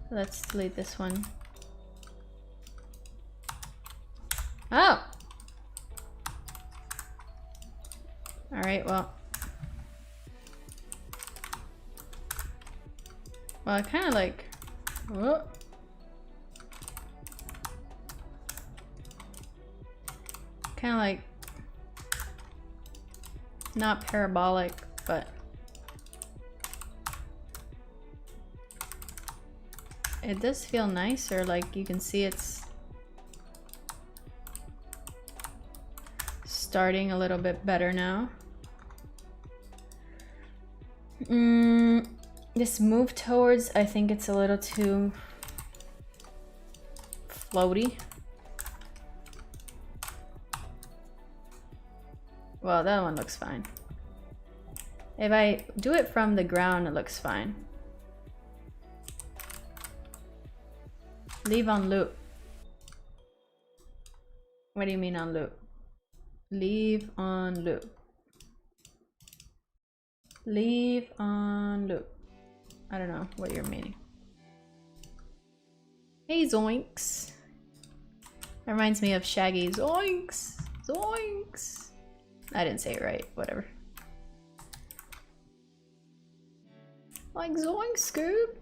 Let's delete this one. Oh! Alright, well, I kind of like... Whoa. Kind of like... Not parabolic, but... It does feel nicer, like you can see it's... starting a little bit better now. This move towards, I think it's a little too floaty. Well, that one looks fine. If I do it from the ground, it looks fine. Leave on loop. What do you mean on loop? Leave on loop. Leave on loop. I don't know what you're meaning. Hey, zoinks. That reminds me of Shaggy. Zoinks! Zoinks! I didn't say it right. Whatever. Like zoinks, Scoop.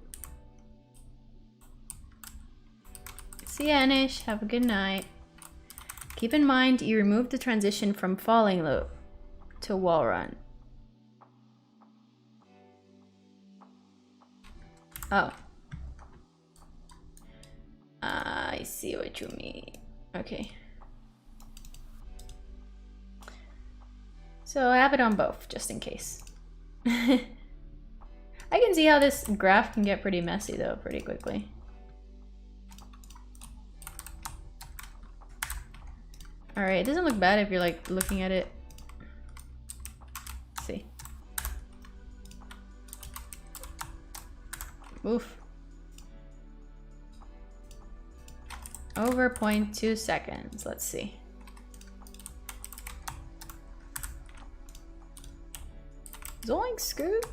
See ya, Anish. Have a good night. Keep in mind, you remove the transition from falling loop to wall run. Oh. I see what you mean. Okay. So I have it on both, just in case. I can see how this graph can get pretty messy though, pretty quickly. Alright, it doesn't look bad if you're like looking at it. Let's see. Oof. Over 0.2 seconds. Let's see. Zoink, Scoop.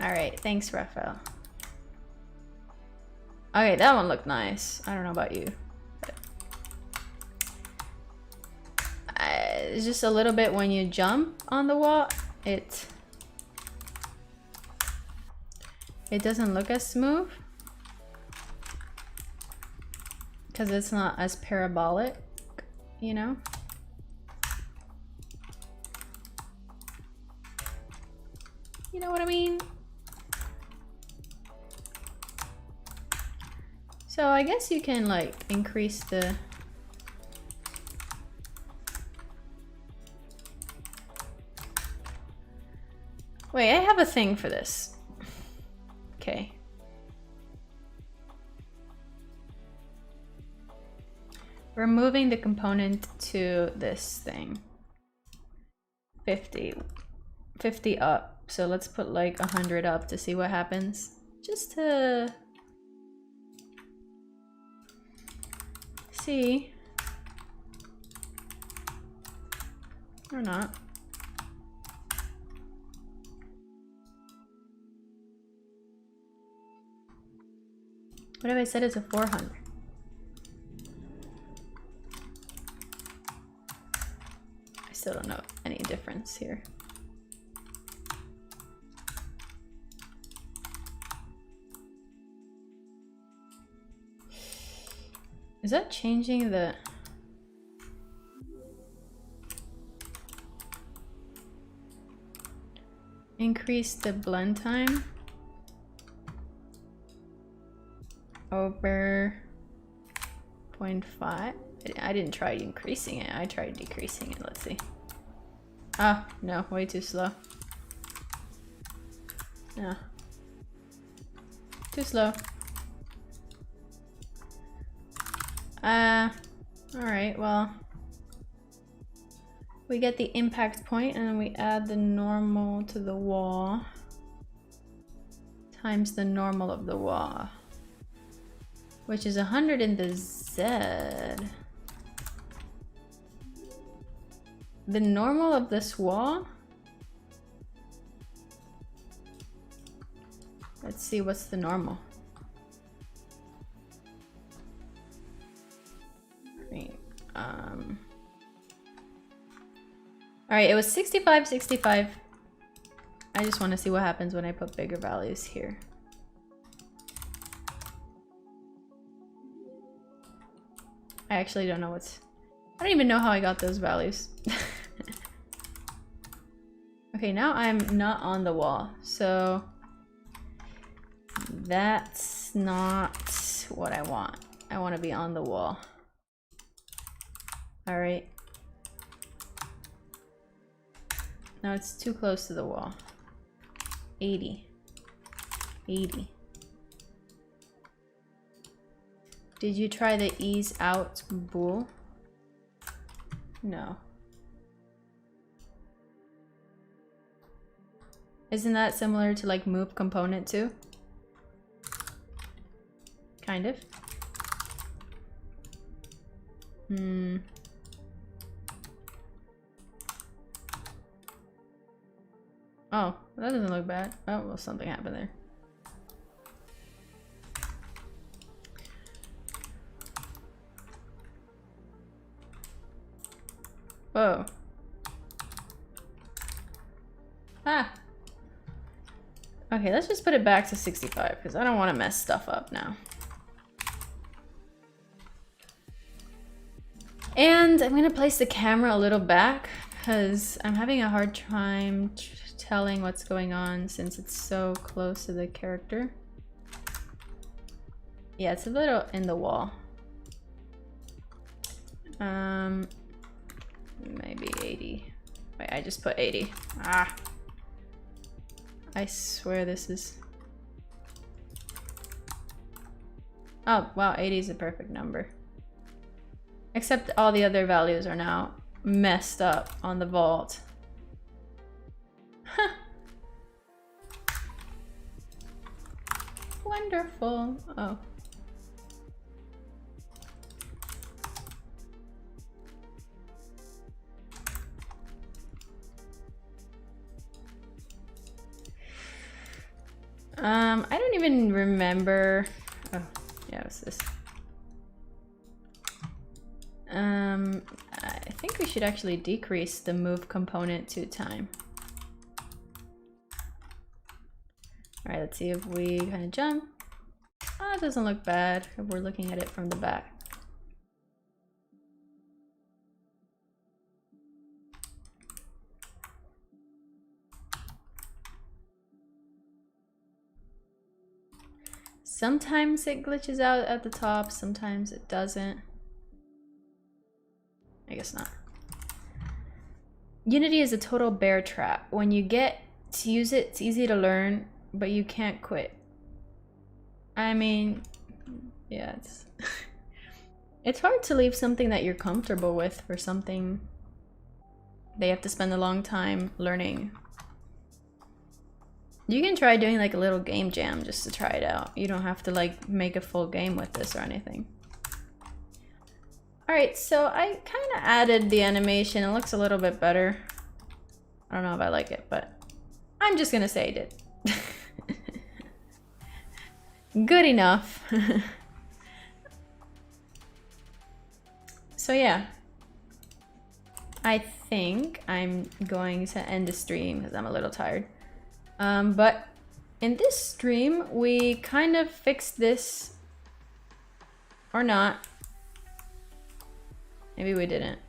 Alright, thanks, Raphael. Okay, that one looked nice. I don't know about you. But it's just a little bit when you jump on the wall, it doesn't look as smooth. Because it's not as parabolic, you know? You know what I mean? So I guess you can like increase the... Wait, I have a thing for this. Okay. We're moving the component to this thing. 50 up. So let's put like 100 up to see what happens. Just to see. Or not. What if I said it's a 400? still don't know any difference here. Is that changing the... Increase the blend time over 0.5? I didn't try increasing it, I tried decreasing it. Let's see. Ah, no, way too slow. No. Too slow. Alright, well. We get the impact point and then we add the normal to the wall times the normal of the wall, which is 100 in the Z. The normal of this wall? Let's see, what's the normal? Alright, it was 65, 65. I just want to see what happens when I put bigger values here. I actually don't know what's... I don't even know how I got those values. Okay, now I'm not on the wall, so... That's not what I want. I want to be on the wall. Alright. No, it's too close to the wall. 80. 80. Did you try the ease out bool? No. Isn't that similar to like move component too? Kind of. Oh, that doesn't look bad. Oh, well, something happened there. Whoa. Ah. Okay, let's just put it back to 65 because I don't want to mess stuff up now. And I'm gonna place the camera a little back because I'm having a hard time telling what's going on since it's so close to the character. Yeah, it's a little in the wall. Maybe 80. Wait, I just put 80. Ah. I swear this is... Oh, wow, 80 is a perfect number. Except all the other values are now messed up on the vault. Huh. Wonderful. Oh. I don't even remember. Oh, yeah, what's this? I think we should actually decrease the move component to time. All right, let's see if we kind of jump. Oh, it doesn't look bad if we're looking at it from the back. Sometimes it glitches out at the top, sometimes it doesn't. I guess not. Unity is a total bear trap. When you get to use it, it's easy to learn, but you can't quit. I mean, yeah, it's it's hard to leave something that you're comfortable with for something they have to spend a long time learning. You can try doing like a little game jam just to try it out. You don't have to like make a full game with this or anything. All right, so I kind of added the animation. It looks a little bit better. I don't know if I like it, but I'm just gonna say I did. Good enough. So yeah. I think I'm going to end the stream because I'm a little tired. But in this stream, we kind of fixed this, or not. Maybe we didn't.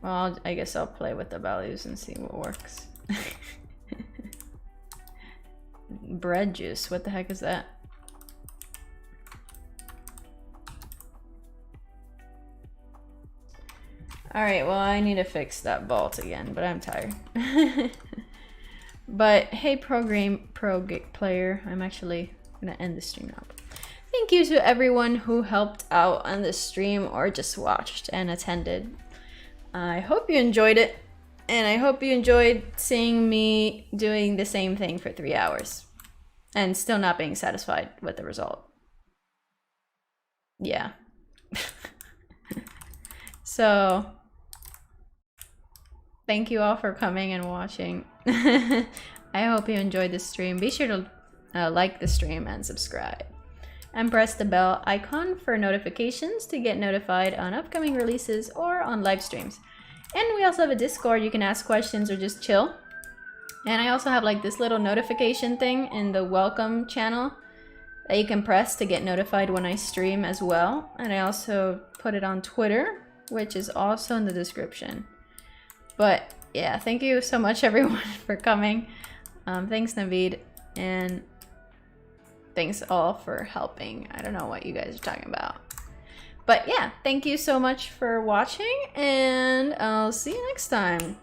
Well, I guess I'll play with the values and see what works. Bread juice, what the heck is that? Alright, well, I need to fix that vault again, but I'm tired. But hey, pro player, I'm actually gonna end the stream now. Thank you to everyone who helped out on this stream or just watched and attended. I hope you enjoyed it, and I hope you enjoyed seeing me doing the same thing for 3 hours and still not being satisfied with the result. Yeah. So, thank you all for coming and watching. I hope you enjoyed this stream. Be sure to like the stream and subscribe. And press the bell icon for notifications to get notified on upcoming releases or on live streams. And we also have a Discord. You can ask questions or just chill. And I also have like this little notification thing in the welcome channel that you can press to get notified when I stream as well. And I also put it on Twitter, which is also in the description. But yeah, thank you so much everyone for coming. Thanks Naveed, and thanks all for helping. I don't know what you guys are talking about. But yeah, thank you so much for watching, and I'll see you next time.